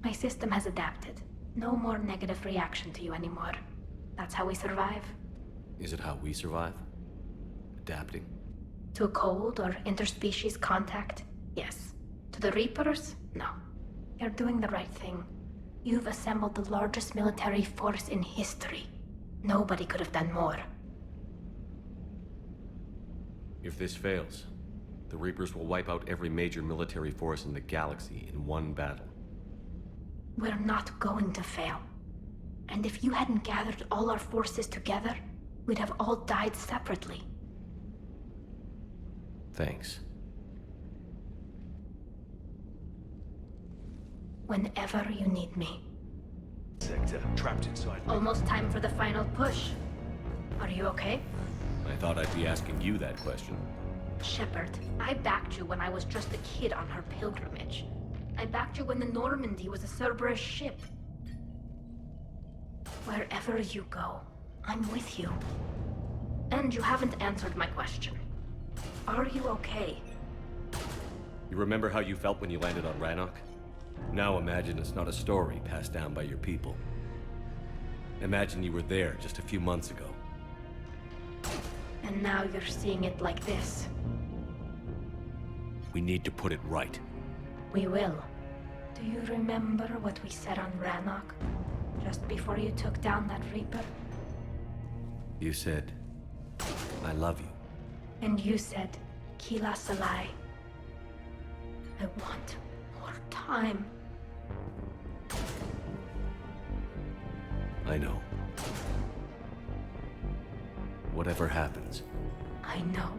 [SPEAKER 10] My system has adapted. No more negative reaction to you anymore. That's how we survive.
[SPEAKER 20] Is it how we survive? Adapting?
[SPEAKER 10] To a cold or interspecies contact? Yes. To the Reapers? No. You're doing the right thing. You've assembled the largest military force in history. Nobody could have done more.
[SPEAKER 20] If this fails, the Reapers will wipe out every major military force in the galaxy in one battle.
[SPEAKER 10] We're not going to fail. And if you hadn't gathered all our forces together, we'd have all died separately.
[SPEAKER 20] Thanks.
[SPEAKER 10] Whenever you need me.
[SPEAKER 22] Sector, trapped inside.
[SPEAKER 10] Almost time for the final push. Are you okay?
[SPEAKER 20] I thought I'd be asking you that question.
[SPEAKER 10] Shepard, I backed you when I was just a kid on her pilgrimage. I backed you when the Normandy was a Cerberus ship. Wherever you go, I'm with you. And you haven't answered my question. Are you okay?
[SPEAKER 20] You remember how you felt when you landed on Rannoch? Now imagine it's not a story passed down by your people. Imagine you were there just a few months ago.
[SPEAKER 10] And now you're seeing it like this.
[SPEAKER 20] We need to put it right.
[SPEAKER 10] We will. Do you remember what we said on Rannoch? Just before you took down that Reaper?
[SPEAKER 20] You said, I love you.
[SPEAKER 10] And you said, Kila Salai. I want more time.
[SPEAKER 20] I know. Whatever happens.
[SPEAKER 10] I know.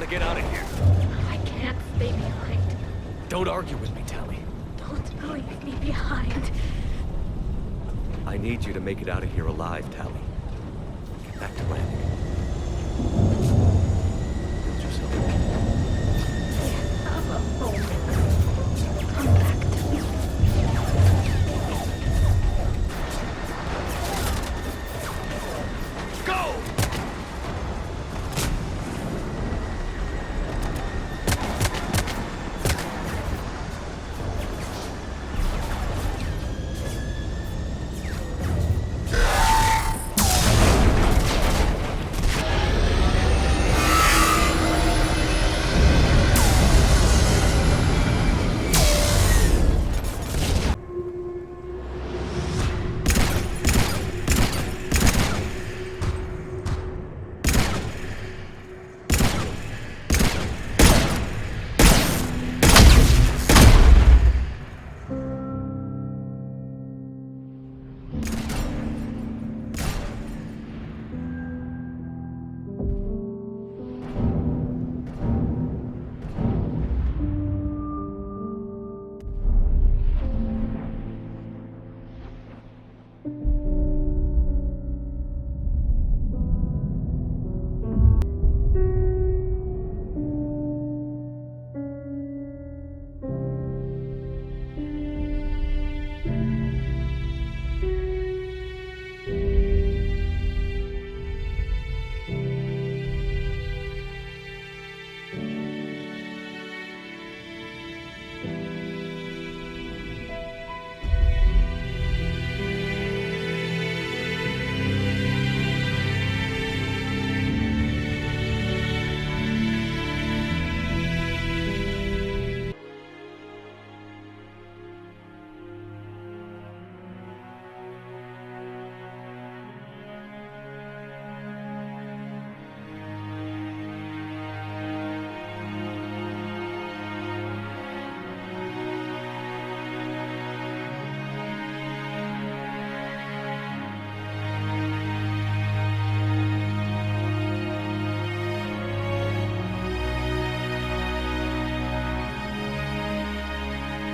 [SPEAKER 20] Get out of here.
[SPEAKER 10] I can't stay behind.
[SPEAKER 20] Don't argue with me, Tali.
[SPEAKER 10] Don't leave me behind.
[SPEAKER 20] I need you to make it out of here alive, Tali. Get back to landing. Build yourself.
[SPEAKER 10] Have a moment. Come back to me.
[SPEAKER 20] Go!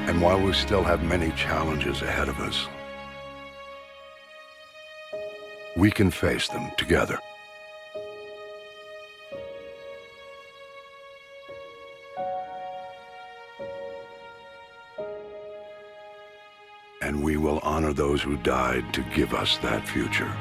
[SPEAKER 11] And while we still have many challenges ahead of us, we can face them together. And we will honor those who died to give us that future.